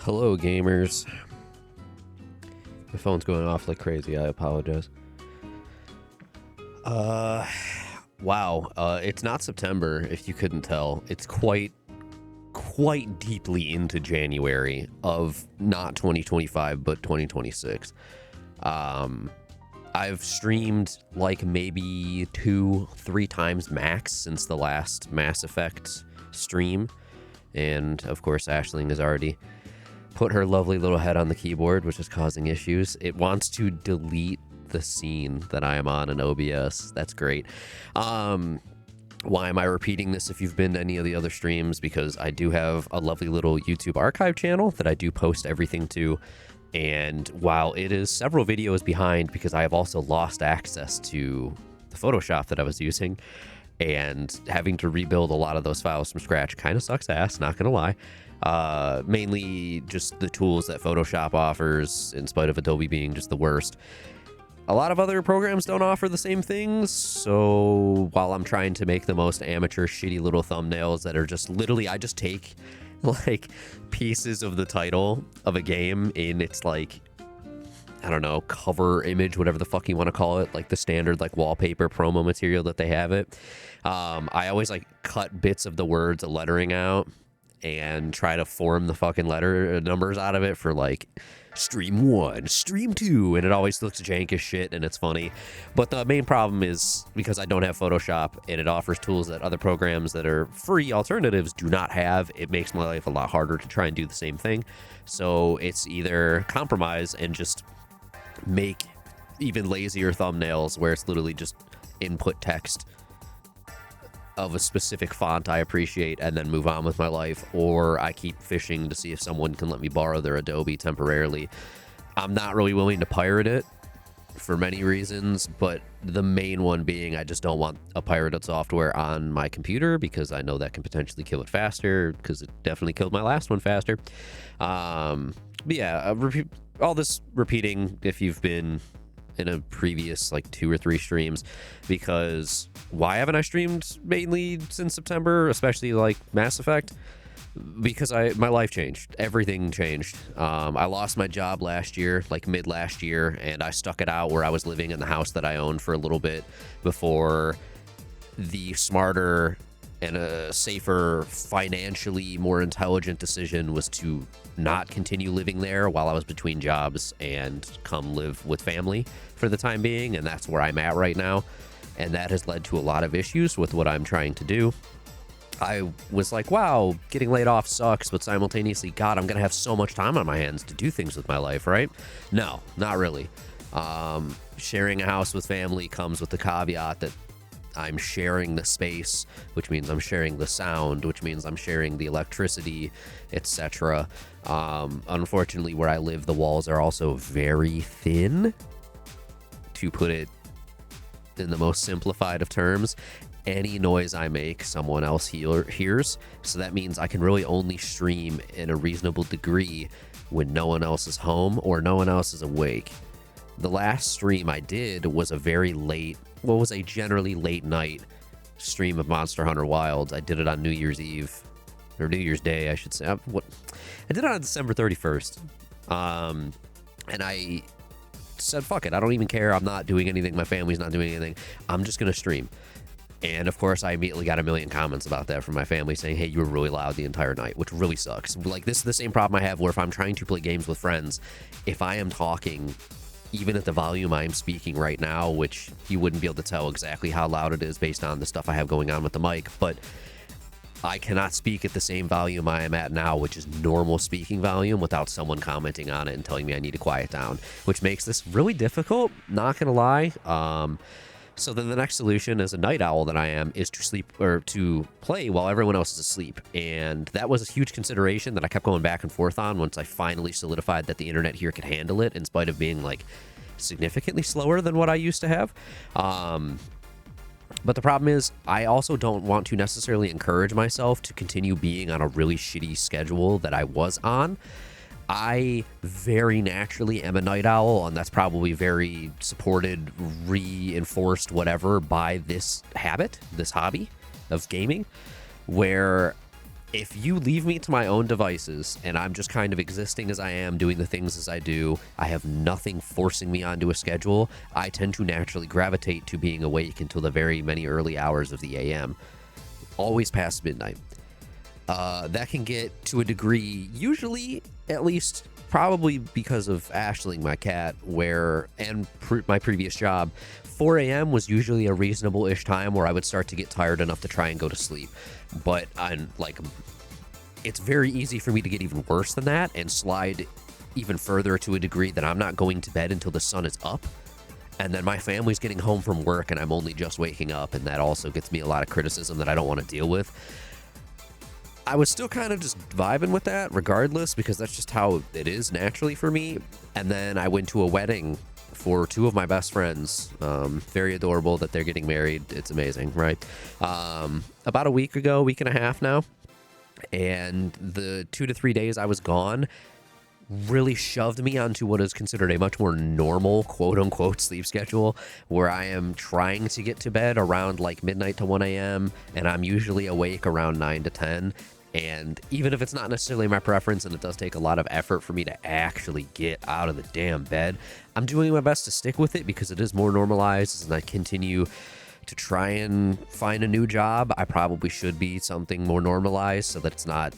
Hello, gamers. My phone's going off like crazy. I apologize. Wow. It's not September, if you couldn't tell. It's quite deeply into January of not 2025, but 2026. I've streamed like maybe 2-3 times max since the last Mass Effect stream. And of course, Aisling has already put her lovely little head on the keyboard, which is causing issues. It wants to delete the scene that I am on in OBS. That's great. Why am I repeating this if you've been to any of the other streams? Because I do have a lovely little YouTube archive channel that I do post everything to. And while it is several videos behind, because I have also lost access to the Photoshop that I was using, and having to rebuild a lot of those files from scratch kind of sucks ass, not gonna lie. Mainly just the tools that Photoshop offers, in spite of Adobe being just the worst. A lot of other programs don't offer the same things, so while I'm trying to make the most amateur, shitty little thumbnails that are just literally, I just take like pieces of the title of a game in its like, I don't know, cover image, whatever the fuck you want to call it, like the standard like wallpaper promo material that they have it. I always like cut bits of the words of lettering out and try to form the fucking letter numbers out of it for like stream 1, stream 2, and it always looks jank as shit and it's funny. But the main problem is because I don't have Photoshop and it offers tools that other programs that are free alternatives do not have, it makes my life a lot harder to try and do the same thing. So it's either compromise and just make even lazier thumbnails where it's literally just input text of a specific font I appreciate and then move on with my life, or I keep fishing to see if someone can let me borrow their Adobe temporarily. I'm not really willing to pirate it for many reasons, but the main one being I just don't want a pirated software on my computer because I know that can potentially kill it faster, because it definitely killed my last one faster. But yeah, all this repeating if you've been in a previous like 2 or 3 streams, because why haven't I streamed mainly since September, especially like Mass Effect? Because my life changed. Everything changed. I lost my job last year, like mid last year, and I stuck it out where I was living in the house that I owned for a little bit before the smarter and a safer, financially more intelligent decision was to not continue living there while I was between jobs and come live with family for the time being. And that's where I'm at right now. And that has led to a lot of issues with what I'm trying to do. I was like, wow, getting laid off sucks, but simultaneously, God, I'm going to have so much time on my hands to do things with my life, right? No, not really. Sharing a house with family comes with the caveat that I'm sharing the space, which means I'm sharing the sound, which means I'm sharing the electricity, etc. Unfortunately, where I live, the walls are also very thin, to put it in the most simplified of terms. Any noise I make, someone else hears, so that means I can really only stream in a reasonable degree when no one else is home or no one else is awake. The last stream I did was a very late, what was a generally late night stream of Monster Hunter Wilds. I did it on New Year's Eve, or New Year's Day, I should say. I did it on December 31st. And I said, fuck it, I don't even care. I'm not doing anything. My family's not doing anything. I'm just going to stream. And of course, I immediately got a million comments about that from my family saying, hey, you were really loud the entire night, which really sucks. Like, this is the same problem I have where if I'm trying to play games with friends, if I am talking, even at the volume I'm speaking right now, which you wouldn't be able to tell exactly how loud it is based on the stuff I have going on with the mic, but I cannot speak at the same volume I am at now, which is normal speaking volume, without someone commenting on it and telling me I need to quiet down, which makes this really difficult, not gonna lie. So then the next solution as a night owl that I am is to sleep, or to play while everyone else is asleep. And that was a huge consideration that I kept going back and forth on once I finally solidified that the internet here could handle it, in spite of being like significantly slower than what I used to have. But the problem is I also don't want to necessarily encourage myself to continue being on a really shitty schedule that I was on. I very naturally am a night owl, and that's probably very supported, reinforced, whatever, by this habit, this hobby of gaming, where if you leave me to my own devices and I'm just kind of existing as I am, doing the things as I do, I have nothing forcing me onto a schedule, I tend to naturally gravitate to being awake until the very many early hours of the AM, always past midnight. That can get to a degree, usually, at least, probably because of Aisling, my cat, and my previous job, 4 a.m. was usually a reasonable-ish time where I would start to get tired enough to try and go to sleep. But it's very easy for me to get even worse than that and slide even further to a degree that I'm not going to bed until the sun is up. And then my family's getting home from work and I'm only just waking up, and that also gets me a lot of criticism that I don't want to deal with. I was still kind of just vibing with that regardless, because that's just how it is naturally for me. And then I went to a wedding for two of my best friends. Very adorable that they're getting married. It's amazing, right? About a week ago, week and a half now. And the 2 to 3 days I was gone really shoved me onto what is considered a much more normal, quote-unquote, sleep schedule, where I am trying to get to bed around like midnight to 1 a.m., and I'm usually awake around 9 to 10. And even if it's not necessarily my preference, and it does take a lot of effort for me to actually get out of the damn bed, I'm doing my best to stick with it because it is more normalized. As I continue to try and find a new job, I probably should be something more normalized so that it's not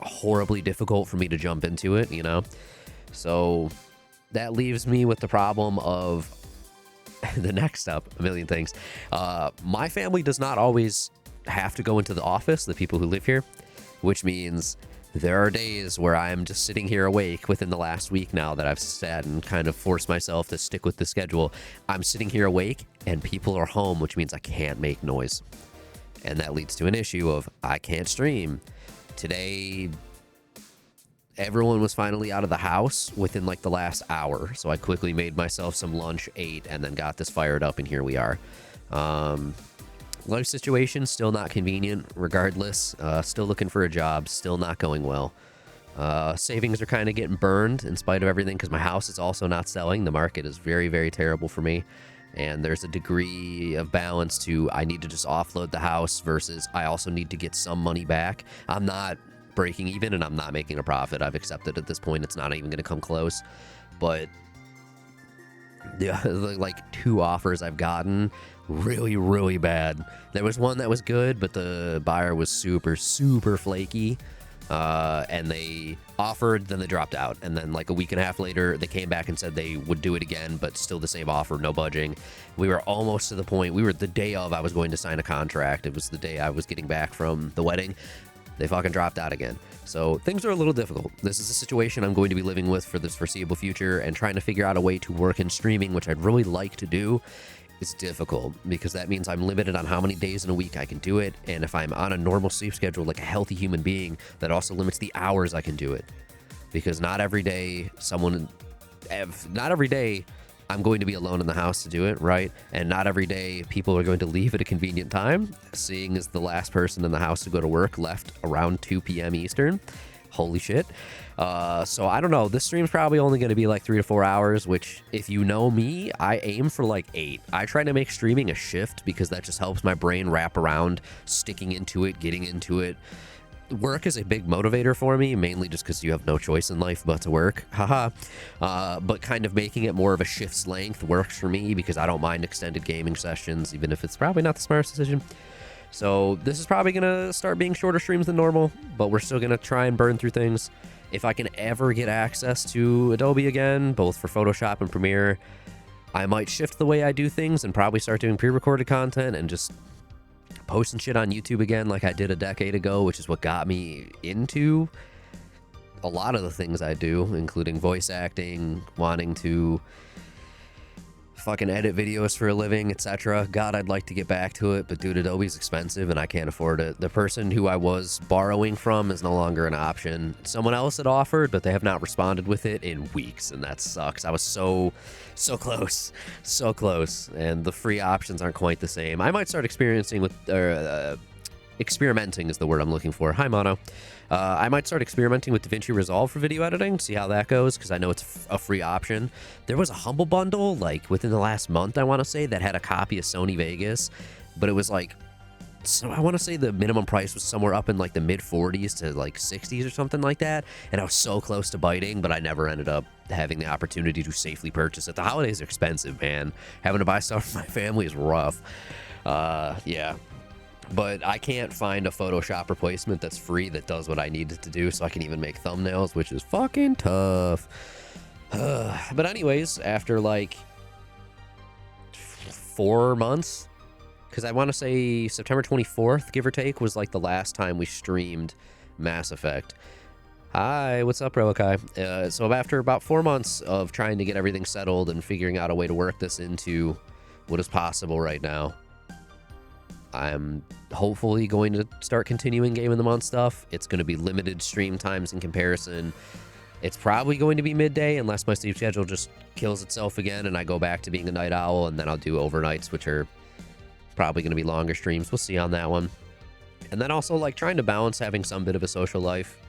horribly difficult for me to jump into it, you know? So that leaves me with the problem of the next up, a million things. My family does not always have to go into the office, the people who live here, which means there are days where I'm just sitting here awake within the last week now that I've sat and kind of forced myself to stick with the schedule. I'm sitting here awake and people are home, which means I can't make noise. And that leads to an issue of I can't stream. Today, everyone was finally out of the house within like the last hour. So I quickly made myself some lunch, ate, and then got this fired up, and here we are. Life situation, still not convenient regardless. Still looking for a job, still not going well. Savings are kind of getting burned in spite of everything because my house is also not selling. The market is very, very terrible for me. And there's a degree of balance to I need to just offload the house versus I also need to get some money back. I'm not breaking even and I'm not making a profit. I've accepted at this point it's not even going to come close. But yeah, like 2 offers I've gotten really, really bad. There was one that was good, but the buyer was super, super flaky. And they offered, then they dropped out. And then like a week and a half later, they came back and said they would do it again, but still the same offer, no budging. We were almost to the point, we were the day of I was going to sign a contract. It was the day I was getting back from the wedding. They fucking dropped out again. So things are a little difficult. This is a situation I'm going to be living with for this foreseeable future, and trying to figure out a way to work in streaming, which I'd really like to do, is difficult because that means I'm limited on how many days in a week I can do it. And if I'm on a normal sleep schedule, like a healthy human being, that also limits the hours I can do it, because not every day I'm going to be alone in the house to do it, right? And not every day people are going to leave at a convenient time, seeing as the last person in the house to go to work left around 2 p.m. Eastern. Holy shit. So I don't know. This stream's probably only going to be like 3 to 4 hours, which if you know me, I aim for like 8. I try to make streaming a shift because that just helps my brain wrap around sticking into it, getting into it. Work is a big motivator for me, mainly just because you have no choice in life but to work. Haha. But kind of making it more of a shift's length works for me because I don't mind extended gaming sessions, even if it's probably not the smartest decision. So this is probably going to start being shorter streams than normal, but we're still going to try and burn through things. If I can ever get access to Adobe again, both for Photoshop and Premiere, I might shift the way I do things and probably start doing pre-recorded content and just posting shit on YouTube again like I did a decade ago, which is what got me into a lot of the things I do, including voice acting, wanting to fucking edit videos for a living, etc. God, I'd like to get back to it, but dude, Adobe's expensive and I can't afford it. The person who I was borrowing from is no longer an option. Someone else had offered, but they have not responded with it in weeks, and that sucks. I was so close, so close, and the free options aren't quite the same. I might start experimenting is the word I'm looking for. Hi, Mono. I might start experimenting with DaVinci Resolve for video editing, see how that goes, because I know it's a free option. There was a Humble Bundle, like, within the last month, I want to say, that had a copy of Sony Vegas, but it was, like, so I want to say the minimum price was somewhere up in like the mid 40s to like 60s or something like that. And I was so close to biting, but I never ended up having the opportunity to safely purchase it. The holidays are expensive, man. Having to buy stuff for my family is rough. Yeah. But I can't find a Photoshop replacement that's free that does what I need it to do, so I can even make thumbnails, which is fucking tough. But anyways, after like 4 months, because I want to say September 24th, give or take, was like the last time we streamed Mass Effect. Hi, what's up, Relokai? So after about 4 months of trying to get everything settled and figuring out a way to work this into what is possible right now, I'm hopefully going to start continuing Game of the Month stuff. It's going to be limited stream times in comparison. It's probably going to be midday unless my sleep schedule just kills itself again and I go back to being a night owl, and then I'll do overnights, which are probably going to be longer streams. We'll see on that one. And then also like trying to balance having some bit of a social life.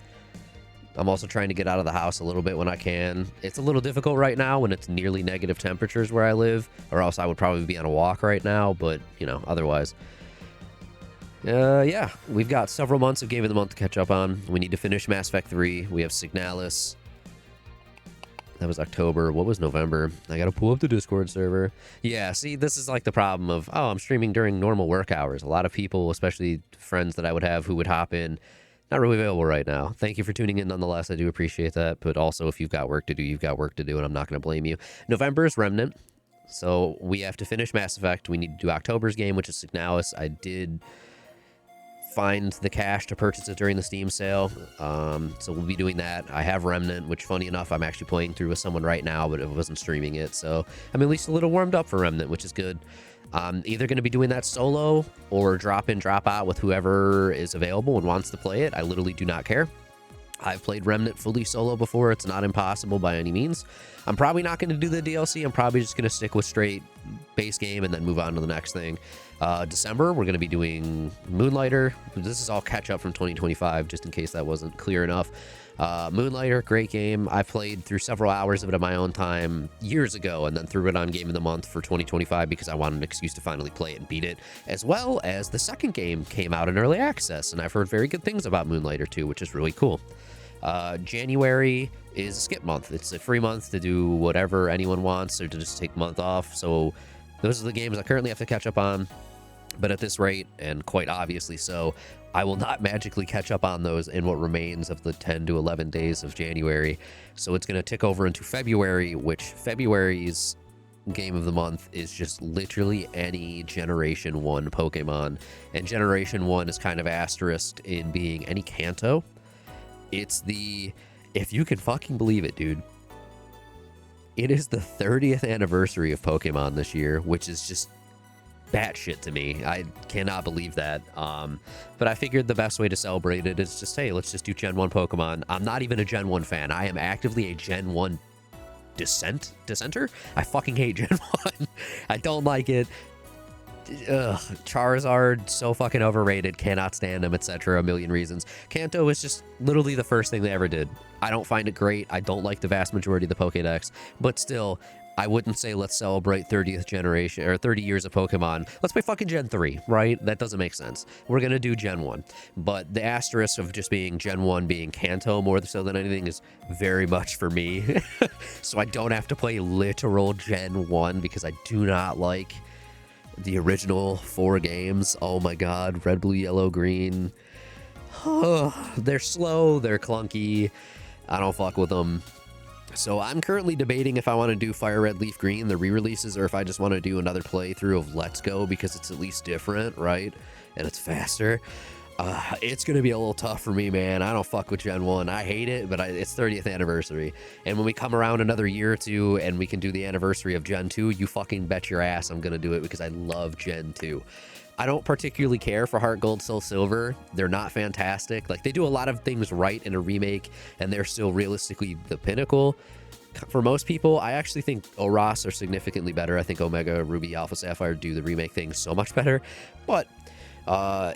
I'm also trying to get out of the house a little bit when I can. It's a little difficult right now when it's nearly negative temperatures where I live, or else I would probably be on a walk right now, but you know, otherwise. Yeah, we've got several months of Game of the Month to catch up on. We need to finish Mass Effect 3. We have Signalis. That was October. What was November? I gotta pull up the Discord server. Yeah, see, this is like the problem of, oh, I'm streaming during normal work hours. A lot of people, especially friends that I would have who would hop in, not really available right now. Thank you for tuning in nonetheless. I do appreciate that. But also, if you've got work to do, you've got work to do, and I'm not gonna blame you. November is Remnant. So we have to finish Mass Effect. We need to do October's game, which is Signalis. I did find the cash to purchase it during the Steam sale, so we'll be doing that. I have Remnant, which funny enough I'm actually playing through with someone right now, but I wasn't streaming it, so I'm at least a little warmed up for Remnant, which is good. Either going to be doing that solo or drop in drop out with whoever is available and wants to play it. I literally do not care. I've played Remnant fully solo before. It's not impossible by any means. I'm probably not going to do the DLC. I'm probably just going to stick with straight base game and then move on to the next thing. December, we're going to be doing Moonlighter. This is all catch up from 2025, just in case that wasn't clear enough. Moonlighter, great game. I played through several hours of it at my own time years ago and then threw it on Game of the Month for 2025 because I wanted an excuse to finally play it and beat it, as well as the second game came out in early access, and I've heard very good things about Moonlighter too, which is really cool. January is a skip month. It's a free month to do whatever anyone wants or to just take a month off. So those are the games I currently have to catch up on. But at this rate, and quite obviously so, I will not magically catch up on those in what remains of the 10 to 11 days of January. So it's going to tick over into February, which February's Game of the Month is just literally any Generation 1 Pokemon. And Generation 1 is kind of asterisked in being any Kanto. It's the, if you can fucking believe it, dude, it is the 30th anniversary of Pokemon this year, which is just batshit to me. I cannot believe that. But I figured the best way to celebrate it is just, hey, let's just do Gen 1 Pokemon. I'm not even a Gen 1 fan. I am actively a Gen 1 dissenter. I fucking hate Gen 1. I don't like it. Ugh, Charizard, so fucking overrated, cannot stand him, etc. A million reasons. Kanto is just literally the first thing they ever did. I don't find it great. I don't like the vast majority of the Pokédex, but still, I wouldn't say let's celebrate 30th generation or 30 years of Pokemon. Let's play fucking Gen 3, right? That doesn't make sense. We're gonna do Gen 1. But the asterisk of just being Gen 1 being Kanto more so than anything is very much for me. So I don't have to play literal Gen 1 because I do not like the original 4 games. Oh my god, red, blue, yellow, green. They're slow, they're clunky. I don't fuck with them. So I'm currently debating if I want to do Fire Red, Leaf Green, the re-releases, or if I just want to do another playthrough of Let's Go because it's at least different, right? And it's faster. It's going to be a little tough for me, man. I don't fuck with Gen 1. I hate it, but it's 30th anniversary. And when we come around another year or two and we can do the anniversary of Gen 2, you fucking bet your ass I'm going to do it because I love Gen 2. I don't particularly care for Heart Gold, Soul Silver. They're not fantastic. Like, they do a lot of things right in a remake, and they're still realistically the pinnacle. For most people, I actually think ORAS are significantly better. I think Omega, Ruby, Alpha, Sapphire do the remake thing so much better. But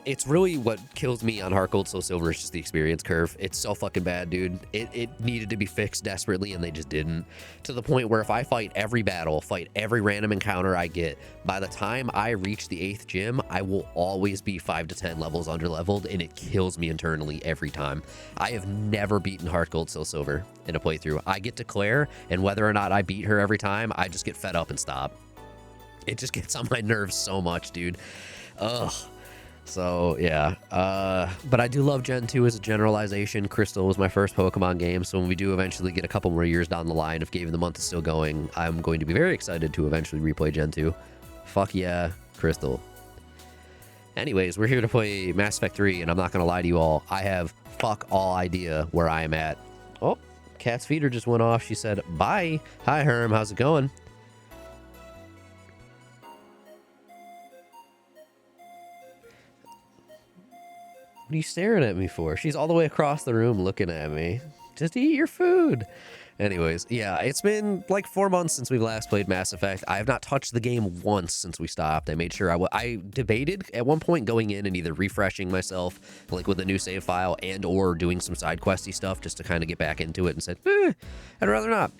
It's really what kills me on Heart Gold Soul Silver is just the experience curve. It's so fucking bad, dude. It needed to be fixed desperately, and they just didn't. To the point where if I fight every battle, fight every random encounter I get, by the time I reach the 8th gym, I will always be 5 to 10 levels underleveled, and it kills me internally every time. I have never beaten Heart Gold Soul Silver in a playthrough. I get to Claire, and whether or not I beat her every time, I just get fed up and stop. It just gets on my nerves so much, dude. Ugh. So, yeah. But I do love Gen 2 as a generalization. Crystal was my first Pokemon game, so when we do eventually get a couple more years down the line, if Game of the Month is still going, I'm going to be very excited to eventually replay Gen 2. Fuck yeah, Crystal. Anyways, we're here to play Mass Effect 3, and I'm not going to lie to you all. I have fuck all idea where I am at. Oh, Cat's feeder just went off. She said, bye. Hi, Herm. How's it going? What are you staring at me for? She's all the way across the room looking at me. Just eat your food. Anyways, yeah, it's been like 4 months since we last played Mass Effect. I have not touched the game once since we stopped. I made sure I debated at one point going in and either refreshing myself like with a new save file and or doing some side questy stuff just to kind of get back into it, and said, I'd rather not.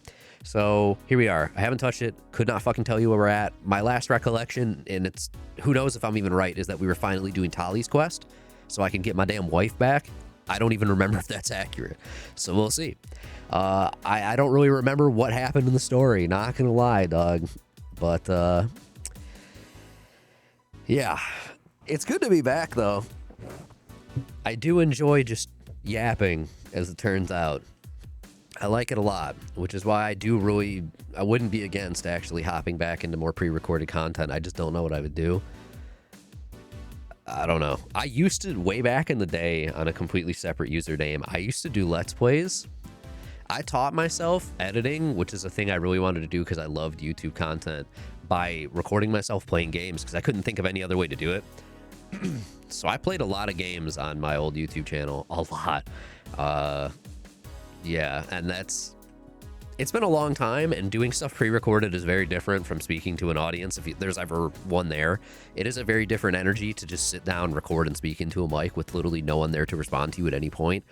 So here we are. I haven't touched it. Could not fucking tell you where we're at. My last recollection, and it's who knows if I'm even right, is that we were finally doing Tali's quest so I can get my damn wife back. I don't even remember if that's accurate, so we'll see. I don't really remember what happened in the story, not gonna lie, dog. But yeah, it's good to be back though. I do enjoy just yapping, as it turns out. I like it a lot, which is why I wouldn't be against actually hopping back into more pre-recorded content. I just don't know what I would do. I don't know. I used to, way back in the day, on a completely separate username, I used to do Let's Plays. I taught myself editing, which is a thing I really wanted to do because I loved YouTube content, by recording myself playing games because I couldn't think of any other way to do it. So I played a lot of games on my old YouTube channel. A lot. Yeah, and it's been a long time, and doing stuff pre-recorded is very different from speaking to an audience. If there's ever one there, it is a very different energy to just sit down, record, and speak into a mic with literally no one there to respond to you at any point.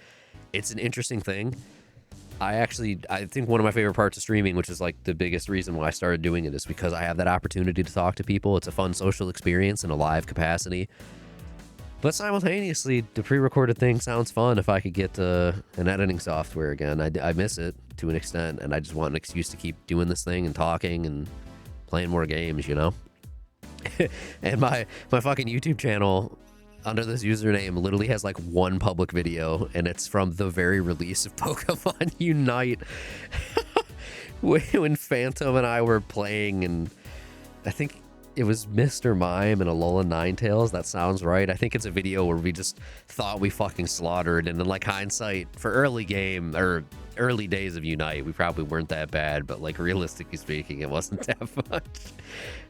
It's an interesting thing. I think one of my favorite parts of streaming, which is like the biggest reason why I started doing it, is because I have that opportunity to talk to people. It's a fun social experience in a live capacity. But simultaneously, the pre-recorded thing sounds fun if I could get an editing software again. I miss it to an extent, and I just want an excuse to keep doing this thing and talking and playing more games, you know? And my fucking YouTube channel under this username literally has like one public video, and it's from the very release of Pokemon Unite. When Phantom and I were playing, and I think it was Mr. Mime and Alola Ninetales. That sounds right. I think it's a video where we just thought we fucking slaughtered, and in like hindsight, for early game or early days of Unite, we probably weren't that bad, but like realistically speaking, it wasn't that much.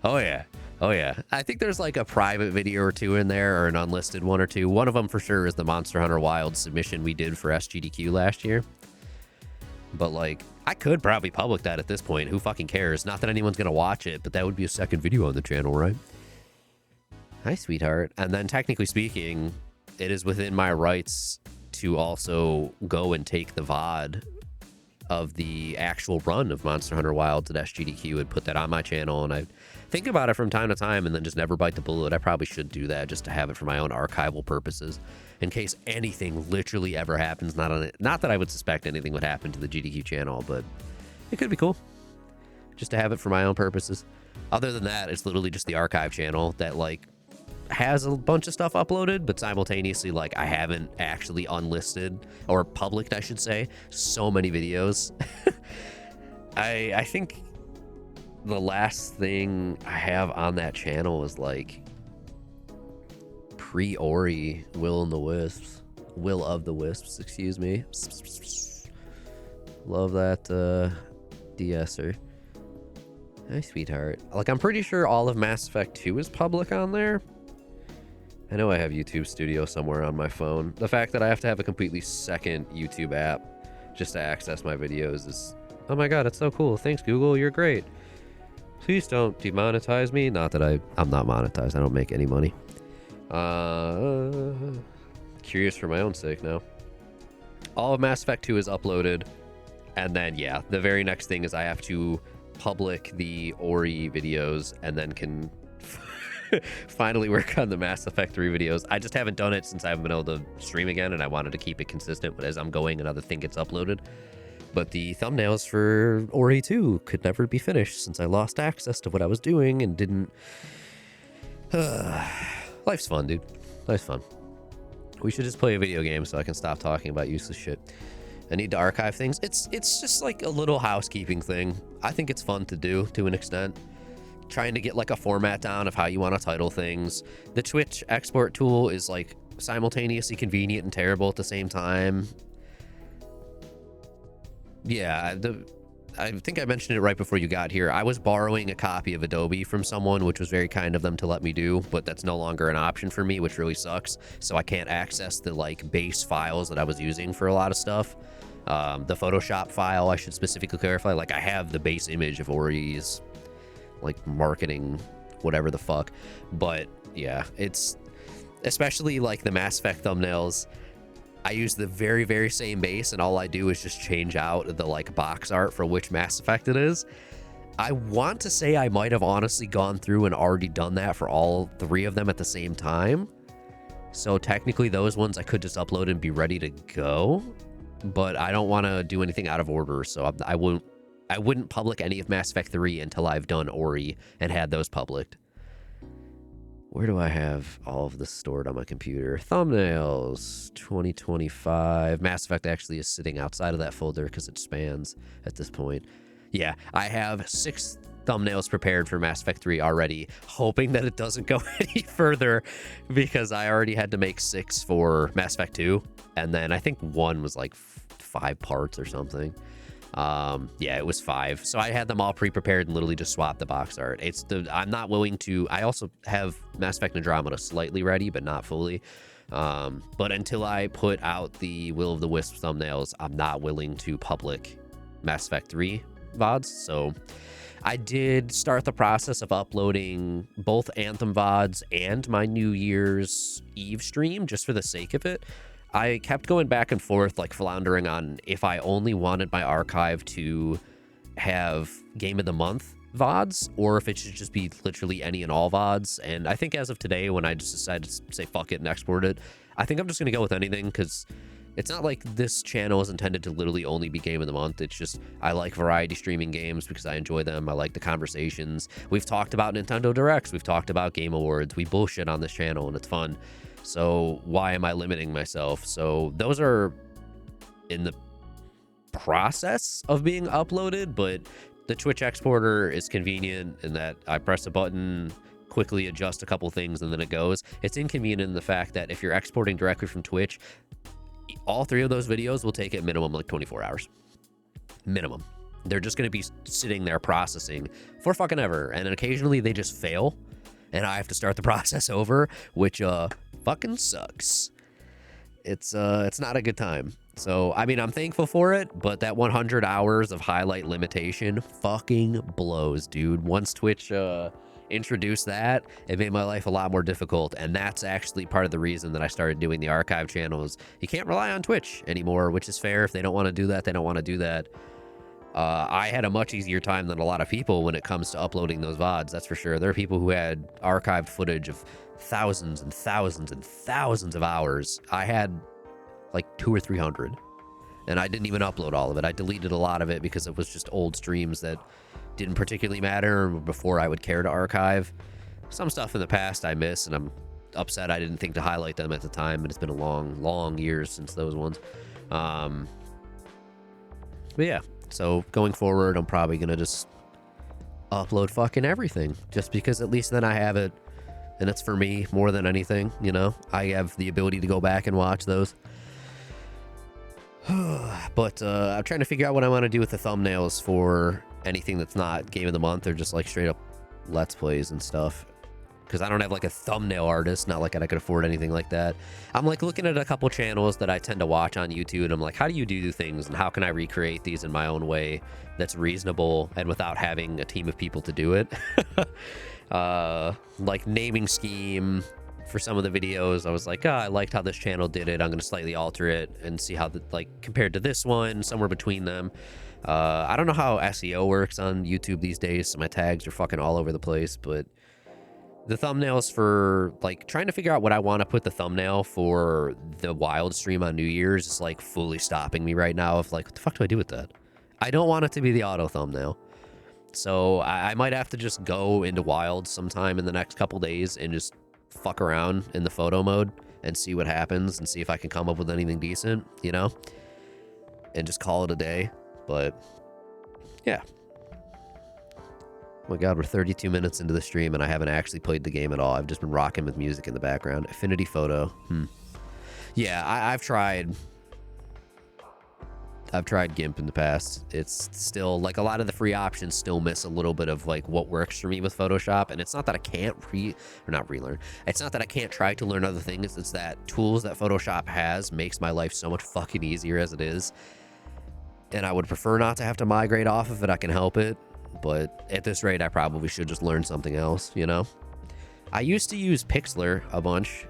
Oh yeah. Oh yeah. I think there's like a private video or two in there, or an unlisted one or two. One of them for sure is the Monster Hunter Wild submission we did for SGDQ last year. But like, I could probably public that at this point. Who fucking cares? Not that anyone's gonna watch it, but that would be a second video on the channel, right? Hi, sweetheart. And then technically speaking, it is within my rights to also go and take the VOD of the actual run of Monster Hunter Wilds at SGDQ and put that on my channel. And I think about it from time to time and then just never bite the bullet. I probably should do that just to have it for my own archival purposes in case anything literally ever happens. Not that I would suspect anything would happen to the GDQ channel, but it could be cool just to have it for my own purposes. Other than that, it's literally just the archive channel that like has a bunch of stuff uploaded, but simultaneously like I haven't actually unlisted or published, I should say, so many videos. I think the last thing I have on that channel is like pre-Ori Will of the Wisps, excuse me. Love that de-esser. Hi, sweetheart. Like, I'm pretty sure all of Mass Effect 2 is public on there. I know I have YouTube Studio somewhere on my phone. The fact that I have to have a completely second YouTube app just to access my videos is... Oh my god, it's so cool. Thanks, Google. You're great. Please don't demonetize me. Not that I'm not monetized. I don't make any money. Curious for my own sake now. All of Mass Effect 2 is uploaded. And then, yeah, the very next thing is I have to public the Ori videos and then can finally work on the Mass Effect 3 videos. I just haven't done it since I haven't been able to stream again, and I wanted to keep it consistent as I'm going another thing gets uploaded. But the thumbnails for Ori 2 could never be finished since I lost access to what I was doing and didn't... Life's fun, dude. Life's fun. We should just play a video game so I can stop talking about useless shit. I need to archive things. It's just like a little housekeeping thing. I think it's fun to do to an extent. Trying to get like a format down of how you want to title things. The Twitch export tool is like simultaneously convenient and terrible at the same time. Yeah, I think I mentioned it right before you got here. I was borrowing a copy of Adobe from someone, which was very kind of them to let me do, but that's no longer an option for me, which really sucks. So I can't access the like base files that I was using for a lot of stuff. The Photoshop file, I should specifically clarify, like I have the base image of Ori's like marketing, whatever the fuck. But yeah, it's especially like the Mass Effect thumbnails. I use the very, very same base, and all I do is just change out the like box art for which Mass Effect it is. I want to say I might have honestly gone through and already done that for all 3 of them at the same time. So technically those ones I could just upload and be ready to go, but I don't want to do anything out of order. So I wouldn't public any of Mass Effect 3 until I've done Ori and had those published. Where do I have all of this stored on my computer? Thumbnails, 2025. Mass Effect actually is sitting outside of that folder because it spans at this point. Yeah, I have 6 thumbnails prepared for Mass Effect 3 already, hoping that it doesn't go any further because I already had to make 6 for Mass Effect 2. And then I think 1 was like 5 parts or something. Yeah, it was 5. So I had them all pre-prepared and literally just swapped the box art. I'm not willing to, I also have Mass Effect Andromeda slightly ready, but not fully. But until I put out the Will of the Wisp thumbnails, I'm not willing to public Mass Effect 3 VODs. So I did start the process of uploading both Anthem VODs and my New Year's Eve stream just for the sake of it. I kept going back and forth, like floundering on if I only wanted my archive to have Game of the Month VODs or if it should just be literally any and all VODs. And I think as of today, when I just decided to say fuck it and export it, I think I'm just going to go with anything because it's not like this channel is intended to literally only be Game of the Month. It's just I like variety streaming games because I enjoy them. I like the conversations. We've talked about Nintendo Directs. We've talked about Game Awards. We bullshit on this channel and it's fun. So why am I limiting myself? So those are in the process of being uploaded, but the Twitch exporter is convenient in that I press a button, quickly adjust a couple things, and then it goes. It's inconvenient in the fact that if you're exporting directly from Twitch, all 3 of those videos will take at minimum like 24 hours. Minimum. They're just going to be sitting there processing for fucking ever. And then occasionally they just fail and I have to start the process over, which fucking sucks. It's not a good time. So I mean, I'm thankful for it, but that 100 hours of highlight limitation fucking blows, dude. Once Twitch introduced that, it made my life a lot more difficult, and that's actually part of the reason that I started doing the archive channels. You can't rely on Twitch anymore, which is fair. If they don't want to do that, they don't want to do that. I had a much easier time than a lot of people when it comes to uploading those VODs, that's for sure. There are people who had archived footage of thousands and thousands and thousands of hours. I had like 200 or 300, and I didn't even upload all of it. I deleted a lot of it because it was just old streams that didn't particularly matter before I would care to archive. Some stuff in the past I miss, and I'm upset I didn't think to highlight them at the time, but it's been a long years since those ones. But yeah. So going forward, I'm probably going to just upload fucking everything just because at least then I have it and it's for me more than anything, you know? I have the ability to go back and watch those. But I'm trying to figure out what I want to do with the thumbnails for anything that's not Game of the Month or just like straight up Let's Plays and stuff. Because I don't have like a thumbnail artist, not like I could afford anything like that. I'm like looking at a couple channels that I tend to watch on YouTube, and I'm like, how do you do things, and how can I recreate these in my own way that's reasonable and without having a team of people to do it? Like naming scheme, for some of the videos. I was like, oh, I liked how this channel did it. I'm going to slightly alter it and see how, like, compared to this one, somewhere between them. I don't know how SEO works on YouTube these days, so my tags are fucking all over the place, but the thumbnails for, like, trying to figure out what I want to put the thumbnail for the Wild stream on New Year's is, like, fully stopping me right now of, like, what the fuck do I do with that? I don't want it to be the auto thumbnail. So I might have to just go into Wild sometime in the next couple days and just fuck around in the photo mode and see what happens and see if I can come up with anything decent, you know? And just call it a day. But, yeah. Oh my god, we're 32 minutes into the stream and I haven't actually played the game at all. I've just been rocking with music in the background. Affinity Photo. Yeah, I've tried GIMP in the past. It's still, like, a lot of the free options still miss a little bit of, like, what works for me with Photoshop. And it's not that I can't relearn. It's not that I can't try to learn other things. It's that tools that Photoshop has makes my life so much fucking easier as it is. And I would prefer not to have to migrate off of it. I can help it. But at this rate, I probably should just learn something else, you know? I used to use Pixlr a bunch,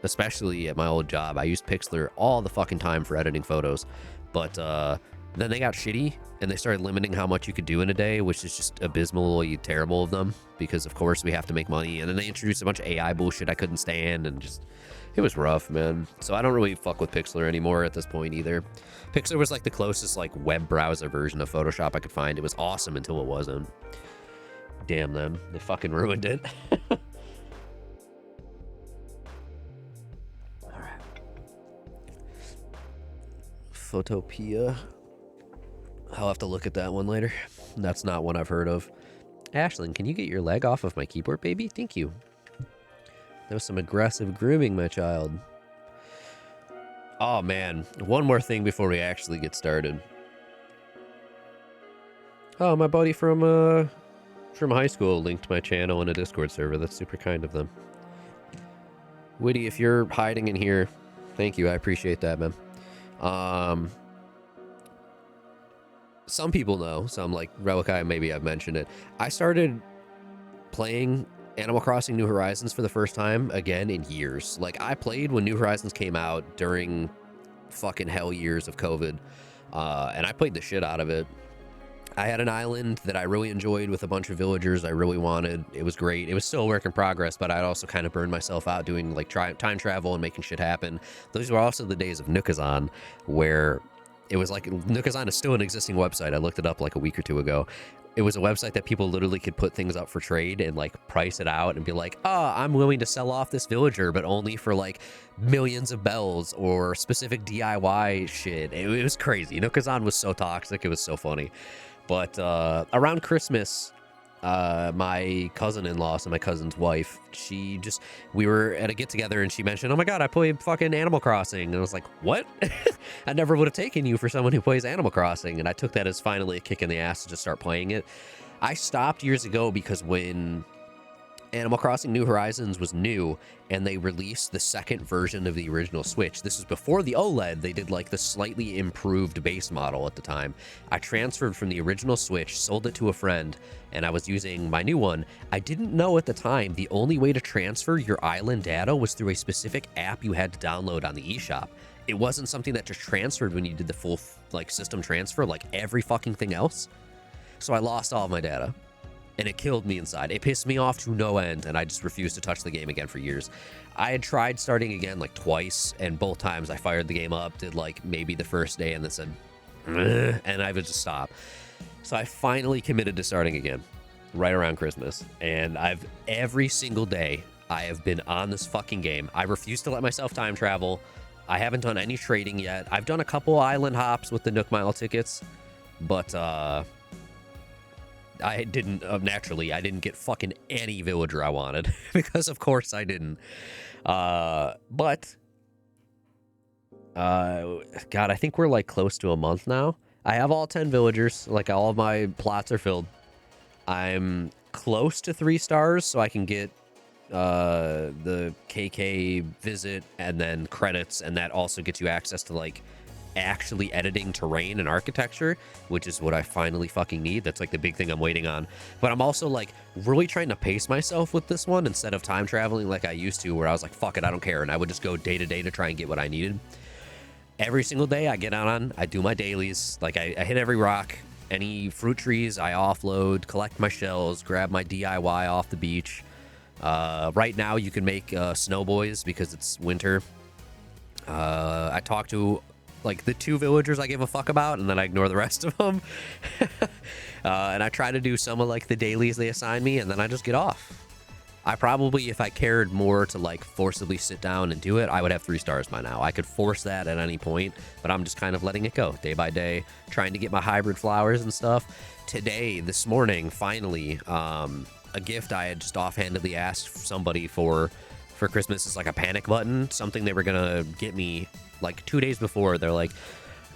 especially at my old job. I used Pixlr all the fucking time for editing photos. But then they got shitty, and they started limiting how much you could do in a day, which is just abysmally terrible of them, because, of course, we have to make money. And then they introduced a bunch of AI bullshit I couldn't stand, and just, it was rough, man. So I don't really fuck with Pixlr anymore at this point either. Pixlr was like the closest, like, web browser version of Photoshop I could find. It was awesome until it wasn't. Damn them. They fucking ruined it. Alright. Photopea. I'll have to look at that one later. That's not one I've heard of. Ashlyn, can you get your leg off of my keyboard, baby? Thank you. That was some aggressive grooming, my child. Oh, man. One more thing before we actually get started. Oh, my buddy from high school linked my channel in a Discord server. That's super kind of them. Witty, if you're hiding in here, thank you. I appreciate that, man. Some people know. Some, like Relikai, maybe I've mentioned it. I started playing Animal Crossing New Horizons for the first time again in years. Like, I played when New Horizons came out during fucking hell years of COVID, and I played the shit out of it. I had an island that I really enjoyed with a bunch of villagers I really wanted. It was great. It was still a work in progress, but I'd also kind of burned myself out doing, like, time travel and making shit happen. Those were also the days of Nookazon, where it was like, Nookazon is still an existing website. I looked it up like a week or two ago. It was a website that people literally could put things up for trade and, like, price it out and be like, oh, I'm willing to sell off this villager, but only for, like, millions of bells or specific DIY shit. It was crazy. Nookazon was so toxic. It was so funny. But around Christmas, my cousin-in-law, so my cousin's wife, we were at a get-together and she mentioned, oh my god, I play fucking Animal Crossing. And I was like, what? I never would have taken you for someone who plays Animal Crossing. And I took that as finally a kick in the ass to just start playing it. I stopped years ago because when Animal Crossing New Horizons was new and they released the second version of the original Switch, this was before the OLED, they did like the slightly improved base model at the time. I transferred from the original Switch, sold it to a friend, and I was using my new one. I didn't know at the time the only way to transfer your island data was through a specific app you had to download on the eShop. It wasn't something that just transferred when you did the full, like, system transfer like every fucking thing else. So I lost all of my data. And it killed me inside. It pissed me off to no end, and I just refused to touch the game again for years. I had tried starting again like twice, and both times I fired the game up, did like maybe the first day, and then said, ugh, and I would just stop. So I finally committed to starting again, right around Christmas. And every single day, I have been on this fucking game. I refuse to let myself time travel. I haven't done any trading yet. I've done a couple island hops with the Nook Mile tickets, but I didn't, naturally, I didn't get fucking any villager I wanted, because of course I didn't. God, I think we're like close to a month now. I have all 10 villagers, like all of my plots are filled. I'm close to 3 stars, so I can get the KK visit and then credits, and that also gets you access to like actually editing terrain and architecture, which is what I finally fucking need. That's like the big thing I'm waiting on. But I'm also like really trying to pace myself with this one instead of time traveling like I used to, where I was like, fuck it, I don't care. And I would just go day to day to try and get what I needed. Every single day I get out on, I do my dailies. Like I hit every rock, any fruit trees I offload, collect my shells, grab my DIY off the beach. Right now you can make snow boys because it's winter. I talked to like the 2 villagers I give a fuck about, and then I ignore the rest of them. And I try to do some of like the dailies they assign me, and then I just get off. I probably, if I cared more to like forcibly sit down and do it, I would have 3 stars by now. I could force that at any point, but I'm just kind of letting it go day by day, trying to get my hybrid flowers and stuff. Today, this morning, finally, a gift I had just offhandedly asked somebody for Christmas is like a panic button, something they were gonna get me like 2 days before. They're like,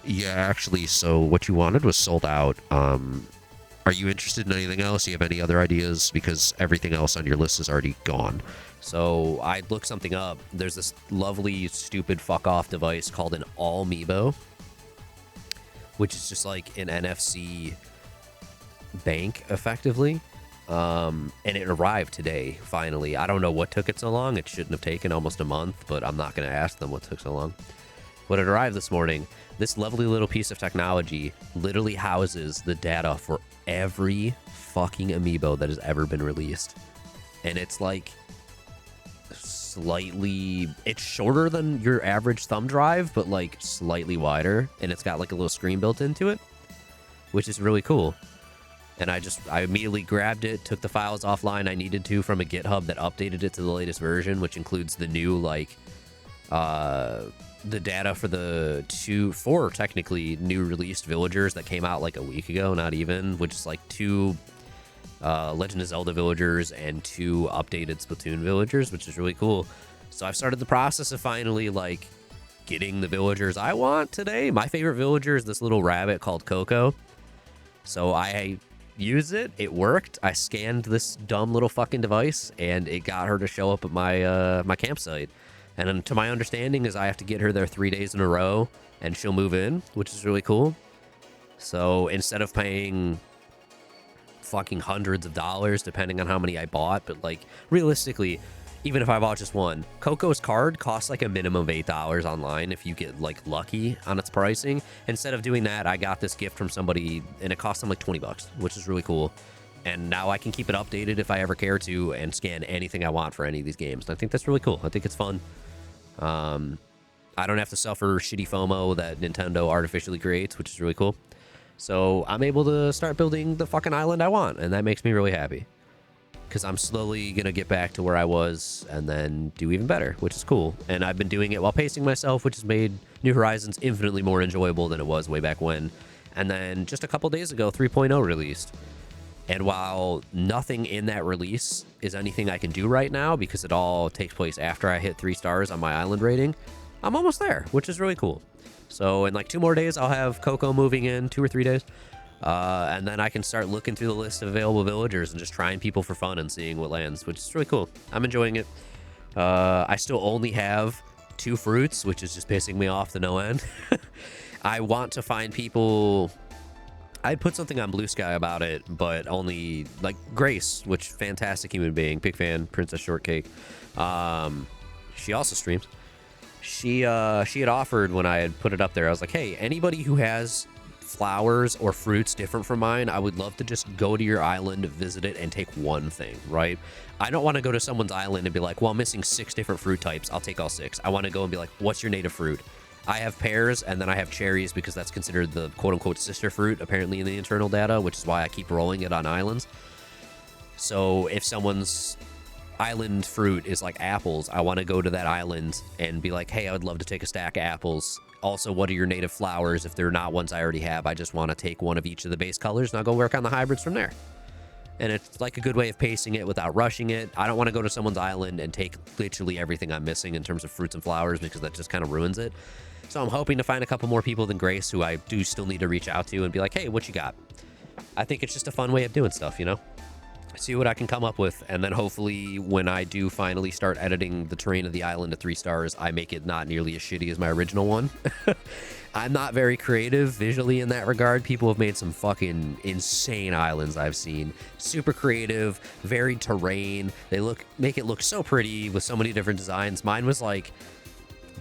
yeah, actually, so what you wanted was sold out. Are you interested in anything else? Do you have any other ideas? Because everything else on your list is already gone. So I looked something up. There's this lovely, stupid fuck off device called an Allmeebo, which is just like an NFC bank, effectively. And it arrived today, finally. I don't know what took it so long. It shouldn't have taken almost a month, but I'm not going to ask them what took so long. But it arrived this morning. This lovely little piece of technology literally houses the data for every fucking amiibo that has ever been released. And it's like it's shorter than your average thumb drive, but like slightly wider. And it's got like a little screen built into it, which is really cool. And I immediately grabbed it, took the files offline I needed to from a GitHub that updated it to the latest version, which includes the new, like, the data for the 4 technically new released villagers that came out like a week ago, not even, which is like 2 Legend of Zelda villagers and 2 updated Splatoon villagers, which is really cool. So I've started the process of finally, like, getting the villagers I want today. My favorite villager is this little rabbit called Coco. So I used it, it worked. I scanned this dumb little fucking device, and it got her to show up at my my campsite. And to my understanding is I have to get her there 3 days in a row, and she'll move in, which is really cool. So instead of paying fucking hundreds of dollars, depending on how many I bought, but like realistically, even if I bought just one, Coco's card costs like a minimum of $8 online if you get like lucky on its pricing. Instead of doing that, I got this gift from somebody and it cost them like 20 bucks, which is really cool. And now I can keep it updated if I ever care to and scan anything I want for any of these games. And I think that's really cool. I think it's fun. I don't have to suffer shitty FOMO that Nintendo artificially creates, which is really cool. So I'm able to start building the fucking island I want, and that makes me really happy. Because I'm slowly going to get back to where I was and then do even better, which is cool. And I've been doing it while pacing myself, which has made New Horizons infinitely more enjoyable than it was way back when. And then just a couple days ago, 3.0 released. And while nothing in that release is anything I can do right now, because it all takes place after I hit 3 stars on my island rating, I'm almost there, which is really cool. So in like 2 more days, I'll have Coco moving in, 2 or 3 days. And then I can start looking through the list of available villagers and just trying people for fun and seeing what lands, which is really cool. I'm enjoying it. I still only have 2 fruits, which is just pissing me off to no end. I want to find people. I put something on Blue Sky about it, but only like Grace, which fantastic human being, big fan, Princess Shortcake. She also streams. She had offered when I had put it up there. I was like, hey, anybody who has flowers or fruits different from mine, I would love to just go to your island, visit it, and take one thing, right? I don't want to go to someone's island and be like, well, I'm missing 6 different fruit types. I'll take all 6. I want to go and be like, what's your native fruit? I have pears, and then I have cherries because that's considered the quote-unquote sister fruit, apparently in the internal data, which is why I keep rolling it on islands. So if someone's island fruit is like apples, I want to go to that island and be like, hey, I would love to take a stack of apples. Also, what are your native flowers? If they're not ones I already have, I just want to take one of each of the base colors, and I'll go work on the hybrids from there. And it's like a good way of pacing it without rushing it. I don't want to go to someone's island and take literally everything I'm missing in terms of fruits and flowers, because that just kind of ruins it. So I'm hoping to find a couple more people than Grace who I do still need to reach out to and be like, hey, what you got? I think it's just a fun way of doing stuff, you know? see what I can come up with, and then hopefully when I do finally start editing the terrain of the island to 3 stars, I make it not nearly as shitty as my original one. I'm not very creative visually in that regard. People have made some fucking insane islands I've seen. Super creative, varied terrain. They make it look so pretty with so many different designs. Mine was like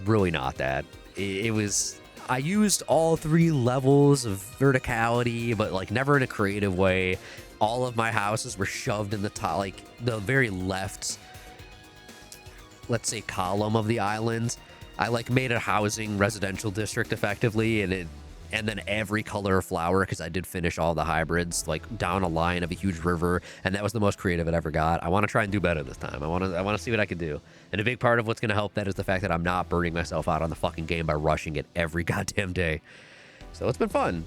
really not that. It was, I used all 3 levels of verticality, but like never in a creative way. All of my houses were shoved in the top, like the very left, let's say, column of the island. I like made a housing residential district effectively, and then every color of flower, because I did finish all the hybrids like down a line of a huge river, and that was the most creative it ever got. I want to try and do better this time. I want to see what I can do. And a big part of what's going to help that is the fact that I'm not burning myself out on the fucking game by rushing it every goddamn day. So it's been fun.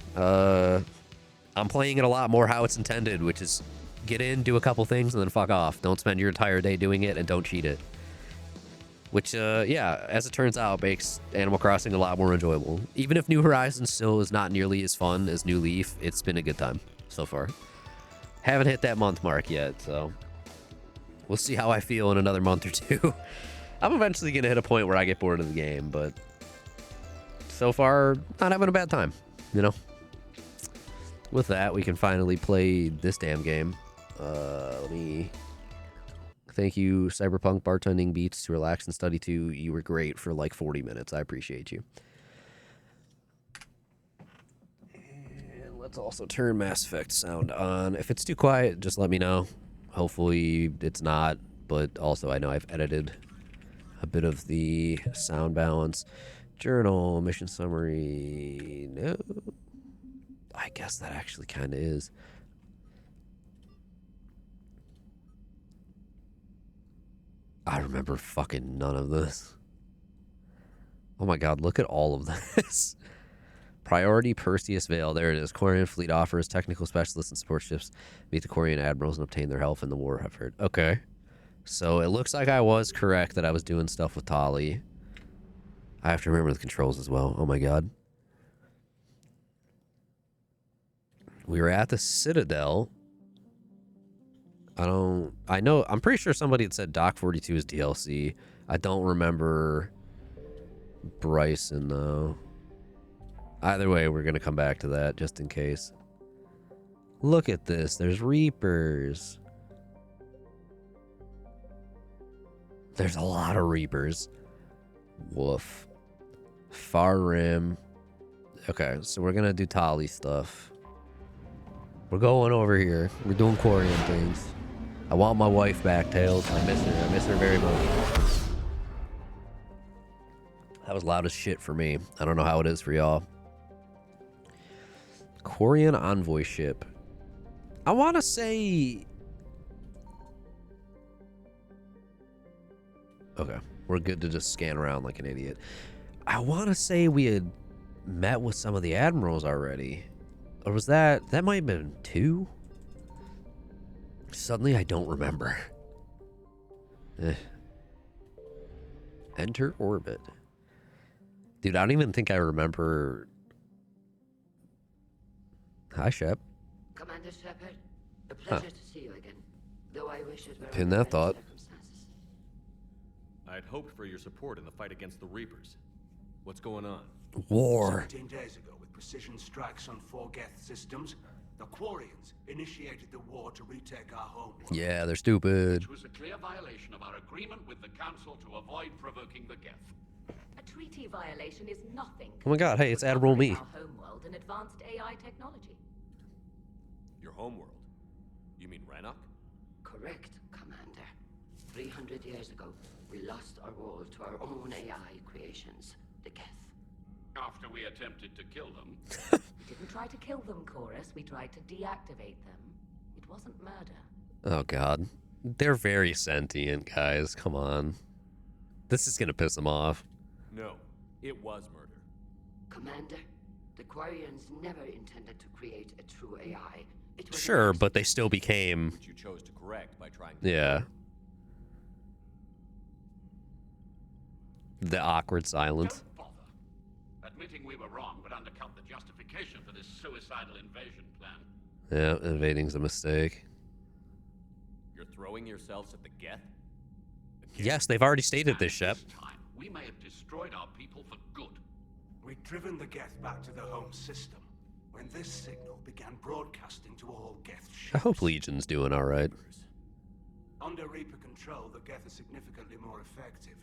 I'm playing it a lot more how it's intended, which is get in, do a couple things, and then fuck off. Don't spend your entire day doing it, and don't cheat it. Which, yeah, as it turns out, makes Animal Crossing a lot more enjoyable. Even if New Horizons still is not nearly as fun as New Leaf, it's been a good time so far. Haven't hit that month mark yet, so we'll see how I feel in another month or 2. I'm eventually going to hit a point where I get bored of the game, but so far, not having a bad time, you know? With that, we can finally play this damn game. Let me... Thank you, Cyberpunk Bartending Beats, to relax and study too. You were great for like 40 minutes. I appreciate you. And let's also turn Mass Effect sound on. If it's too quiet, just let me know. Hopefully it's not, but also I know I've edited a bit of the sound balance. Journal, mission summary, no. I guess that actually kind of is. I remember fucking none of this. Oh my god, look at all of this. Priority Perseus Vale. There it is. Quarian fleet offers technical specialists and support ships meet the Quarian admirals and obtain their help in the war, I've heard. Okay. So it looks like I was correct that I was doing stuff with Tali. I have to remember the controls as well. Oh my god. We were at the Citadel. I'm pretty sure somebody had said Dock 42 is DLC. I don't remember Bryson, though. Either way, we're going to come back to that, just in case. Look at this. There's Reapers. There's a lot of Reapers. Woof. Far Rim. Okay, so we're going to do Tali stuff. We're going over here. We're doing Quarian things. I want my wife back, Tails. I miss her. I miss her very much. That was loud as shit for me. I don't know how it is for y'all. Quarian envoy ship. I want to say... Okay. We're good to just scan around like an idiot. I want to say we had met with some of the admirals already. Or was that... That might have been 2? Suddenly, I don't remember. Enter orbit. Dude, I don't even think I remember... Hi, Shep. Commander Shepard, a pleasure to see you again. Though I wish it were Pin that thought. I'd hoped for your support in the fight against the Reapers. What's going on? War. 17 days ago, with precision strikes on 4 Geth systems, the Quarians initiated the war to retake our homeworld. Yeah, they're stupid. It was a clear violation of our agreement with the Council to avoid provoking the Geth. A treaty violation is nothing. Oh my god, hey, it's Admiral Me. Our homeworld and advanced AI technology. Your homeworld? You mean Rannoch? Correct, Commander. 300 years ago, we lost our world to our own AI creations, the Geth. After we attempted to kill them, We didn't try to kill them, Chorus. We tried to deactivate them. It wasn't murder. Oh god. They're very sentient, guys. Come on. This is gonna piss them off. No, it was murder. Commander, the Quarians never intended to create a true AI. It was Sure, but they still became... Which you chose to correct by trying to... Yeah. The awkward silence. don't bother. Admitting we were wrong would undercut the justification for this suicidal invasion plan. Yeah, invading's a mistake. throwing yourselves at the Geth? Yes, they've already stated And this, Shep. this time, we may have destroyed our people for good. We'd driven the Geth back to the home system when this signal began broadcasting to all Geth ships. I hope Legion's doing all right. Under Reaper control, the Geth are significantly more effective.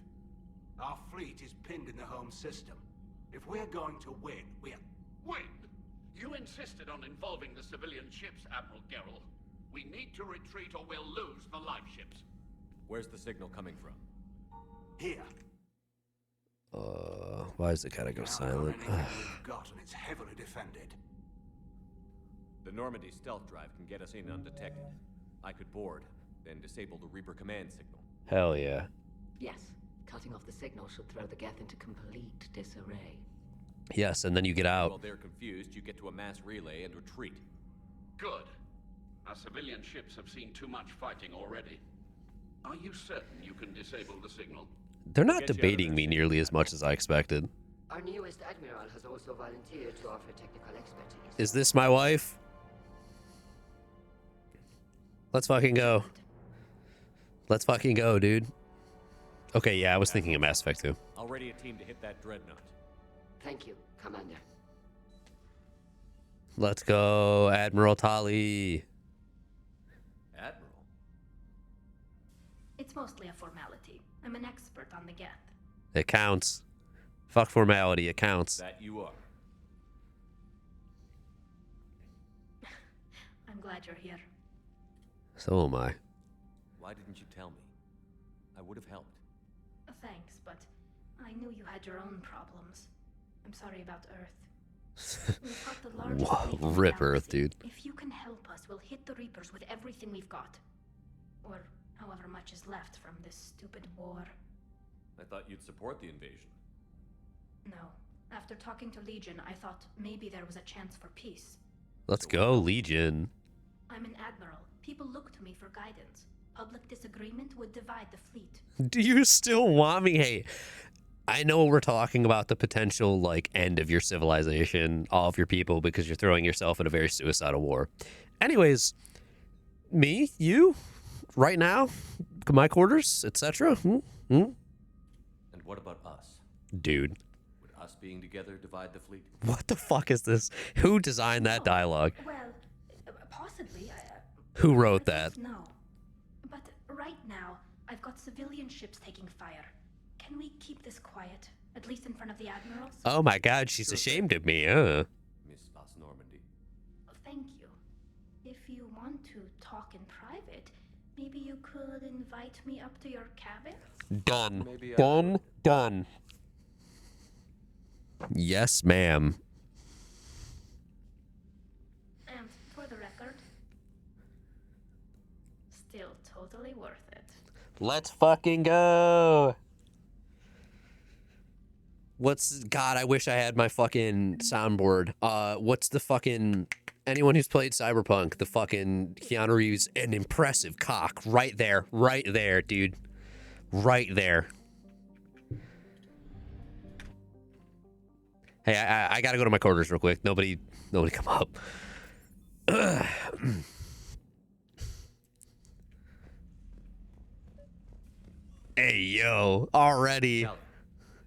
Our fleet is pinned in the home system. If we're going to win, Win! You insisted on involving the civilian ships, Admiral Gerrel. We need to retreat or we'll lose the live ships. Where's the signal coming from? here. Why is it gotta go silent? Anything we've got, and it's heavily defended. The Normandy stealth drive can get us in undetected. I could board, then disable the Reaper command signal. Hell yeah. Yes, cutting off the signal should throw the Geth into complete disarray. Yes, and then you get While out. they're confused, you get to a mass relay and retreat. Good. Our civilian ships have seen too much fighting already. Are you certain you can disable the signal? They're not Get you out of debating there, me Shep. nearly as much as I expected. Our newest admiral has also volunteered to offer technical expertise. Is this my wife? Let's fucking go. Let's fucking go, dude. Okay, yeah, I was thinking of Mass Effect 2. I'll ready a team to hit that dreadnought. Thank you, Commander. Let's go, Admiral Tali. Admiral? It's mostly a formality. I'm an expert on the Geth. It counts. Fuck formality, it counts. That you are. I'm glad you're here. So am I. Why didn't you tell me? I would have helped. Thanks, but I knew you had your own problems. I'm sorry about Earth. We've got the largest Whoa, fleet in the rip Earth, galaxy. dude. If you can help us, we'll hit the Reapers with everything we've got. Or however much is left from this stupid war. I thought you'd support the invasion. No. After talking to Legion, I thought maybe there was a chance for peace. Let's go, Legion. I'm an admiral. People look to me for guidance. Public disagreement would divide the fleet. Do you still want me? Hey, I know we're talking about the potential, like, end of your civilization, all of your people, because you're throwing yourself in a very suicidal war. Anyways, me, you, right now, my quarters, etc. And what about us? Dude, Would us being together divide the fleet? what the fuck is this? Who designed that dialogue? Well, possibly. Who wrote I that? don't know. But right now, I've got civilian ships taking fire. Can we keep this quiet, at least in front of the admirals? Oh my god, she's ashamed of me, Miss Vas Normandy. Thank you. If you want to talk in private, maybe you could invite me up to your cabin? Done. Maybe I Done. Done. Yes, ma'am. And for the record, still totally worth it. Let's fucking go. God, I wish I had my fucking soundboard. What's the fucking, anyone who's played Cyberpunk, the fucking Keanu Reeves, an impressive cock. Right there, dude. Right there. Hey, I gotta go to my quarters real quick. Nobody come up. Hey, yo, already. Sally,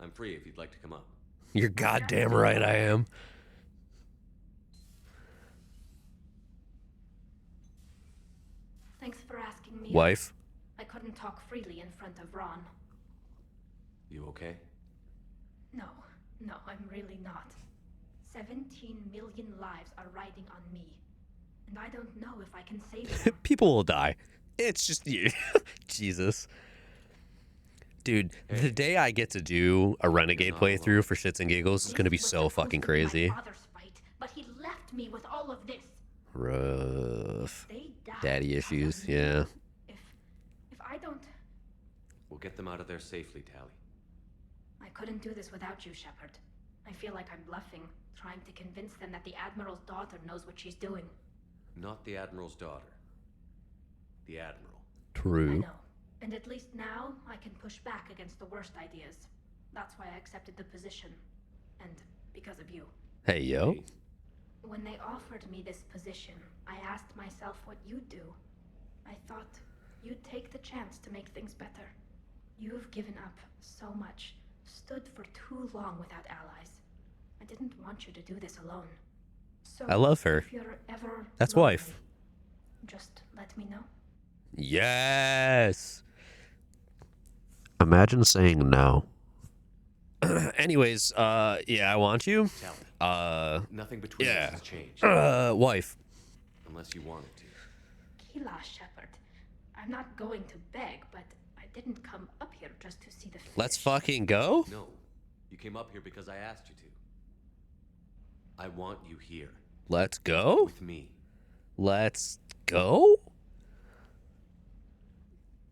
I'm free if you'd like to come up. You're goddamn right I am. Thanks for asking me. Wife? I couldn't talk freely in front of Ron. You okay? No, I'm really not. 17 million lives are riding on me. And I don't know if I can save them. People will die. It's just you. Jesus. Dude, the day I get to do a Renegade playthrough for shits and giggles is going to be This was so supposed fucking to be my crazy. father's fight, but he left me with all of this. Rough. They died Daddy because of issues, me. yeah. If I don't, We'll get them out of there safely, Tally. I couldn't do this without you, Shepard. I feel like I'm bluffing, trying to convince them that the Admiral's daughter knows what she's doing. Not the Admiral's daughter. The Admiral. I True. know. And at least now, I can push back against the worst ideas. That's why I accepted the position. And because of you. Hey, yo. When they offered me this position, I asked myself what you'd do. I thought you take the chance to make things better. You've given up so much, stood for too long without allies. I didn't want you to do this alone. So I love her. if you're ever That's lonely, wife. just let me know. Yes. Imagine saying no. Anyways, yeah, I want you. Tell me. Nothing between yeah. us has changed. Wife. Unless you want it to. Kila Shepard, I'm not going to beg, but I didn't come up here just to see the finish. Let's fucking go. No. You came up here because I asked you to. I want you here. Let's go. With me. Let's go.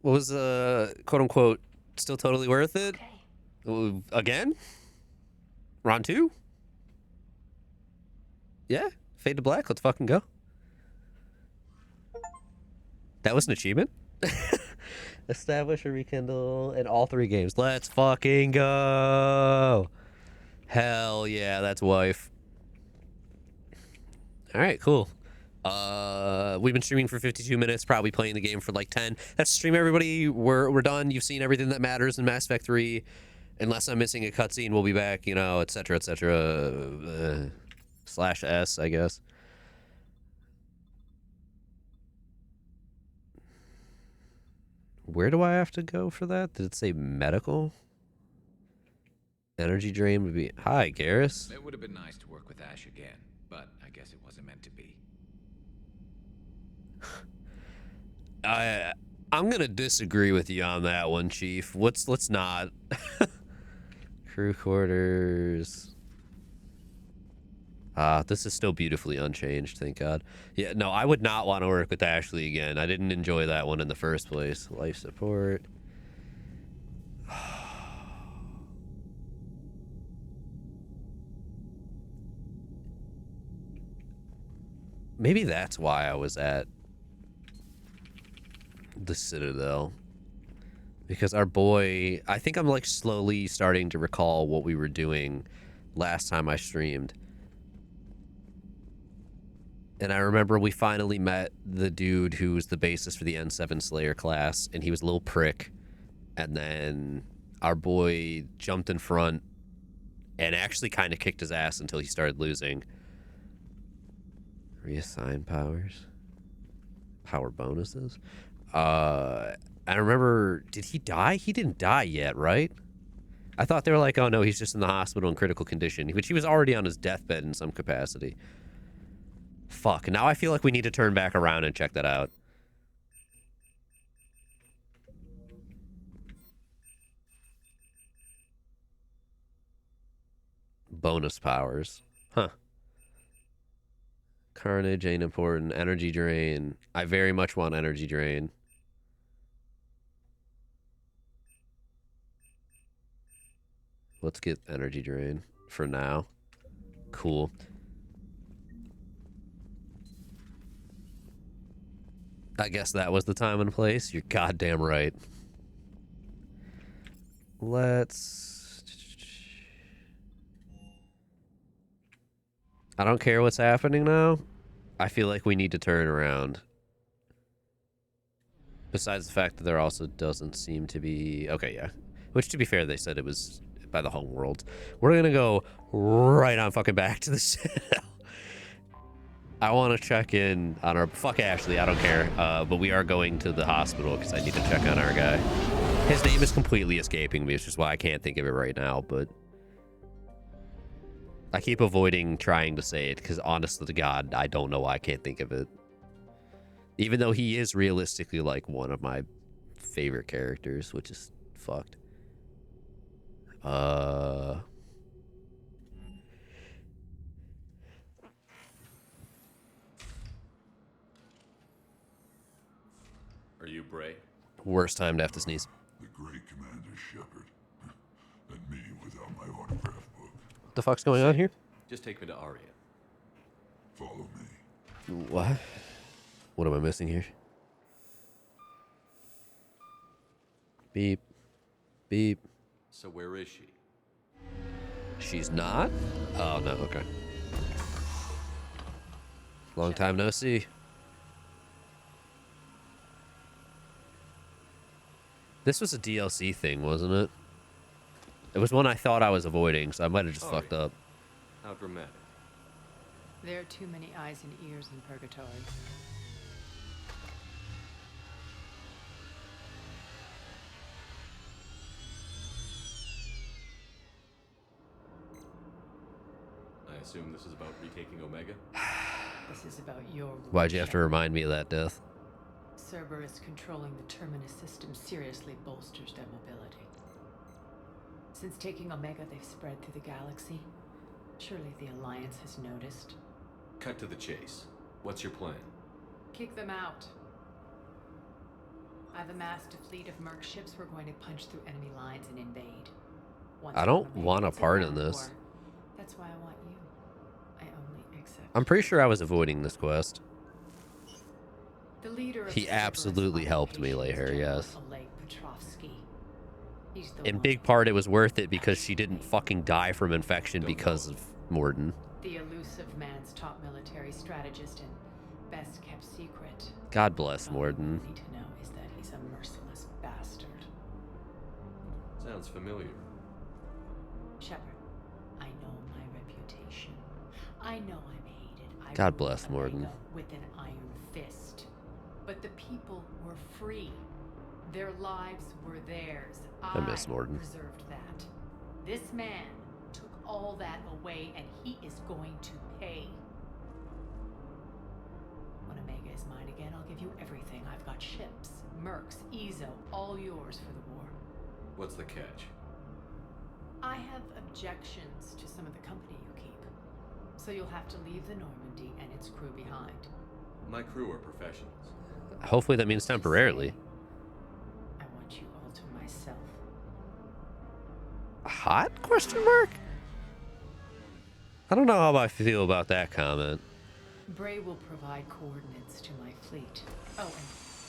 What was quote unquote still totally worth it? Okay. Again? Round 2? Yeah. Fade to Black. Let's fucking go. That was an achievement. Establish or rekindle in all 3 games. Let's fucking go. Hell yeah, that's wife. All right, cool. We've been streaming for 52 minutes, probably playing the game for like 10. That's the stream, everybody. We're done. You've seen everything that matters in Mass Effect 3. Unless I'm missing a cutscene, we'll be back, you know, etc., etc. /S, I guess. Where do I have to go for that? Did it say medical? Energy drain would be... Hi, Garrus. It would have been nice to work with Ash again, but I guess it wasn't meant to be. I'm gonna disagree with you on that one, Chief. Let's not. Crew quarters. This is still beautifully unchanged, thank God. Yeah, no, I would not want to work with Ashley again. I didn't enjoy that one in the first place. Life support. Maybe that's why I was at the Citadel. Because our boy, I think I'm like slowly starting to recall what we were doing last time I streamed. And I remember we finally met the dude who was the basis for the N7 Slayer class, and he was a little prick. And then our boy jumped in front and actually kind of kicked his ass until he started losing. Reassign powers. Power bonuses. I remember, did he die? He didn't die yet, right? I thought they were like, oh no, he's just in the hospital in critical condition, which he was already on his deathbed in some capacity. Fuck, now I feel like we need to turn back around and check that out. Bonus powers. Huh. Carnage ain't important. Energy drain. I very much want energy drain. Let's get energy drain for now. Cool. I guess that was the time and place. You're goddamn right. Let's... I don't care what's happening now. I feel like we need to turn around. Besides the fact that there also doesn't seem to be... Okay, yeah. Which, to be fair, they said it was by the homeworld. We're gonna go right on fucking back to the Citadel. I want to check in on our... Fuck Ashley, I don't care. But we are going to the hospital because I need to check on our guy. His name is completely escaping me, which is why I can't think of it right now, but... I keep avoiding trying to say it because, honestly to God, I don't know why I can't think of it. Even though he is realistically, like, one of my favorite characters, which is fucked. Are you Bray? Worst time to have to sneeze. The great Commander Shepard. And me without my autograph book. What the fuck's going on here? Just take me to Aria. Follow me. What? What am I missing here? Beep. Beep. So where is she? She's not? Oh, no, okay. Long time no see. This was a DLC thing, wasn't it? It was one I thought I was avoiding, so I might have just Oh, fucked yeah. up. How dramatic. There are too many eyes and ears in Purgatory. I assume this is about retaking Omega? This is about your rule, Why'd you have to Shepard. remind me of that, Death? Cerberus controlling the Terminus system seriously bolsters their mobility. Since taking Omega, they've spread through the galaxy. Surely the Alliance has noticed. Cut to the chase. What's your plan? Kick them out. I've amassed a fleet of merc ships. We're going to punch through enemy lines and invade. Once I don't Omega want a gets part in around this. war, that's why I want you. I only accept. I'm pretty sure I was avoiding this quest. The leader of He Cerberus absolutely helped me lay her, General yes. Oleg Petrovsky. He's the In one big part, it was worth it because she didn't fucking die from infection because of Morden. the elusive man's top military strategist and best kept secret. God bless All you Morden. need to know is that he's a merciless bastard. Sounds familiar. Shepard, I know my reputation. I know I'm hated. I God ruled bless Omega Morden. with an iron fist. But the people were free. Their lives were theirs. I miss Morden. Preserved that. This man took all that away, and he is going to pay. When Omega is mine again, I'll give you everything. I've got ships, mercs, Ezo, all yours for the war. What's the catch? I have objections to some of the company you keep. So you'll have to leave the Normandy and its crew behind. My crew are professionals. Hopefully that means temporarily. I want you all to myself. Hot? Question mark? I don't know how I feel about that comment. Bray will provide coordinates to my fleet. Oh, and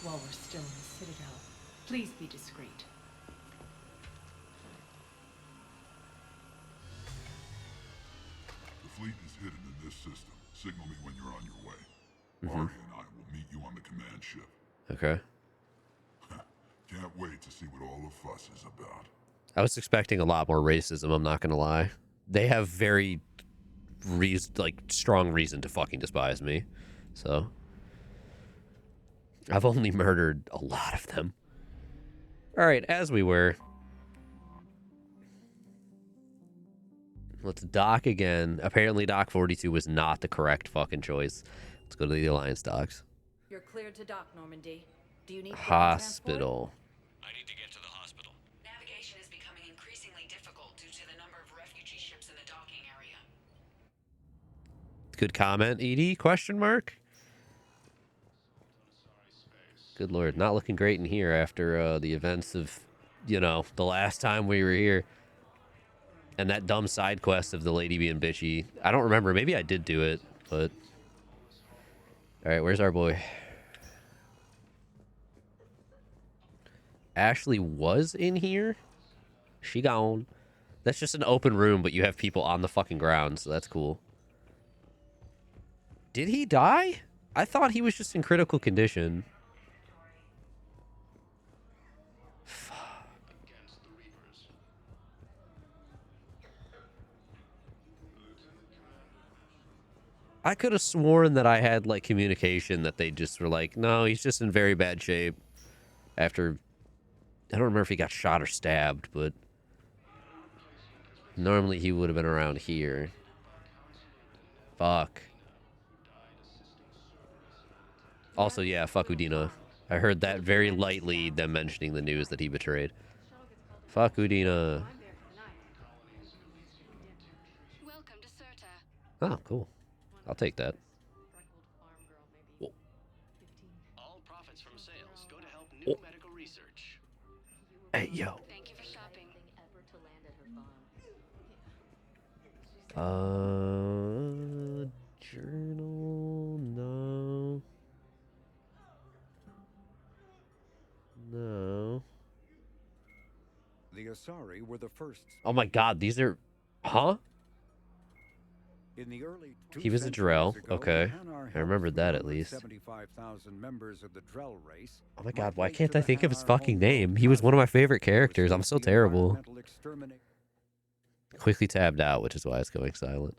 while we're still in the Citadel, please be discreet. The fleet is hidden in this system. Signal me when you're on your way. Mm-hmm. Ari and I will meet you on the command ship. Okay. Can't wait to see what all the fuss is about. I was expecting a lot more racism, I'm not gonna lie. They have very strong reason to fucking despise me. So I've only murdered a lot of them. Alright, as we were. Let's dock again. Apparently dock 42 was not the correct fucking choice. Let's go to the Alliance docks. You're cleared to dock, Normandy. Do you need ground transport? Hospital. I need to get to the hospital. Navigation is becoming increasingly difficult due to the number of refugee ships in the docking area. Good comment, Edie? Question mark? Good lord, not looking great in here after the events of, you know, the last time we were here. And that dumb side quest of the lady being bitchy. I don't remember. Maybe I did do it, but... Alright, where's our boy? Ashley was in here? She gone. That's just an open room, but you have people on the fucking ground, so that's cool. Did he die? I thought he was just in critical condition. I could have sworn that I had, like, communication that they just were like, no, he's just in very bad shape. After, I don't remember if he got shot or stabbed, but normally he would have been around here. Fuck. Also, yeah, fuck Udina. I heard that very lightly, them mentioning the news that he betrayed. Fuck Udina. Welcome to Serta. Oh, cool. I'll take that. All profits from sales go to help new medical research. Hey, yo. Thank you for shopping. Journal, no. No. The Asari were the first. Oh my god, these are... Huh? In the early He was a Drell. Okay. I remembered that at least. 75,000 members of the Drell race. Oh my god, why can't I think of his fucking name? He was one of my favorite characters. I'm so terrible. Quickly tabbed out, which is why it's going silent.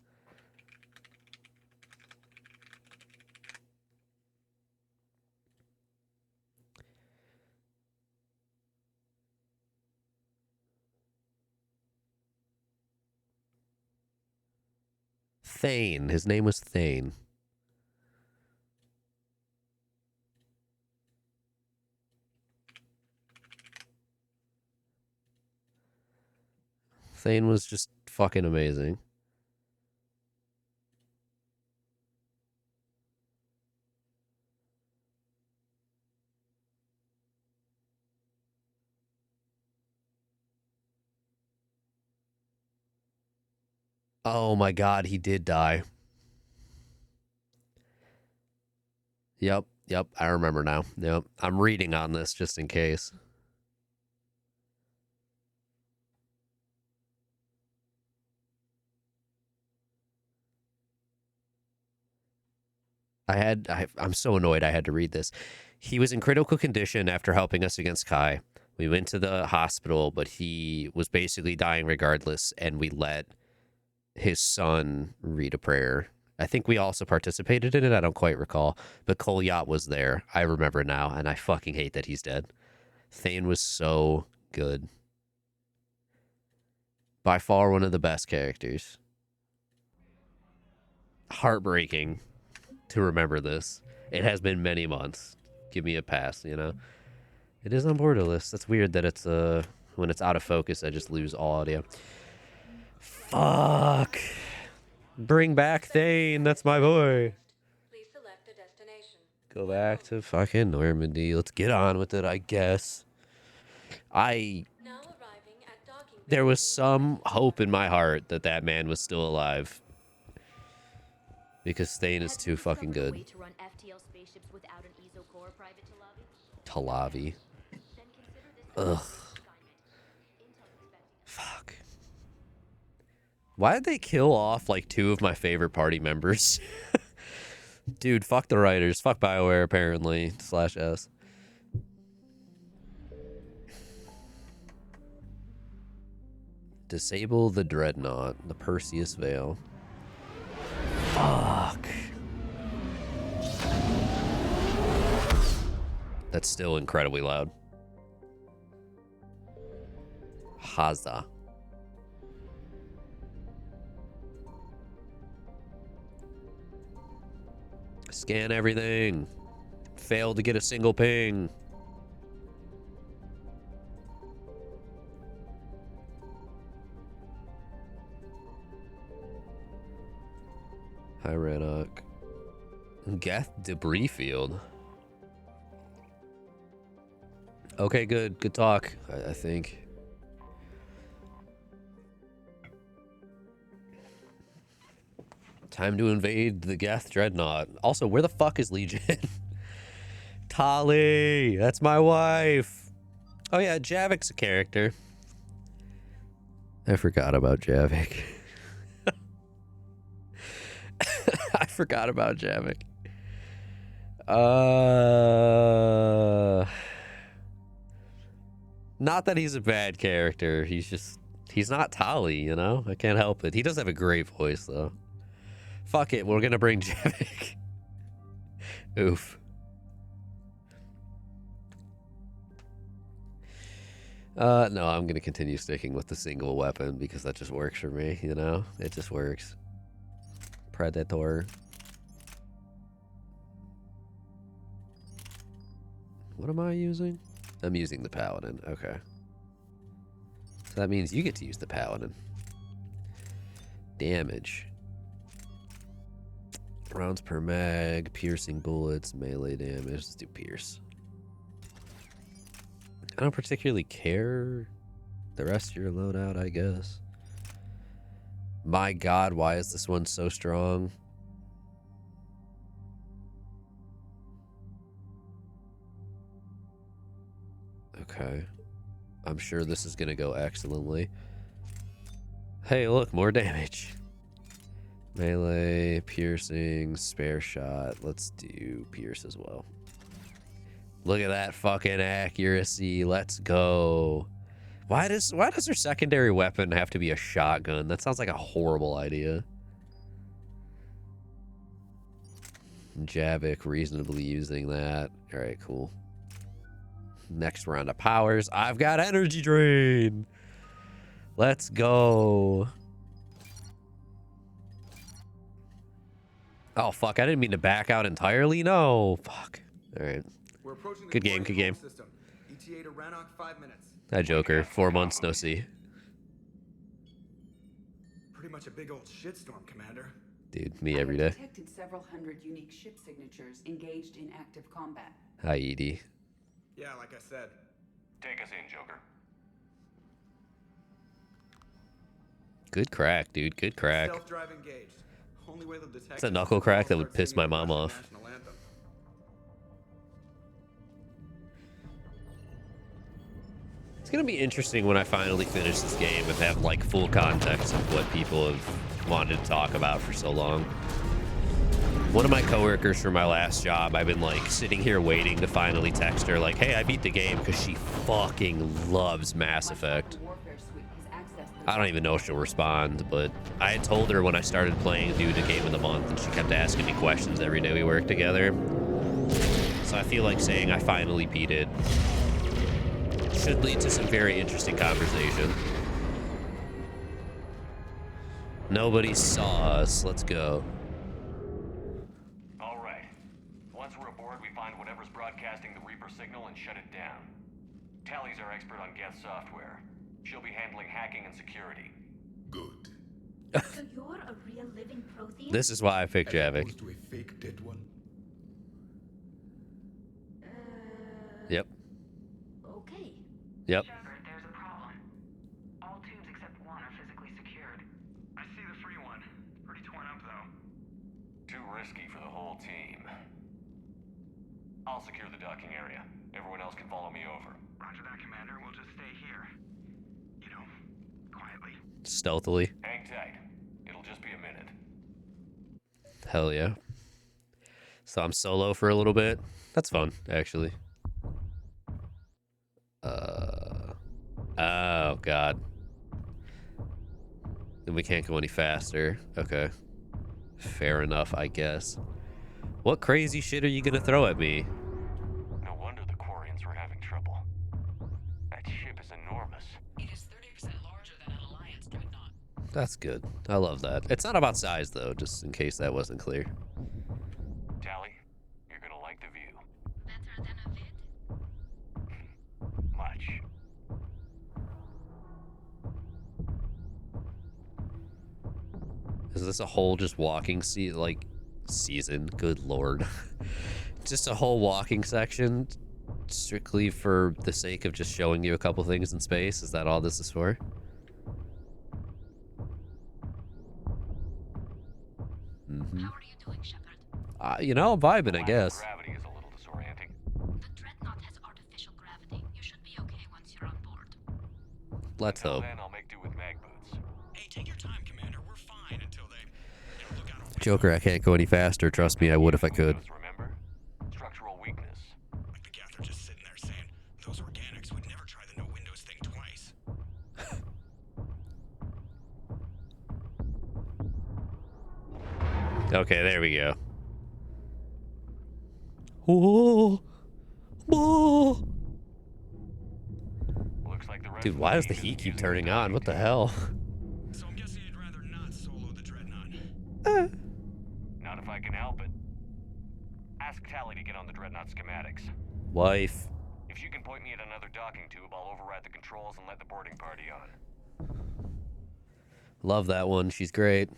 Thane. His name was Thane. Thane was just fucking amazing. Oh my god, he did die. Yep, I remember now. Yep, I'm reading on this just in case. I'm so annoyed I had to read this. He was in critical condition after helping us against Kai. We went to the hospital, but he was basically dying regardless, and we let his son read a prayer. I think we also participated in it. I don't quite recall. But Kolyat was there. I remember now, and I fucking hate that he's dead. Thane was so good. By far one of the best characters. Heartbreaking to remember this. It has been many months. Give me a pass, you know? It is on Borderless. That's weird that it's when it's out of focus, I just lose all audio. Fuck. Bring back Thane. That's my boy. Please select a destination. Go back to fucking Normandy. Let's get on with it, I guess. There was some hope in my heart that that man was still alive. Because Thane is too fucking good. Talavi. Ugh. Fuck. Why did they kill off like two of my favorite party members? Dude, fuck the writers. Fuck BioWare, apparently. /S. Disable the Dreadnought. The Perseus Veil. Fuck. That's still incredibly loud. Haza. Scan everything. Failed to get a single ping. Hi, Rannoch. Geth debris field. Okay, good. Good talk, I think. Time to invade the Geth Dreadnought. Also, where the fuck is Legion? Tali! That's my wife! Oh yeah, Javik's a character. I forgot about Javik. I forgot about Javik. Not that he's a bad character. He's not Tali, you know? I can't help it. He does have a great voice, though. Fuck it, we're gonna bring Javik. Oof. No, I'm gonna continue sticking with the single weapon because that just works for me, you know? It just works. Predator. What am I using? I'm using the Paladin. Okay. So that means you get to use the Paladin. Damage. Rounds per mag, piercing bullets, melee damage. Let's do pierce. I don't particularly care the rest of your loadout, I guess. My god, why is this one so strong? Okay. I'm sure this is gonna go excellently. Hey, look, more damage. Melee, piercing, spare shot. Let's do pierce as well. Look at that fucking accuracy. Let's go. Why does her secondary weapon have to be a shotgun? That sounds like a horrible idea. Javik reasonably using that. All right, cool. Next round of powers. I've got energy drain. Let's go. Oh, fuck. I didn't mean to back out entirely. No. Fuck. All right. Good game. Good game. ETA to Rannoch, 5 minutes. Hi, Joker. 4 months no see. Pretty much a big old shitstorm, Commander. Dude, me every day. Detected several hundred unique ship signatures engaged in active combat. Hi, Edie. Yeah, like I said. Take us in, Joker. Good crack, dude. Good crack. Self-drive engaged. Only way they'll detect It's a knuckle crack that would piss my mom off. It's gonna be interesting when I finally finish this game and have like full context of what people have wanted to talk about for so long. One of my coworkers from my last job, I've been like sitting here waiting to finally text her like, hey, I beat the game, because she fucking loves Mass Effect. I don't even know if she'll respond, but I had told her when I started playing Dude a Game of the Month, and she kept asking me questions every day we worked together. So I feel like saying I finally beat it should lead to some very interesting conversation. Nobody saw us. Let's go. All right. Once we're aboard, we find whatever's broadcasting the Reaper signal and shut it down. Tally's our expert on Geth software. She'll be handling hacking and security. Good. So you're a real living Prothean? This is why I picked Javik. To a fake dead one. Yep. Okay. Yep. Shepard, there's a problem. All tubes except one are physically secured. I see the free one. Pretty torn up, though. Too risky for the whole team. I'll secure the docking area. Everyone else can follow me over. Roger that, Commander. We'll just stay here. You know, quietly. Stealthily. Hang tight. It'll just be a minute. Hell yeah. So I'm solo for a little bit. That's fun, actually. Oh, God. Then we can't go any faster. Okay. Fair enough, I guess. What crazy shit are you gonna throw at me? No wonder the Quarians were having trouble. That ship is enormous. It is 30% larger than an Alliance dreadnought. That's good. I love that. It's not about size, though, just in case that wasn't clear. Tally, you're gonna like the view. Better than a vid? Much. Is this a whole just walking season? Good lord. Just a whole walking section strictly for the sake of just showing you a couple things in space? Is that all this is for? Mm-hmm. How are you doing, Shepard? You know, I'm vibing, I guess. Gravity is a little disorienting. The Dreadnought has artificial gravity. You should be okay once you're on board. Let's hope. Then I'll make do with mag boots. Hey, take your time, Commander. We're fine until they look out over Joker, I can't go any faster. Trust me, I would if I could. Remember? Structural weakness. Like the Geth are just sitting there saying, those organics would never try the no windows thing twice. Okay, there we go. Oh, oh. Looks like the rest Dude, of why does the team heat is keep using turning the on? docking What the tank. hell? So I'm guessing you'd rather not solo the Dreadnought. Not if I can help it. Ask Tally to get on the Dreadnought schematics. Wife. If you can point me at another docking tube, I'll override the controls and let the boarding party on. Love that one. She's great.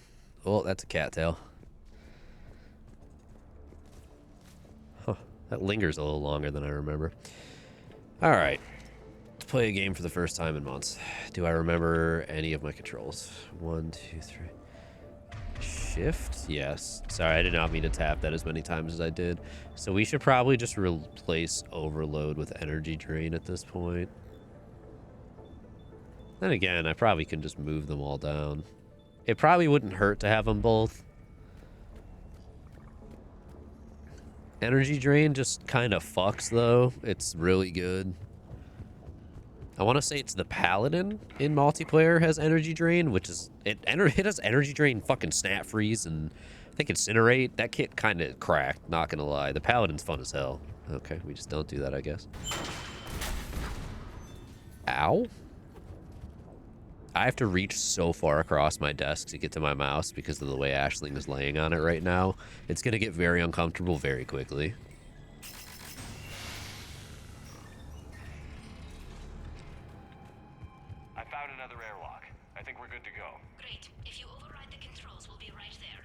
Oh, that's a cattail. Huh. That lingers a little longer than I remember. All right. Let's play a game for the first time in months. Do I remember any of my controls? 1, 2, 3. Shift? Yes. Sorry, I did not mean to tap that as many times as I did. So we should probably just replace overload with energy drain at this point. Then again, I probably can just move them all down. It probably wouldn't hurt to have them both, Energy drain just kind of fucks, though. It's really good. I want to say it's the Paladin in multiplayer has energy drain, which is... It has energy drain, fucking snap freeze, and I think incinerate. That kit kind of cracked, not gonna lie. The Paladin's fun as hell. Okay, we just don't do that, I guess. Ow? I have to reach so far across my desk to get to my mouse because of the way Aisling is laying on it right now. It's gonna get very uncomfortable very quickly. I found another airlock. I think we're good to go. Great. If you override the controls, we'll be right there.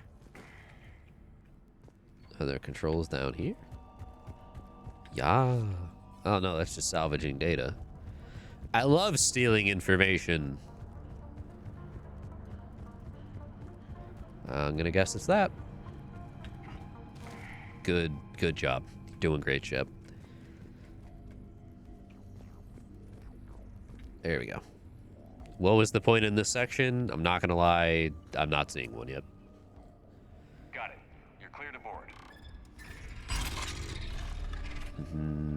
Are there controls down here? Yeah. Oh no, that's just salvaging data. I love stealing information. I'm gonna guess it's that. Good job. Doing great, Shep. There we go. What was the point in this section? I'm not gonna lie, I'm not seeing one yet. Got it. You're clear to board.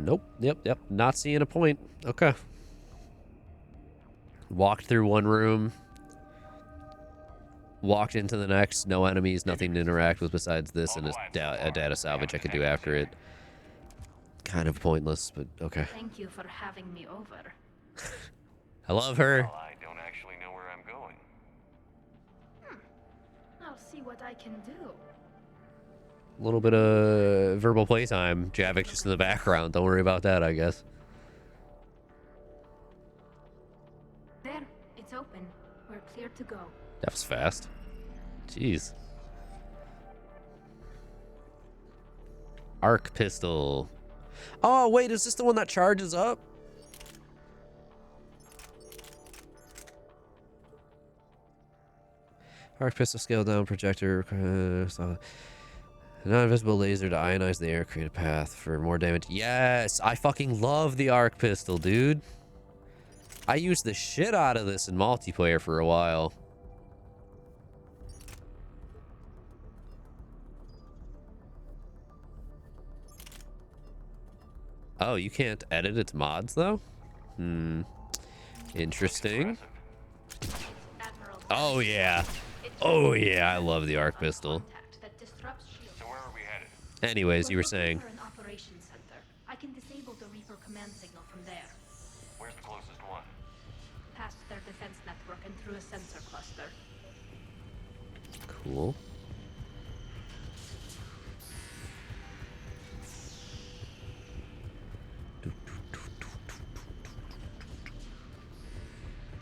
Nope. Yep. Not seeing a point. Okay. Walked through one room. Walked into the next. No enemies. Nothing to interact with besides this and a data salvage I could do after it. Kind of pointless, but okay. Thank you for having me over. I love her. Well, I don't actually know where I'm going. I'll see what I can do. A little bit of verbal playtime. Javik just in the background. Don't worry about that, I guess. There, it's open. We're clear to go. That was fast. Jeez. Arc pistol. Oh, wait, is this the one that charges up? Arc pistol scale down projector. Non-invisible laser to ionize the air, create a path for more damage. Yes, I fucking love the arc pistol, dude. I used the shit out of this in multiplayer for a while. Oh, you can't edit its mods, though? Interesting. Oh, yeah. Oh, yeah, I love the arc pistol. So where are we headed? Anyways, you were saying. For an operations center. I can disable the Reaper command signal from there. Where's the closest one? Past their defense network and through a sensor cluster. Cool.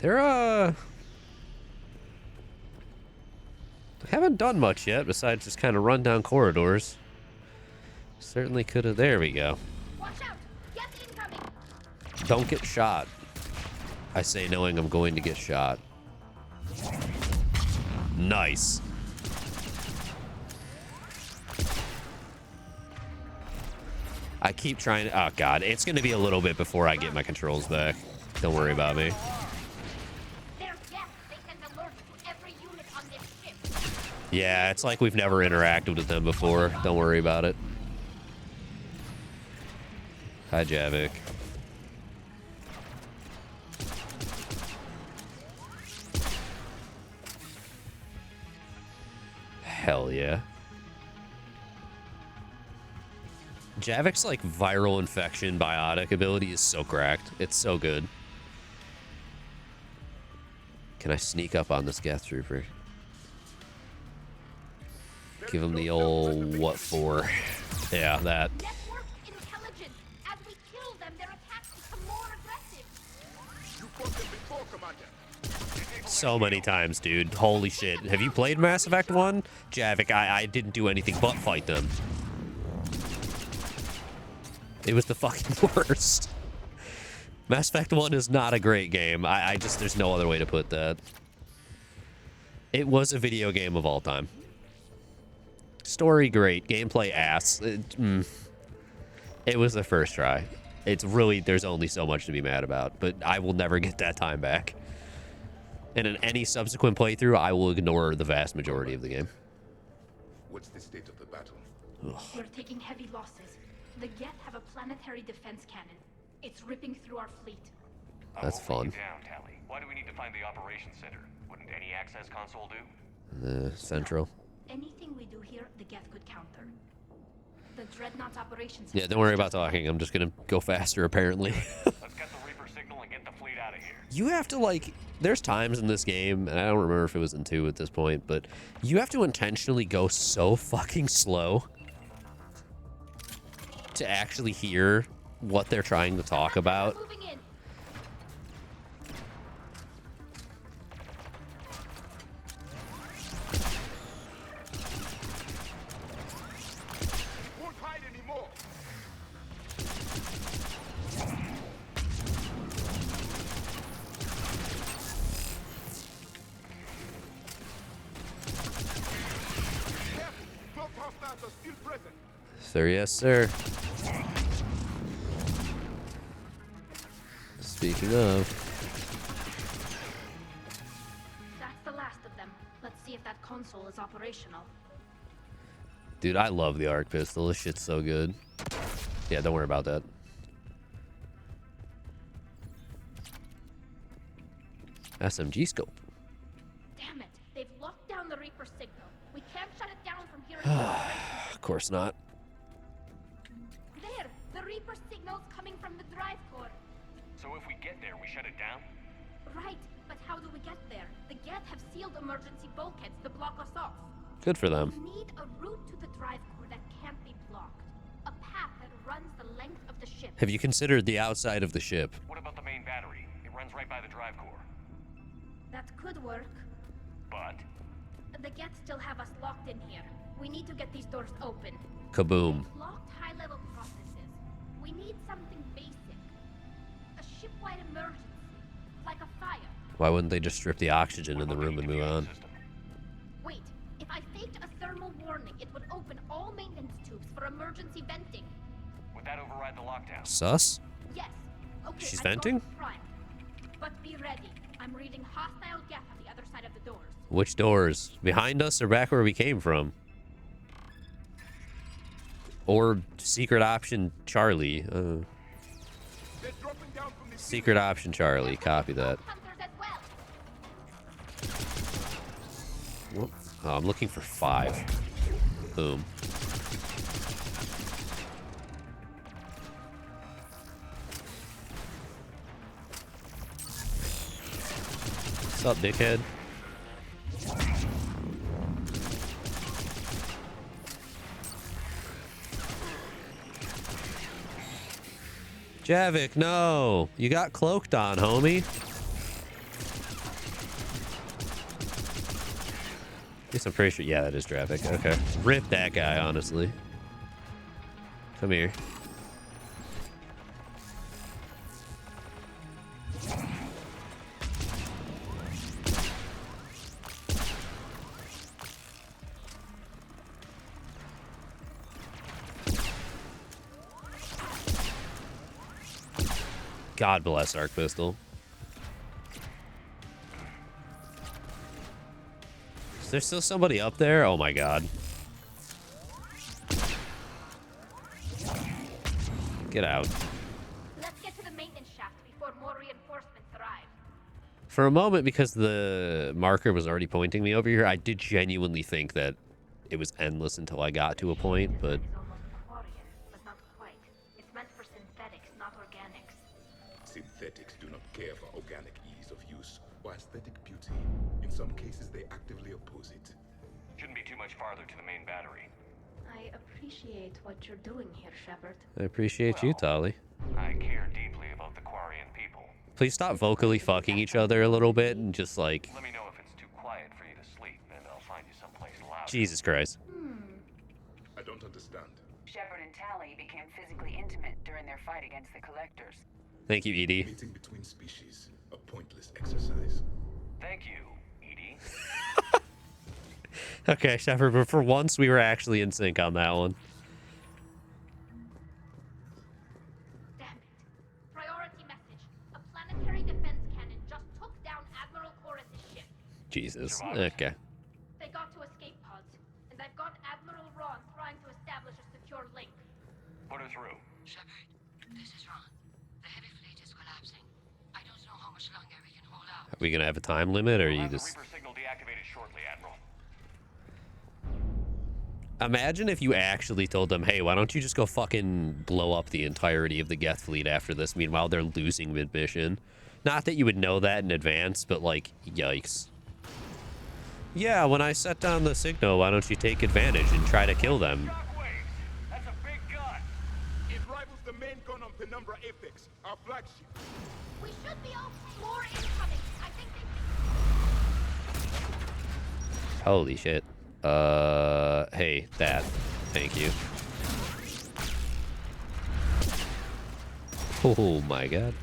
They're, haven't done much yet besides just kind of run down corridors. Certainly could have. There we go. Watch out! Get incoming! Don't get shot. I say knowing I'm going to get shot. Nice. I keep trying to... Oh, God. It's going to be a little bit before I get my controls back. Don't worry about me. Yeah, it's like we've never interacted with them before. Don't worry about it. Hi, Javik. Hell yeah. Javik's like viral infection biotic ability is so cracked. It's so good. Can I sneak up on this Geth Trooper? Give him the old what for? Yeah, that. Network intelligence. As we kill them, their attacks become more aggressive. You fought them before, Commander. So many times, dude. Holy shit. Have you played Mass Effect 1? Javik, I didn't do anything but fight them. It was the fucking worst. Mass Effect 1 is not a great game. I just, there's no other way to put that. It was a video game of all time. Story great, gameplay ass. It was the first try. It's really, there's only so much to be mad about, but I will never get that time back. And in any subsequent playthrough, I will ignore the vast majority of the game. What's the state of the battle? We're taking heavy losses. The Geth have a planetary defense cannon. It's ripping through our fleet. That's fun. Down, Tally. Why do we need to find the operations center? Wouldn't any access console do? Central. Anything we do here, the Geth could counter. The Dreadnought's operations. Yeah, don't worry about talking. I'm just gonna go faster, apparently. Let's get the Reaper signal and get the fleet out of here. You have to, like, there's times in this game, and I don't remember if it was in 2 at this point, but you have to intentionally go so fucking slow to actually hear what they're trying to talk about. Moving in. Won't hide anymore. Careful. Cloak hostiles are still present. Sir, yes, sir. Speaking of, That's the last of them. Let's see if that console is operational. dude, I love the arc pistol. This shit's so good. Yeah, don't worry about that. SMG scope. Damn it! They've locked down the Reaper signal. We can't shut it down from here. Of course not. There, the Reaper signal's coming from the drive core. So if we get there, we shut it down? Right, but how do we get there? The Geth have sealed emergency bulkheads to block us off. Good for them. We need a route to the drive core that can't be blocked. A path that runs the length of the ship. Have you considered the outside of the ship? What about the main battery? It runs right by the drive core. That could work. But The Geth still have us locked in here. We need to get these doors open. Kaboom. They've locked high-level processes. We need something basic. A ship-wide emergency. Like a fire. Why wouldn't they just strip the oxygen in the room and move on? Wait, if I faked a thermal warning, it would open all maintenance tubes for emergency venting. would that override the lockdown? Sus? Yes. Okay, She's I've got venting? it primed. But be ready. I'm reading hostile Geth on the other side of the doors. Which doors? Behind us or back where we came from? Or secret option Charlie. Secret option Charlie. Copy that. Whoop. Oh, I'm looking for 5. Boom. What's up, dickhead? Javik, no! You got cloaked on, homie. Guess I'm pretty sure. Yeah, that is Javik. Okay. Rip that guy, honestly. Come here. God bless Arc Pistol. Is there still somebody up there? Oh my god. Get out. Let's get to the maintenance shaft before more reinforcements arrive. For a moment, because the marker was already pointing me over here, I did genuinely think that it was endless until I got to a point, but... But not quite. It's meant for synthetics, not organics. Synthetics do not care for organic ease of use or aesthetic beauty. In some cases, they actively oppose it. Shouldn't be too much farther to the main battery. I appreciate what you're doing here, Shepard. I appreciate you, Tali. I care deeply about the Quarian people. Please stop vocally fucking each other a little bit and just, like... Let me know if it's too quiet for you to sleep, and I'll find you someplace loud. Jesus Christ. I don't understand. Shepard and Tali became physically intimate during their fight against the Collectors. Thank you, Edie. Meeting between species, a pointless exercise. Thank you, Edie. Okay, Shepard, but for once we were actually in sync on that one. Damn it. Priority message. A planetary defense cannon just took down Admiral Chorus' ship. Jesus. Okay. They got to escape pods, and I've got Admiral Ron trying to establish a Put her through. Shepard, this is Ron. The heavy fleet is collapsing. I don't know how much longer we can hold out. Are we gonna have a time limit, or are you We'll have just? the Reaper signal deactivated shortly, Admiral. Imagine if you actually told them, "Hey, why don't you just go fucking blow up the entirety of the Geth fleet after this?" Meanwhile, they're losing mid-mission. Not that you would know that in advance, but like, yikes. Yeah, when I set down the signal, why don't you take advantage and try to kill them? That's a big gun. It rivals the main gun on Penumbra Apex, our flagship. We should be okay. More incoming. I think they... Holy shit. Hey, that. Thank you. Oh my god.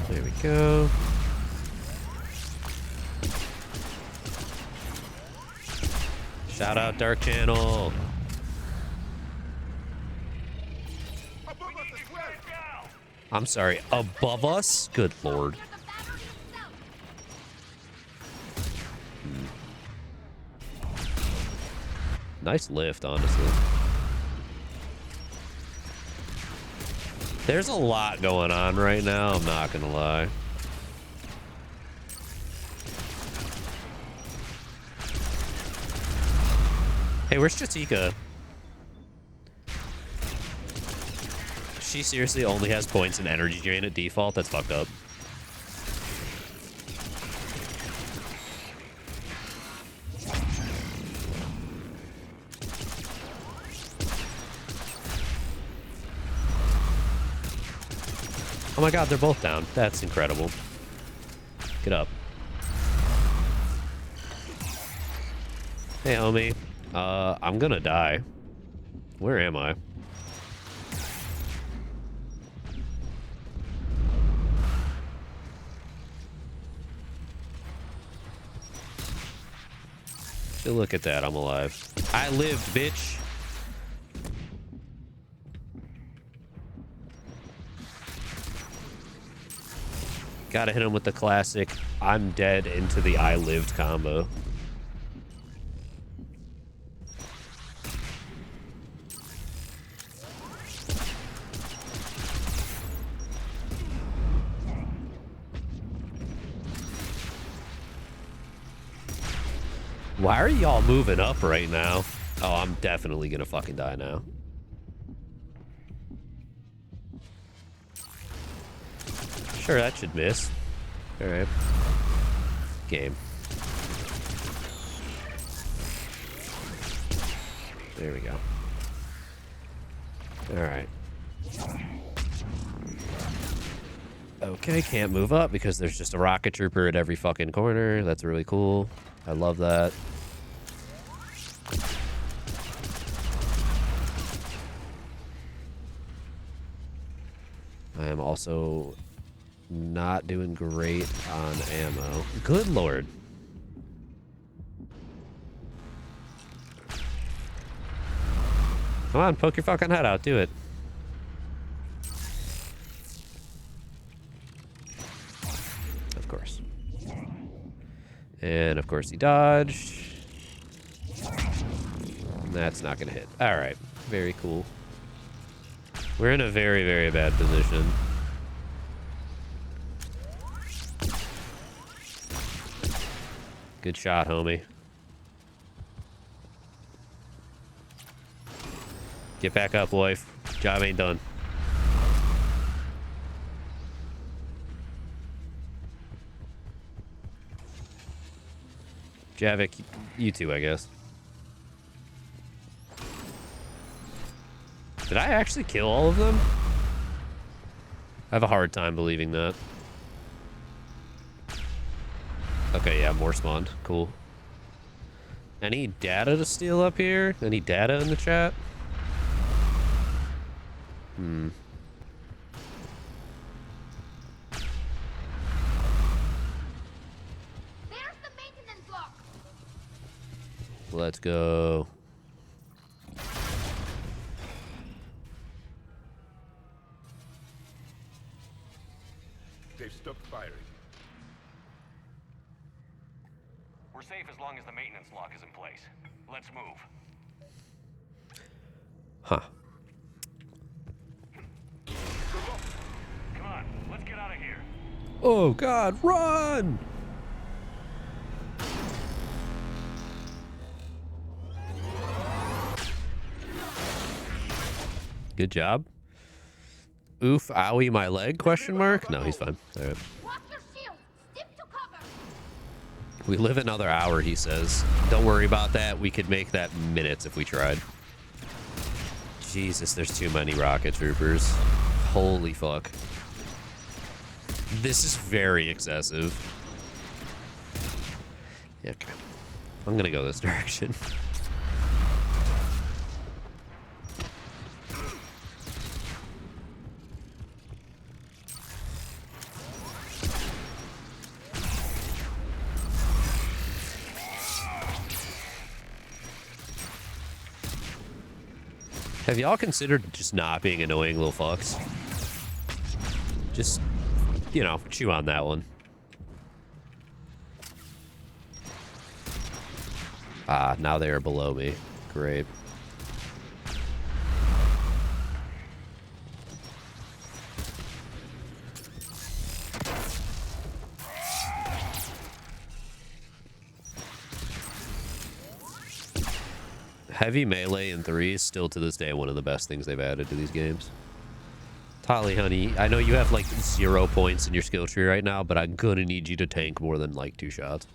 There we go. Shout out Dark Channel. I'm sorry, above us? Good lord. Nice lift, honestly. There's a lot going on right now, I'm not gonna lie. Hey, where's Jatika? She seriously only has points in energy drain at default? That's fucked up. Oh my god, they're both down. That's incredible. Get up. Hey, homie. I'm gonna die. Where am I? Look at that, I'm alive. I lived, bitch. Gotta hit him with the classic I'm dead into the I lived combo. Why are y'all moving up right now? Oh, I'm definitely gonna fucking die now. Sure, that should miss. Alright. Game. There we go. Alright. Okay, can't move up because there's just a rocket trooper at every fucking corner. That's really cool. I love that. I am also not doing great on ammo. Good lord. Come on, poke your fucking head out. Do it. Of course. And of course he dodged. That's not gonna hit. Alright. Very cool. We're in a very, very bad position. Good shot, homie. Get back up, wife. Job ain't done. Javik, you too, I guess. Did I actually kill all of them? I have a hard time believing that. Okay, yeah, more spawned. Cool. Any data to steal up here? Any data in the chat? Hmm. There's the maintenance block. Let's go. They've stopped firing. We're safe as long as the maintenance lock is in place. Let's move. Huh. Come on, let's get out of here. Oh God, run! Good job. Oof, owie, my leg, question mark? No, he's fine. All right. Watch your shield. Stick to cover. We live another hour, he says. Don't worry about that. We could make that minutes if we tried. Jesus, there's too many rocket troopers. Holy fuck. This is very excessive. Yeah, okay. I'm gonna go this direction. Have y'all considered just not being annoying little fucks? Just, you know, chew on that one. Ah, now they are below me. Great. Heavy melee in 3 is still to this day one of the best things they've added to these games. Tali, honey, I know you have like 0 points in your skill tree right now, but I'm gonna need you to tank more than like 2 shots.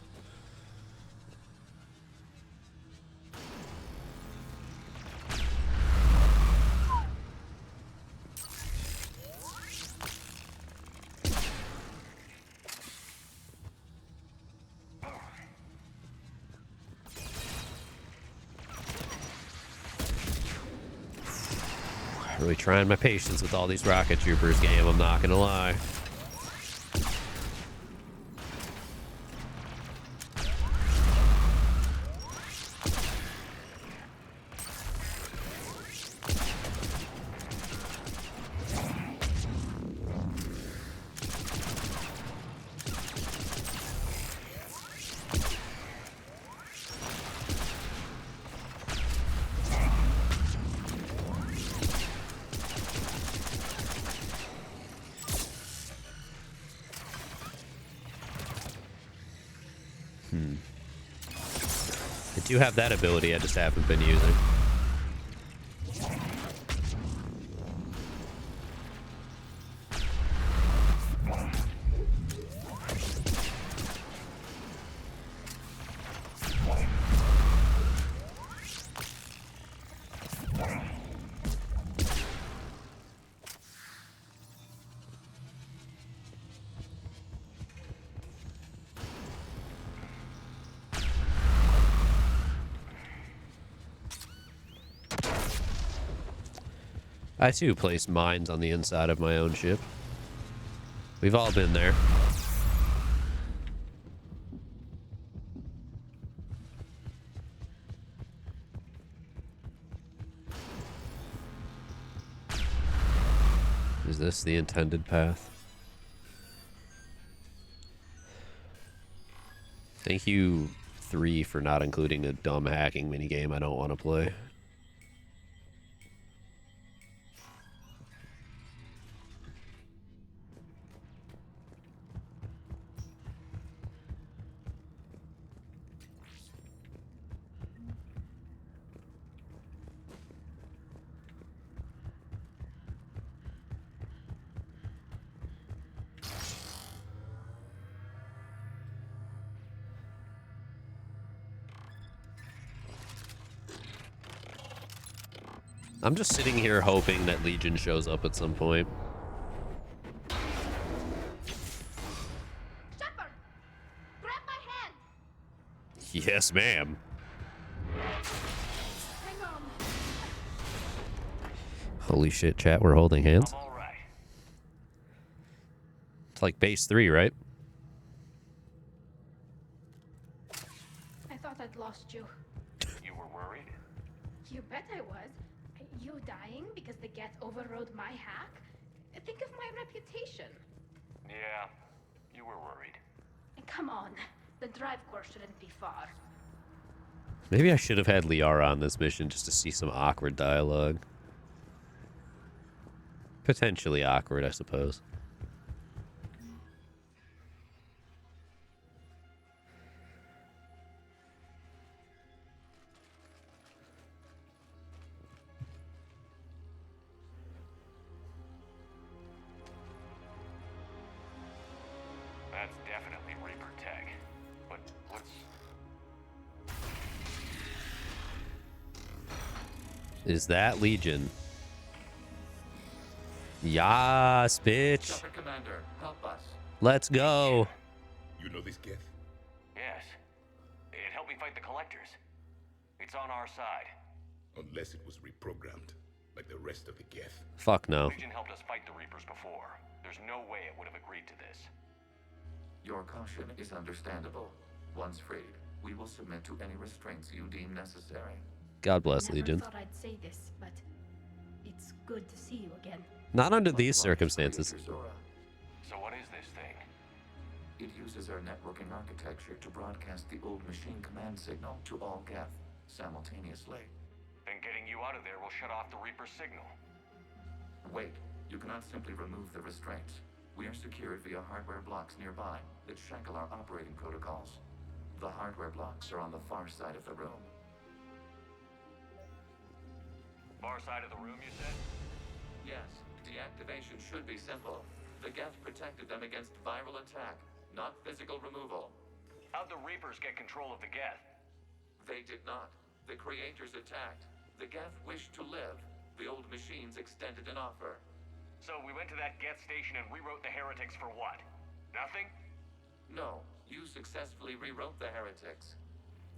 Really trying my patience with all these rocket troopers, game, I'm not gonna lie. I do have that ability, I just haven't been using. I too place mines on the inside of my own ship. We've all been there. Is this the intended path? Thank you, 3, for not including a dumb hacking minigame I don't want to play. I'm just sitting here hoping that Legion shows up at some point. Shepard, grab my hand. Yes, ma'am. Hang on. Holy shit, chat, we're holding hands. It's like base 3, right? I thought I'd lost you. You were worried? You bet I was. You dying because the Geth overrode my hack? Think of my reputation. Yeah, you were worried. Come on, the drive core shouldn't be far. Maybe I should have had Liara on this mission just to see some awkward dialogue. Potentially awkward, I suppose. That's definitely Reaper tech. But what's... Is that Legion? Yas, bitch. Shepard Commander, help us. Let's go. You know this Geth? Yes. It helped me fight the Collectors. It's on our side. Unless it was reprogrammed, like the rest of the Geth. Fuck no. Legion helped us fight the Reapers before. There's no way it would have agreed to this. Your caution is understandable. Once freed, we will submit to any restraints you deem necessary. God bless Never Legion. thought I'd say this, but it's good to see you again. Not under these circumstances. So what is this thing? It uses our networking architecture to broadcast the old machine command signal to all Geth simultaneously. Then getting you out of there will shut off the Reaper signal. Wait, you cannot simply remove the restraints. We are secured via hardware blocks nearby that shackle our operating protocols. The hardware blocks are on the far side of the room. Far side of the room, you said? Yes, deactivation should be simple. The Geth protected them against viral attack, not physical removal. How'd the Reapers get control of the Geth? They did not. The creators attacked. The Geth wished to live. The old machines extended an offer. So we went to that Geth station and rewrote the heretics for what? Nothing? No, you successfully rewrote the heretics.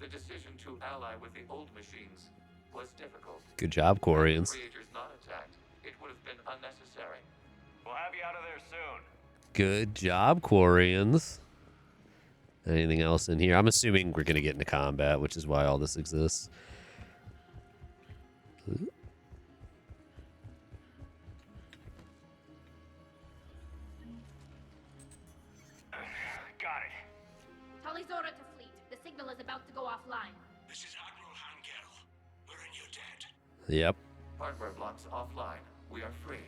The decision to ally with the old machines was difficult. Good job, Quarians. Had the creators not attacked, it would have been unnecessary. We'll have you out of there soon. Good job, Quarians. Anything else in here? I'm assuming we're going to get into combat, which is why all this exists. Got it. Talizora to fleet. The signal is about to go offline. This is Admiral Hangel. We're in your debt. Yep. Hardware blocks offline. We are free.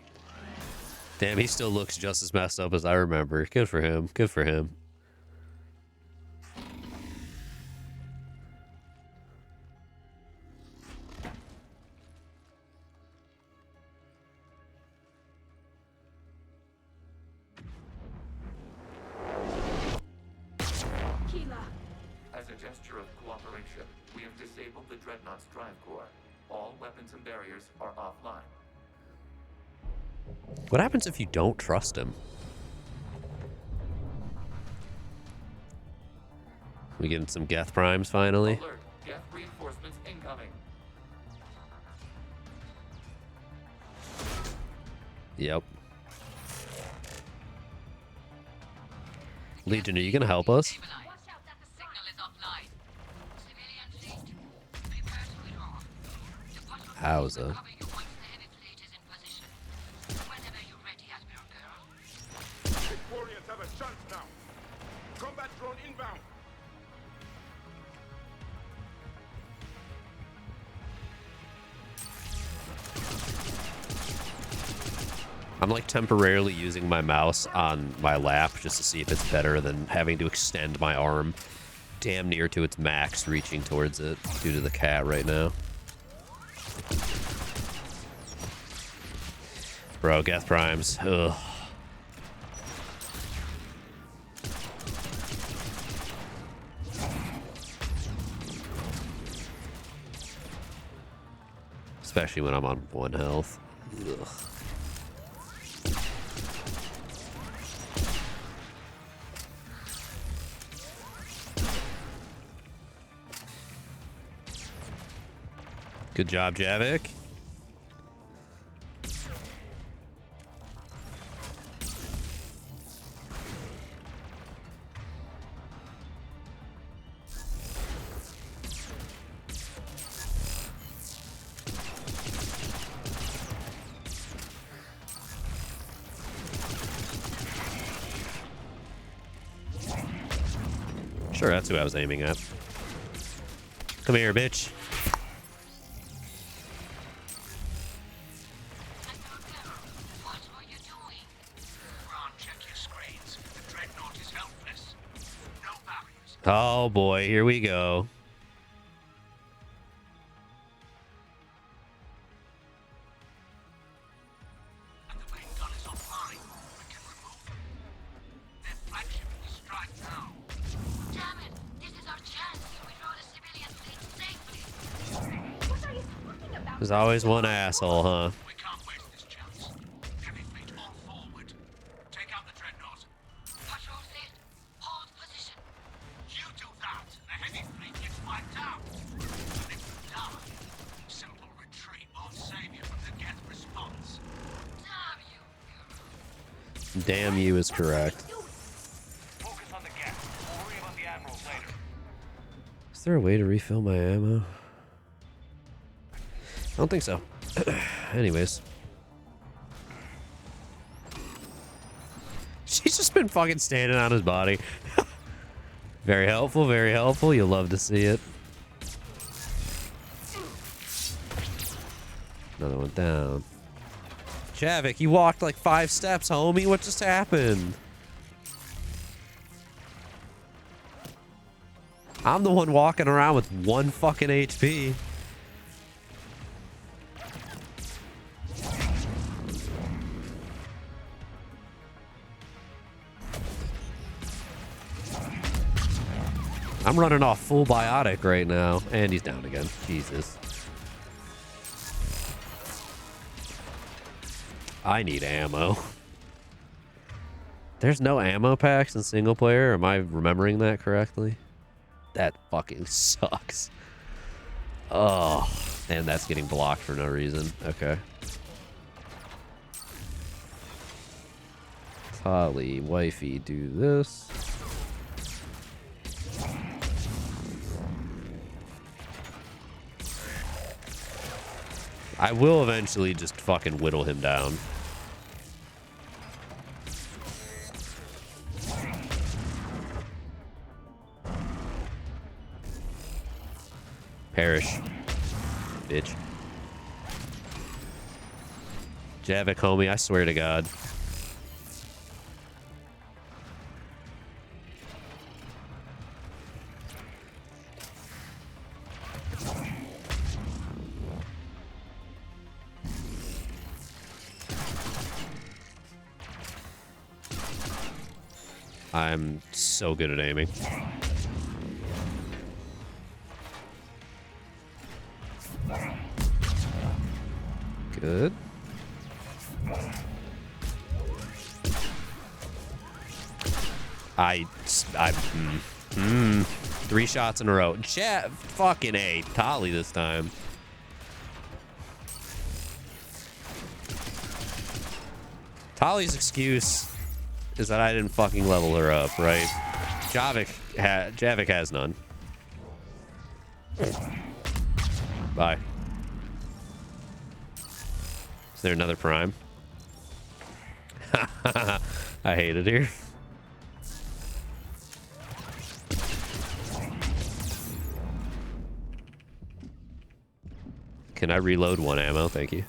Damn, he still looks just as messed up as I remember. Good for him. Good for him. As a gesture of cooperation, we have disabled the Dreadnought's drive core. All weapons and barriers are offline. What happens if you don't trust him? We getting some Geth Primes finally? Alert! Geth reinforcements incoming. Yep. Legion, are you gonna help us? Howza. Warriors have a chance now. Combat drone inbound. I'm like temporarily using my mouse on my lap just to see if it's better than having to extend my arm damn near to its max, reaching towards it due to the cat right now. Bro, Geth Primes. Ugh. Especially when I'm on 1 health. Ugh. Good job, Javik. Sure, that's who I was aiming at. Come here, bitch. Oh boy, here we go. There's always one asshole, huh? Damn you is correct. Is there a way to refill my ammo? I don't think so. Anyways. She's just been fucking standing on his body. Very helpful, very helpful. You'll love to see it. Another one down. Javik, you walked like 5 steps, homie. What just happened? I'm the one walking around with 1 fucking HP. I'm running off full biotic right now. And he's down again. Jesus. I need ammo. There's no ammo packs in single player. Am I remembering that correctly? That fucking sucks. Oh, and that's getting blocked for no reason. Okay. Tali, wifey, do this. I will eventually just fucking whittle him down. Perish. Bitch. Javik, homie, I swear to God. I'm so good at aiming. Good. I 3 shots in a row. Fucking A. Tali this time. Tali's excuse is that I didn't fucking level her up, right? Javik has none. Bye. Is there another prime? I hate it here. Can I reload 1 ammo? Thank you.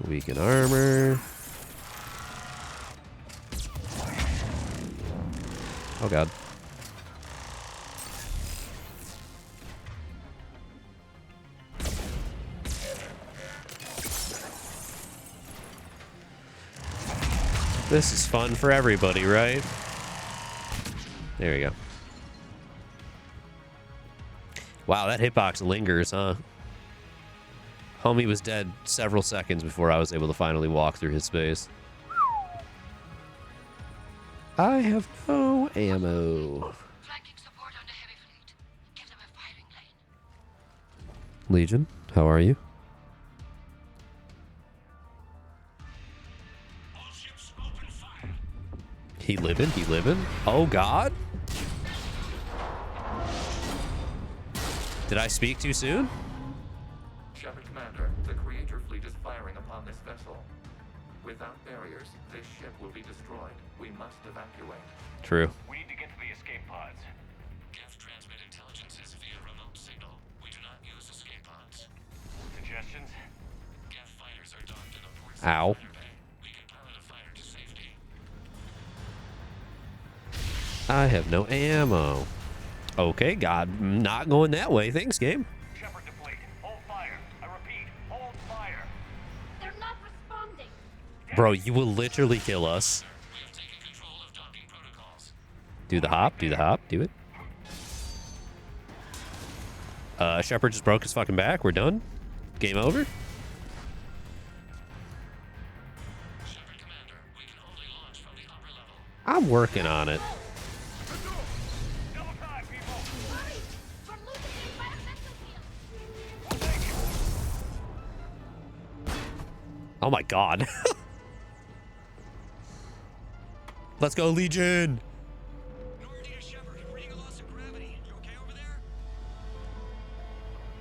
Weaken armor. Oh God. This is fun for everybody, right? There we go. Wow, that hitbox lingers, huh? Homie was dead several seconds before I was able to finally walk through his space. I have no ammo. Legion, how are you? He living? He living? Oh God? Did I speak too soon? Shepard Commander, the Creator fleet is firing upon this vessel. Without barriers, this ship will be destroyed. We must evacuate. True. We need to get to the escape pods. Geth transmit intelligences via remote signal. We do not use escape pods. Suggestions? Geth fighters are docked in a port. Ow. We can pilot a fighter to safety. I have no ammo. Okay, God, not going that way. Thanks, game. Shepard deplete. Hold fire. I repeat, hold fire. They're not responding. Bro, you will literally kill us. Do the hop, do the hop, do it. Shepard just broke his fucking back. We're done. Game over. I'm working on it. Oh my God. Let's go, Legion.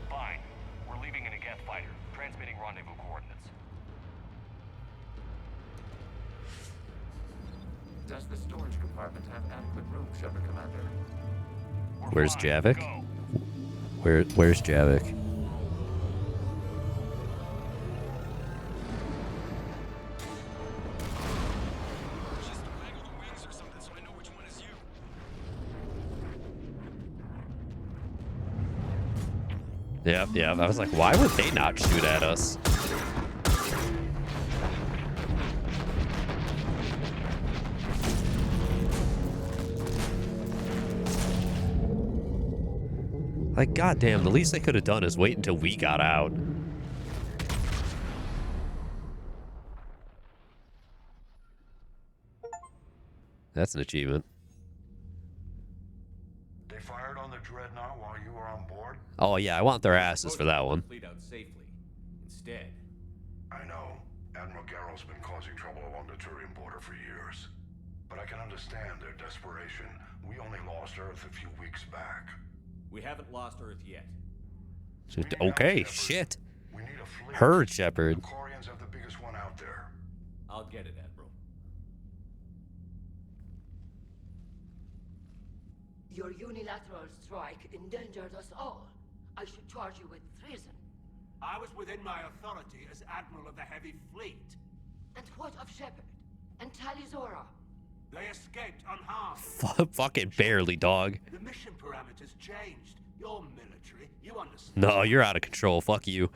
Fine. We're leaving in a Geth fighter. Transmitting rendezvous coordinates. Does the storage compartment have adequate room, Shepard Commander? Where's Javik? Where's Javik? Yep. I was like, why would they not shoot at us? Like, goddamn, the least they could have done is wait until we got out. That's an achievement. They fired on the Dreadnought while you were on board? Oh yeah, I want their asses for that one. Fleet out safely. Instead, I know. Admiral Garrow's been causing trouble along the Turian border for years. But I can understand their desperation. We only lost Earth a few weeks back. we haven't lost Earth yet. Okay, shit. We need a fleet. Heard, Shepard. The Corians have the biggest one out there. I'll get it, Admiral. Your unilateral strike endangered us all. I should charge you with treason. I was within my authority as Admiral of the Heavy Fleet. And what of Shepard? And Talizora? They escaped unharmed. Fucking barely, dog. The mission parameters changed. You're military. You understand. No, you're out of control. Fuck you.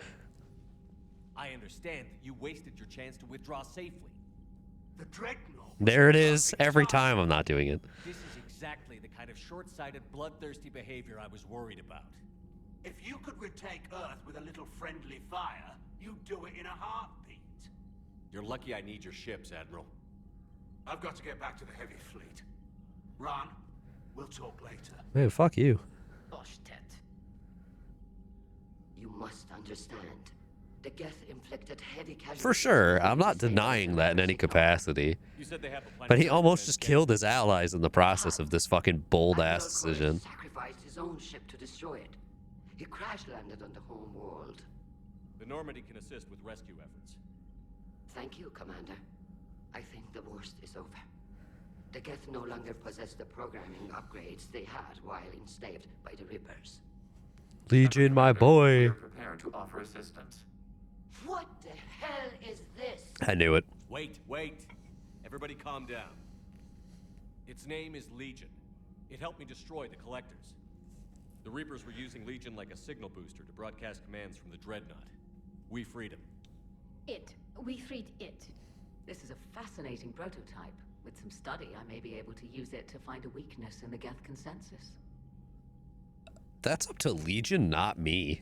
I understand that you wasted your chance to withdraw safely. The Dreadnought. There it is. Every time I'm not doing it. This is exactly the kind of short-sighted, bloodthirsty behavior I was worried about. If you could retake Earth with a little friendly fire, you'd do it in a heartbeat. You're lucky I need your ships, Admiral. I've got to get back to the Heavy Fleet. Ron, we'll talk later. Man, fuck you. Oshtet. You must understand. The Geth inflicted heavy casualties. For sure. I'm not denying that in any capacity. You said they have a plan. But he almost just killed his allies in the process of this fucking bold-ass decision. Sacrificed his own ship to destroy it. He crash-landed on the home world. The Normandy can assist with rescue efforts. Thank you, Commander. I think the worst is over. The Geth no longer possess the programming upgrades they had while enslaved by the Reapers. Legion, my boy. We're prepared to offer assistance. What the hell is this? I knew it. Wait. Everybody calm down. Its name is Legion. It helped me destroy the Collectors. The Reapers were using Legion like a signal booster to broadcast commands from the Dreadnought. We freed him. We freed it. This is a fascinating prototype. With some study, I may be able to use it to find a weakness in the Geth consensus. That's up to Legion, not me.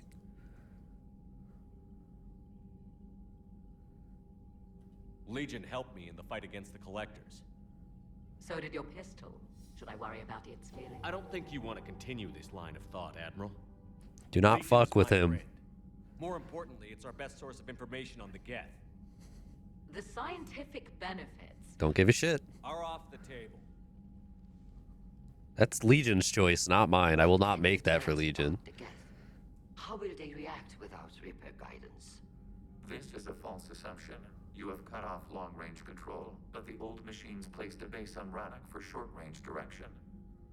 Legion helped me in the fight against the Collectors. So did your pistol. Should I worry about its feelings? I don't think you want to continue this line of thought, Admiral. Do not fuck with him. More importantly, it's our best source of information on the Geth. The scientific benefits Don't give a shit. Are off the table. That's Legion's choice, not mine. I will not make that for Legion. How will they react without Reaper guidance? This is a false assumption. You have cut off long-range control, but the old machines placed a base on Rannoch for short-range direction.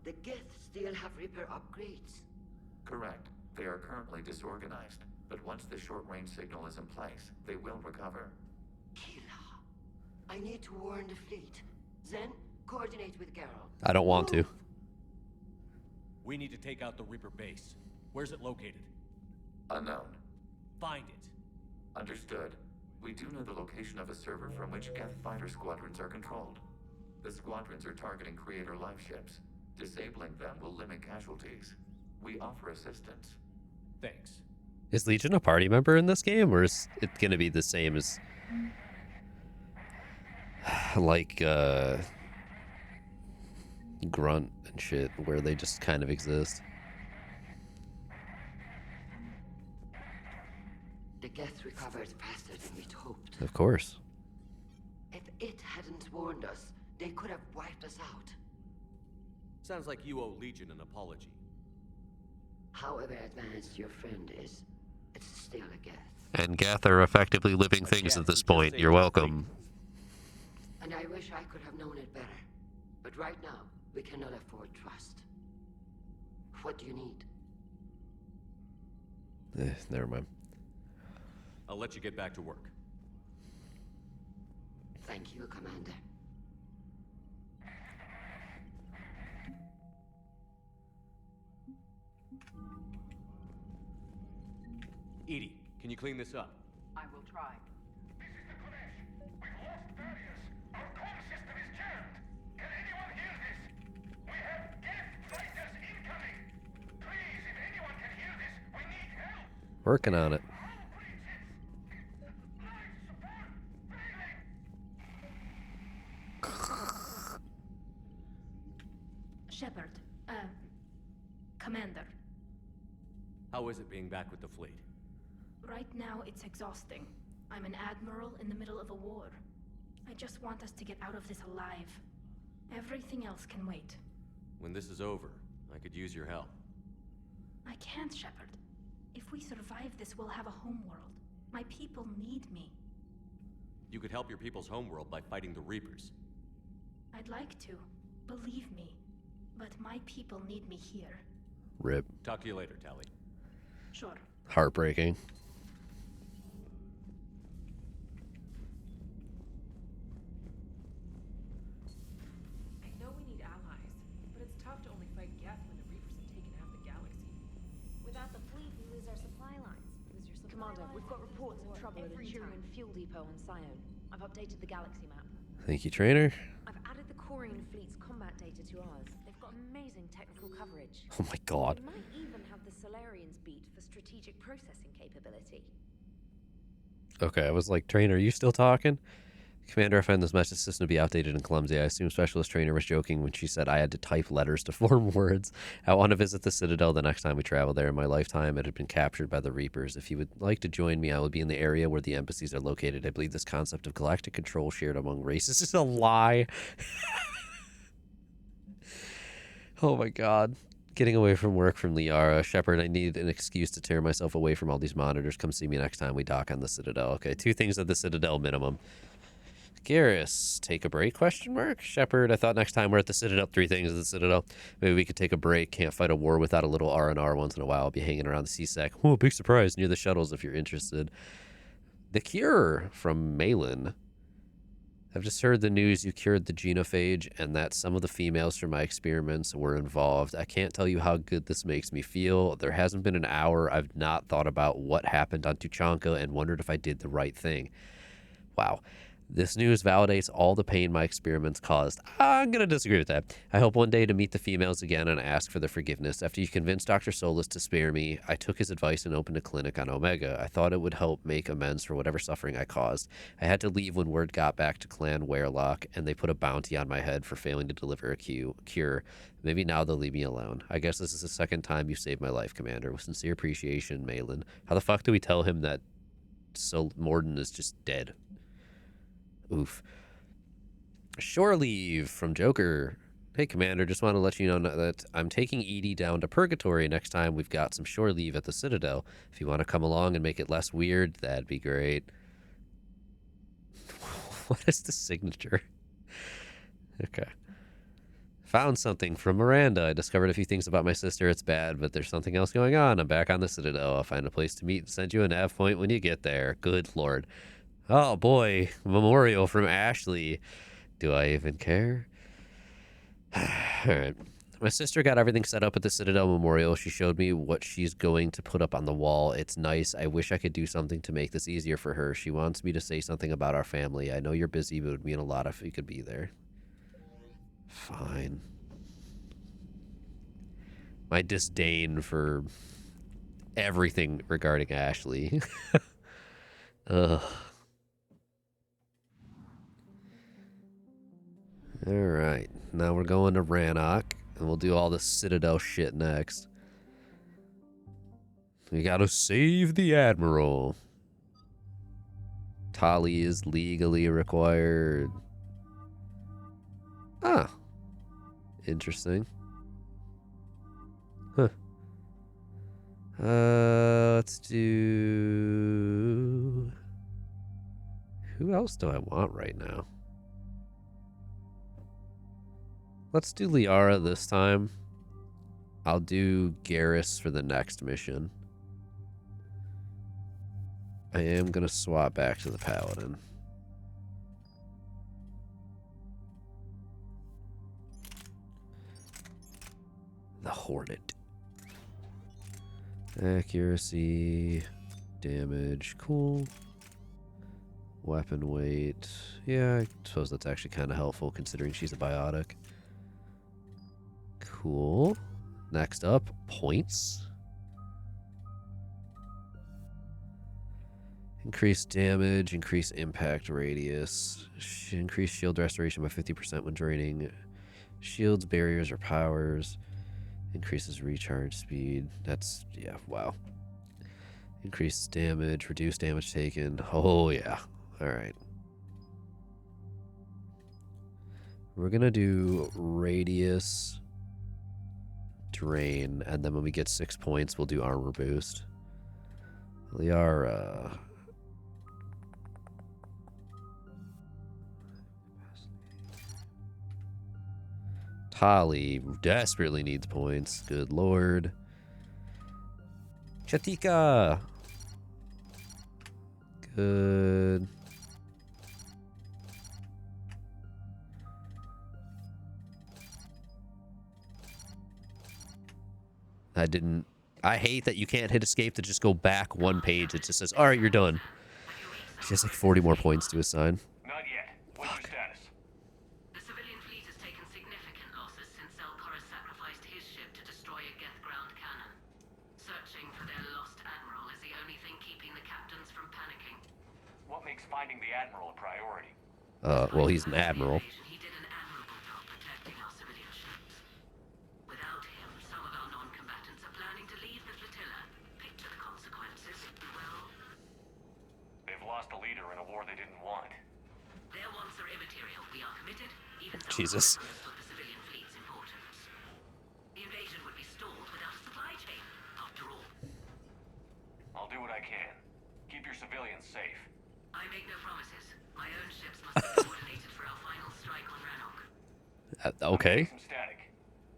The Geth still have Reaper upgrades? Correct. They are currently disorganized, but once the short-range signal is in place, they will recover. I need to warn the fleet. Zen, coordinate with Geralt. I don't want to. We need to take out the Reaper base. Where's it located? Unknown. Find it. Understood. We do know the location of a server from which Geth fighter squadrons are controlled. The squadrons are targeting Creator life ships. Disabling them will limit casualties. We offer assistance. Thanks. Is Legion a party member in this game, or is it going to be the same as like Grunt and shit, where they just kind of exist? The Geth recovered faster than we'd hoped. Of course. If it hadn't warned us, they could have wiped us out. Sounds like you owe Legion an apology. However advanced your friend is, it's still a Geth. And Geth are effectively living things at this point. You're welcome. And I wish I could have known it better. But right now, we cannot afford trust. What do you need? Never mind. I'll let you get back to work. Thank you, Commander. EDI, can you clean this up? I will try. This is the Kodesh. We've lost Darius. Our comm system is jammed. Can anyone hear this? We have Geth fighters incoming. Please, if anyone can hear this, we need help. Working on it. Shepard, Commander. How is it being back with the fleet? Right now, it's exhausting. I'm an admiral in the middle of a war. I just want us to get out of this alive. Everything else can wait. When this is over, I could use your help. I can't, Shepard. If we survive this, we'll have a homeworld. My people need me. You could help your people's homeworld by fighting the Reapers. I'd like to. Believe me. But my people need me here. Rip. Talk to you later, Tali. Sure. Heartbreaking. I know we need allies, but it's tough to only fight Geth when the Reapers have taken half the galaxy. Without the fleet, we lose our supply lines. Commander, we've got reports of trouble at a Turian fuel depot on Scion. I've updated the galaxy map. Thank you, trainer. I've added the Quarian fleet's combat data to ours. They've got amazing technical coverage. Oh my god. We might even have the Solarians beat for strategic processing capability. Okay, I was like, trainer, are you still talking? Commander, I find this message system to be outdated and clumsy. I assume Specialist Trainer was joking when she said I had to type letters to form words. I want to visit the Citadel the next time we travel there. In my lifetime, it had been captured by the Reapers. If you would like to join me, I will be in the area where the embassies are located. I believe this concept of galactic control shared among races is a lie. Oh my god. Getting away from work from Liara. Shepard, I need an excuse to tear myself away from all these monitors. Come see me next time we dock on the Citadel. Okay, 2 things at the Citadel minimum. Garrus, take a break, question mark? Shepard, I thought next time we're at the Citadel, 3 things at the Citadel. Maybe we could take a break. Can't fight a war without a little R&R once in a while. I'll be hanging around the CSEC. Oh, big surprise, near the shuttles if you're interested. The Cure from Malin. I've just heard the news you cured the genophage and that some of the females from my experiments were involved. I can't tell you how good this makes me feel. There hasn't been an hour I've not thought about what happened on Tuchanka and wondered if I did the right thing. Wow. This news validates all the pain my experiments caused. I'm going to disagree with that. I hope one day to meet the females again and ask for their forgiveness. After you convinced Dr. Solus to spare me, I took his advice and opened a clinic on Omega. I thought it would help make amends for whatever suffering I caused. I had to leave when word got back to Clan Werelock, and they put a bounty on my head for failing to deliver a cure. Maybe now they'll leave me alone. I guess this is the second time you saved my life, Commander. With sincere appreciation, Malin. How the fuck do we tell him that Mordin is just dead? Oof. Shore Leave from Joker. Hey, Commander, just want to let you know that I'm taking Edie down to Purgatory next time we've got some shore leave at the Citadel. If you want to come along and make it less weird, that'd be great. What is the signature? Okay. Found something from Miranda. I discovered a few things about my sister. It's bad, but there's something else going on. I'm back on the Citadel. I'll find a place to meet and send you a nav point when you get there. Good Lord. Oh, boy. Memorial from Ashley. Do I even care? Alright. My sister got everything set up at the Citadel Memorial. She showed me what she's going to put up on the wall. It's nice. I wish I could do something to make this easier for her. She wants me to say something about our family. I know you're busy, but it would mean a lot if you could be there. Fine. My disdain for everything regarding Ashley. Ugh. Alright, now we're going to Rannoch, and we'll do all the Citadel shit next. We gotta save the Admiral. Tali is legally required. Ah. Interesting. Huh. Let's do... Who else do I want right now? Let's do Liara this time. I'll do Garrus for the next mission. I am going to swap back to the Paladin. The Hornet. Accuracy, damage, cool. Weapon weight. Yeah, I suppose that's actually kind of helpful considering she's a biotic. Cool. Next up, points. Increase damage, increase impact radius, increase shield restoration by 50% when draining shields, barriers, or powers. Increases recharge speed. That's, yeah, wow. Increase damage, reduce damage taken. Oh, yeah. Alright. We're gonna do radius, drain, and then when we get 6 points, we'll do armor boost. Liara. Tali desperately needs points. Good lord. Chatika. Good. I hate that you can't hit escape to just go back one page. It just says, alright, you're done. She has like 40 more points to assign. Not yet. What's your status? The civilian fleet has taken significant losses since Zelkoris sacrificed his ship to destroy a Geth ground cannon. Searching for their lost admiral is the only thing keeping the captains from panicking. What makes finding the Admiral a priority? Well, he's an admiral. He did an admirable job protecting our civilian ships. Without him, some of our non-combatants are planning to leave the flotilla. Picture the consequences. Well, They've lost a leader in a war they didn't want. their wants are immaterial. We are committed, even though Jesus. we understood the civilian fleet's importance. The invasion would be stalled without a supply chain, after all. I'll do what I can. Keep your civilians safe. I make no promises. My own ships must be coordinated for our final strike on Rannoch. Okay. Some static.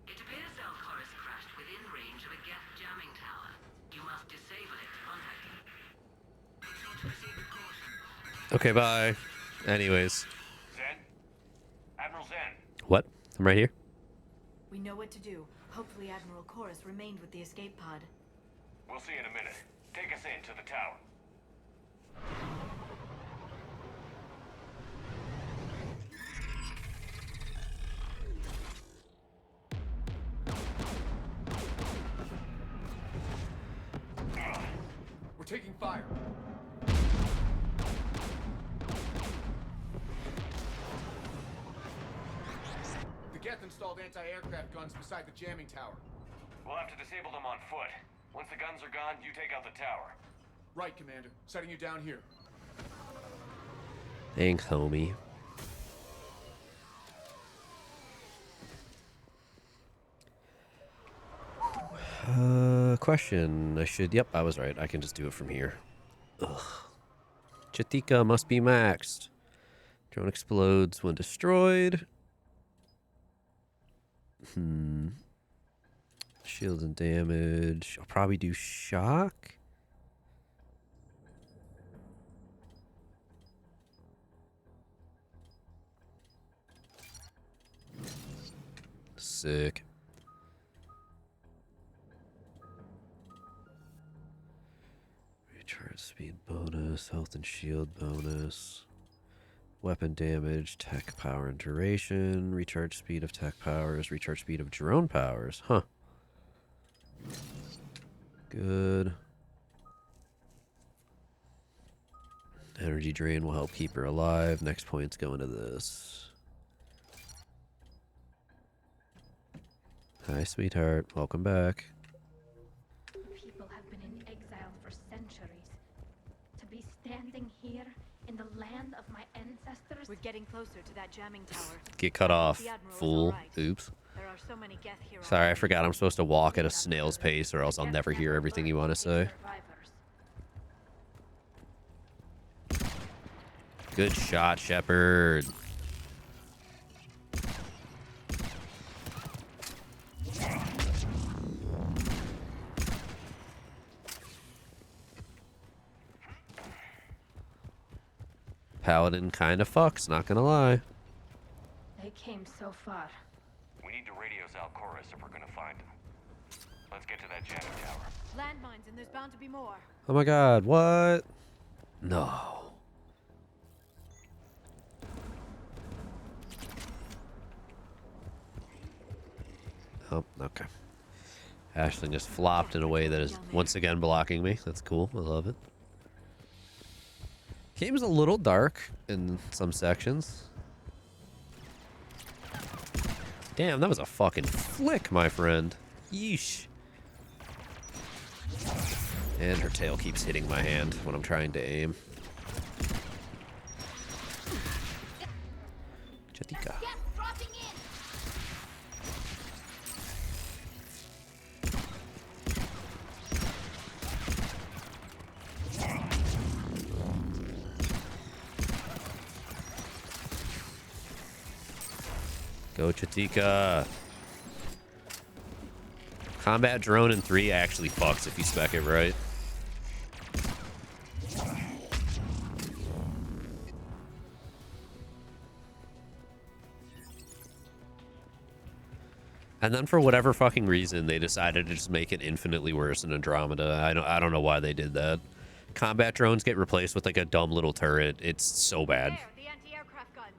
It appears Zelkoris crashed within range of a Geth jamming tower. You must disable it to contact him. Proceed with caution. Okay, bye. Anyways. Zen? Admiral Zen. What? I'm right here. We know what to do. Hopefully Admiral Chorus remained with the escape pod. We'll see in a minute. Take us in to the tower. We're taking fire. The Geth installed anti-aircraft guns beside the jamming tower. We'll have to disable them on foot. Once the guns are gone, you take out the tower. Right, Commander. Setting you down here. Thanks, homie. Question. Yep, I was right. I can just do it from here. Ugh. Chatika must be maxed. Drone explodes when destroyed. Shields and damage. I'll probably do shock. Sick. Recharge speed bonus, health and shield bonus, weapon damage, tech power and duration, recharge speed of tech powers, recharge speed of drone powers. Huh. Good. Energy drain will help keep her alive. Next points go into this. Hi, sweetheart. Welcome back. People have been in exile for centuries. To be standing here in the land of my ancestors. We're getting closer to that jamming tower. Get cut off, fool. Oops. There are so many Geth heroes. Sorry, I forgot I'm supposed to walk at a snail's pace or else I'll never hear everything you want to say. Good shot, Shepard. Paladin kind of fucks, not gonna lie. They came so far. We need to radio Zalcoris if we're gonna find him. Let's get to that jamming tower. Landmines, and there's bound to be more. Oh my god, what? No. Oh, okay. Aisling just flopped in a way that is once again blocking me. That's cool. I love it. Game's a little dark in some sections. Damn, that was a fucking flick, my friend. Yeesh. And her tail keeps hitting my hand when I'm trying to aim. Chatika. Go Chatika. Combat drone in 3 actually fucks if you spec it right. And then for whatever fucking reason, they decided to just make it infinitely worse in Andromeda. I don't know why they did that. Combat drones get replaced with like a dumb little turret. It's so bad. There, the anti-aircraft guns.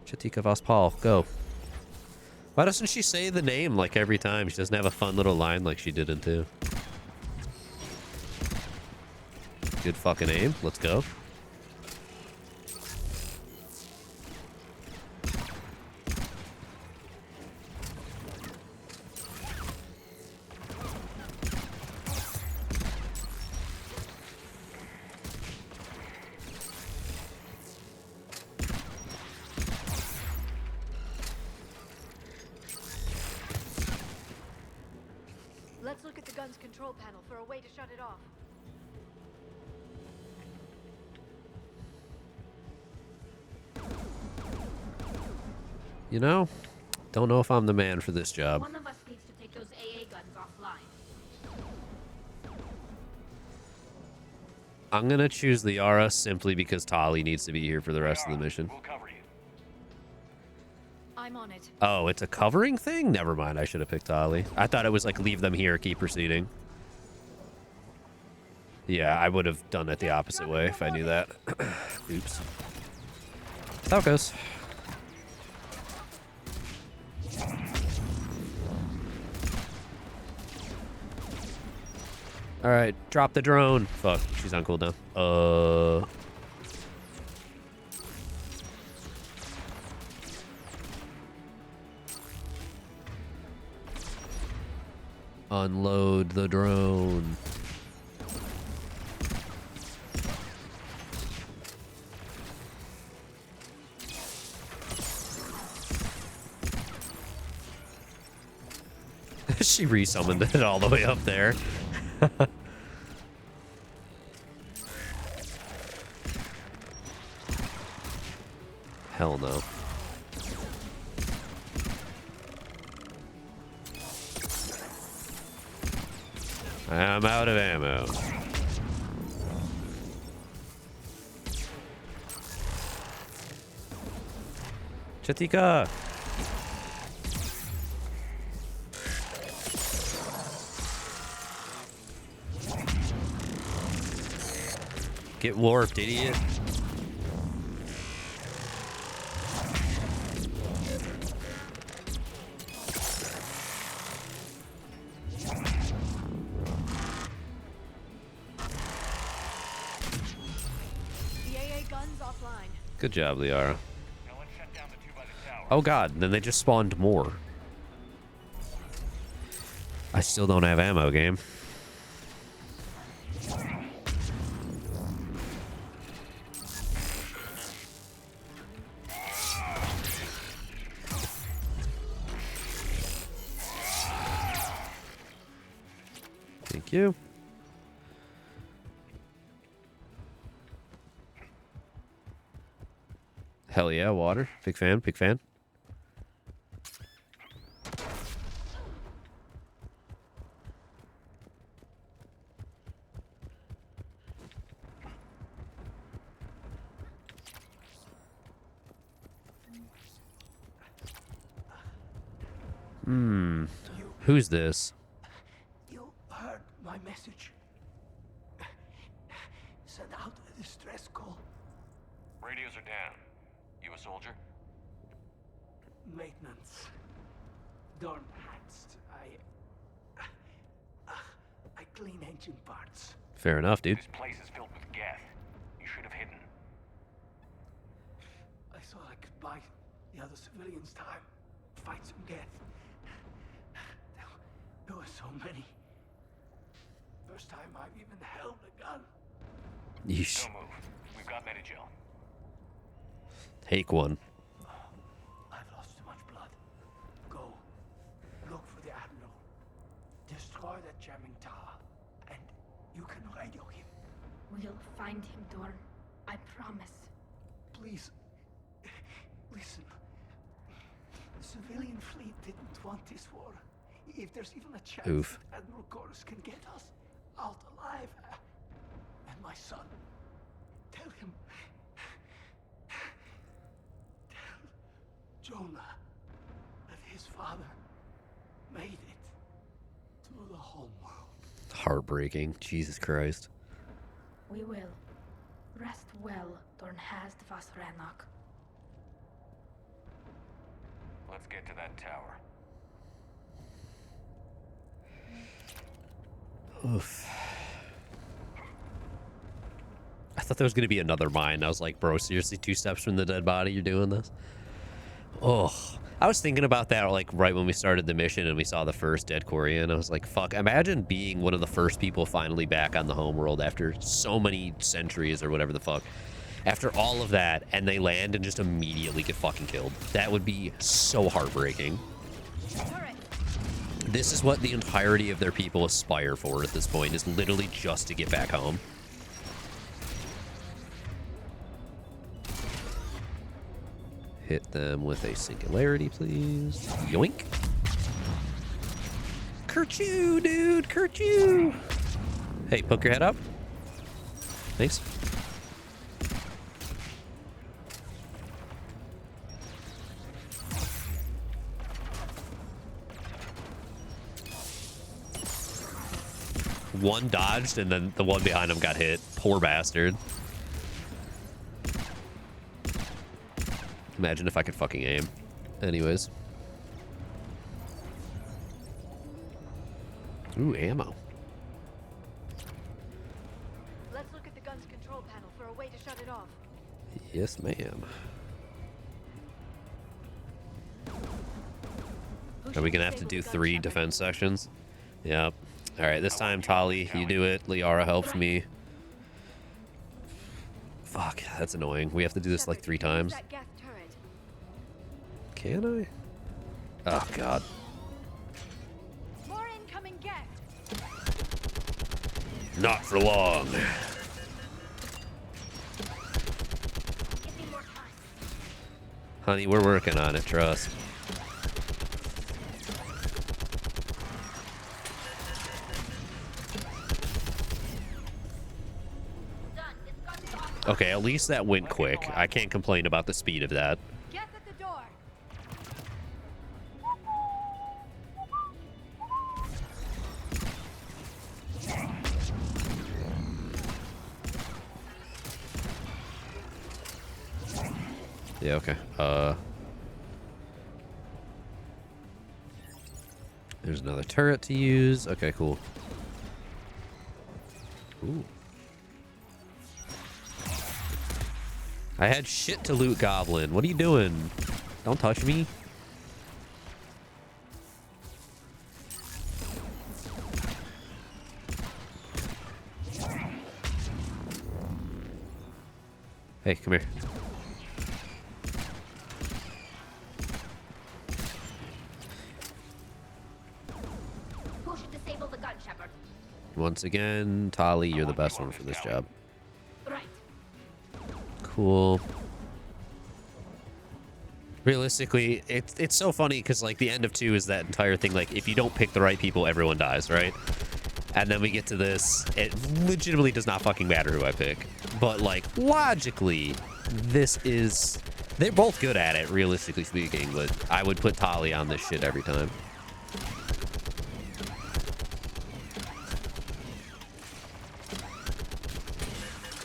Chatika Vospal, go. Why doesn't she say the name like every time? She doesn't have a fun little line like she did in 2. Good fucking aim. Let's go. Let's look at the gun's control panel for a way to shut it off. You know, don't know if I'm the man for this job. One of us needs to take those AA guns offline. I'm gonna choose the Yara simply because Tali needs to be here for the rest of the mission. We'll cover you. I'm on it. Oh, it's a covering thing? Never mind, I should have picked Tali. I thought it was like leave them here, keep proceeding. Yeah, I would have done it the opposite way if I knew that. Oops. That's how it goes. Alright, drop the drone. Fuck, she's on cooldown. Unload the drone. She resummoned it all the way up there. Hell no. I'm out of ammo. Chatika! Get warped, idiot. The AA gun's offline. Good job, Liara. Oh god, then they just spawned more. I still don't have ammo, game. Thank you. Hell yeah, water. Big fan, big fan. Who's this? You heard my message. Send out a distress call. Radios are down. You a soldier? Maintenance. Dorn Hatst. I clean engine parts. Fair enough, dude. This place is filled with Geth. You should have hidden. I thought I could buy the other civilians time. Fight some Geth. There were so many. First time I've even held a gun. Yeesh. Don't move. We've got Medigel. Take one. I've lost too much blood. Go. Look for the Admiral. Destroy that jamming tower. And you can radio him. We'll find him, Dorn. I promise. Please. Listen. The civilian fleet didn't want this war. If there's even a chance Oof. that Admiral Chorus can get us out alive. And my son. Tell him. Tell Jonah that his father made it to the home world. Heartbreaking. Jesus Christ. We will. Rest well, Dornhast vas Rannoch. Let's get to that tower. Oof. I thought there was going to be another mine. I was like, bro, seriously, 2 steps from the dead body, you're doing this? Oh, I was thinking about that like right when we started the mission and we saw the first dead Quarian. I was like, fuck, imagine being one of the first people finally back on the homeworld after so many centuries or whatever the fuck. After all of that, and they land and just immediately get fucking killed. That would be so heartbreaking. This is what the entirety of their people aspire for at this point, is literally just to get back home. Hit them with a singularity, please. Yoink. Kerchoo, dude, kerchoo. Hey, poke your head up. Thanks. One dodged, and then the one behind him got hit. Poor bastard. Imagine if I could fucking aim. Anyways. Ooh, ammo. Let's look at the gun's control panel for a way to shut it off. Yes, ma'am. Are we gonna have to do 3 defense sections? Yep. Alright, this time, Tali, you do it. Liara helps me. Fuck, that's annoying. We have to do this like 3 times. Can I? Oh, God. Not for long. Honey, we're working on it, trust. Okay, at least that went quick. I can't complain about the speed of that. Get at the door. Yeah, okay. There's another turret to use. Okay, cool. Ooh. I had shit to loot, Goblin. What are you doing? Don't touch me. Hey, come here. Who should disable the gun, Shepard? Once again, Tali, you're the best one for this job. Right. Cool. Realistically, it's so funny because like the end of 2 is that entire thing. Like if you don't pick the right people, everyone dies, right? And then we get to this. It legitimately does not fucking matter who I pick. But like logically, this is they're both good at it, realistically speaking. But I would put Tali on this shit every time.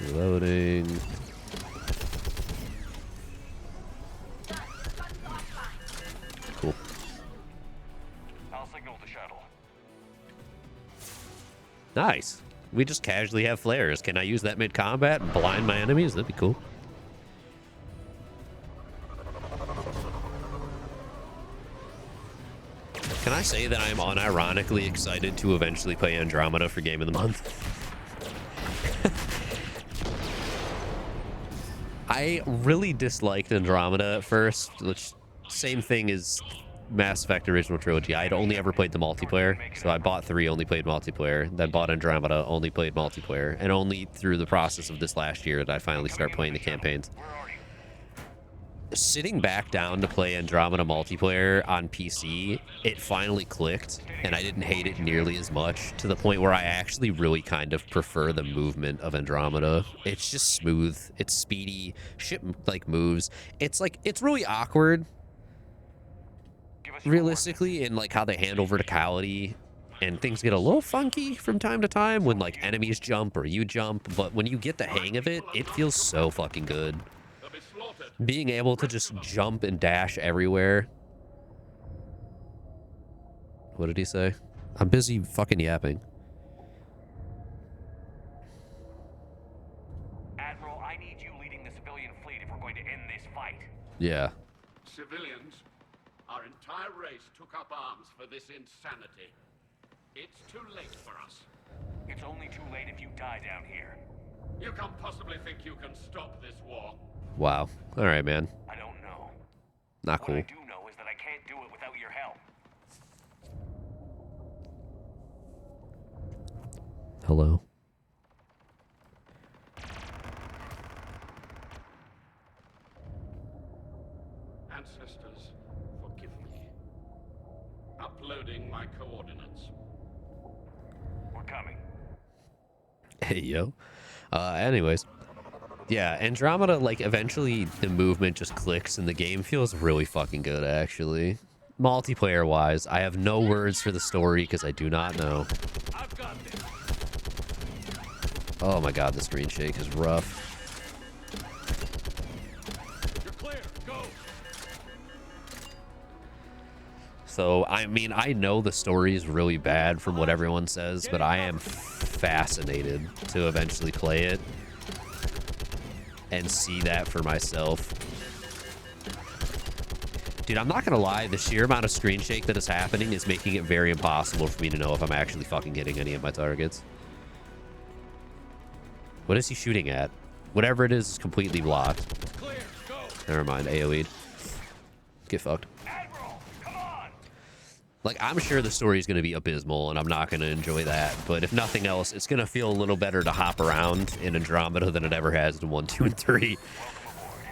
Reloading. Cool. I'll signal the shuttle. Nice. We just casually have flares. Can I use that mid-combat and blind my enemies? That'd be cool. Can I say that I'm unironically excited to eventually play Andromeda for Game of the Month? I really disliked Andromeda at first, which same thing as Mass Effect Original Trilogy. I'd only ever played the multiplayer, so I bought 3, only played multiplayer, then bought Andromeda, only played multiplayer, and only through the process of this last year did I finally start playing the campaigns. Sitting back down to play Andromeda multiplayer on PC, it finally clicked, and I didn't hate it nearly as much, to the point where I actually really kind of prefer the movement of Andromeda. It's just smooth, it's speedy, shit like moves. It's like, it's really awkward, realistically, in like how they handle verticality, and things get a little funky from time to time when like enemies jump or you jump, but when you get the hang of it, it feels so fucking good. Being able to just jump and dash everywhere. What did he say? I'm busy fucking yapping. Admiral, I need you leading the civilian fleet if we're going to end this fight. Yeah. Civilians, our entire race took up arms for this insanity. It's too late for us. It's only too late if you die down here. You can't possibly think you can stop this war. Wow. All right, man. I don't know. Not cool. What I do know is that I can't do it without your help. Hello. Ancestors, forgive me. Uploading my coordinates. We're coming. Hey, yo. Anyways. Yeah, Andromeda, like, eventually the movement just clicks and the game feels really fucking good, actually. Multiplayer-wise, I have no words for the story because I do not know. I've got this. Oh my god, the screen shake is rough. You're clear. Go. So, I mean, I know the story is really bad from what everyone says, but I am fascinated to eventually play it and see that for myself. Dude, I'm not gonna lie, the sheer amount of screen shake that is happening is making it very impossible for me to know if I'm actually fucking hitting any of my targets. What is he shooting at? Whatever it is completely blocked. Never mind, AoE'd. Get fucked. Admiral, come on! Like, I'm sure the story is going to be abysmal, and I'm not going to enjoy that. But if nothing else, it's going to feel a little better to hop around in Andromeda than it ever has in 1, 2, and 3.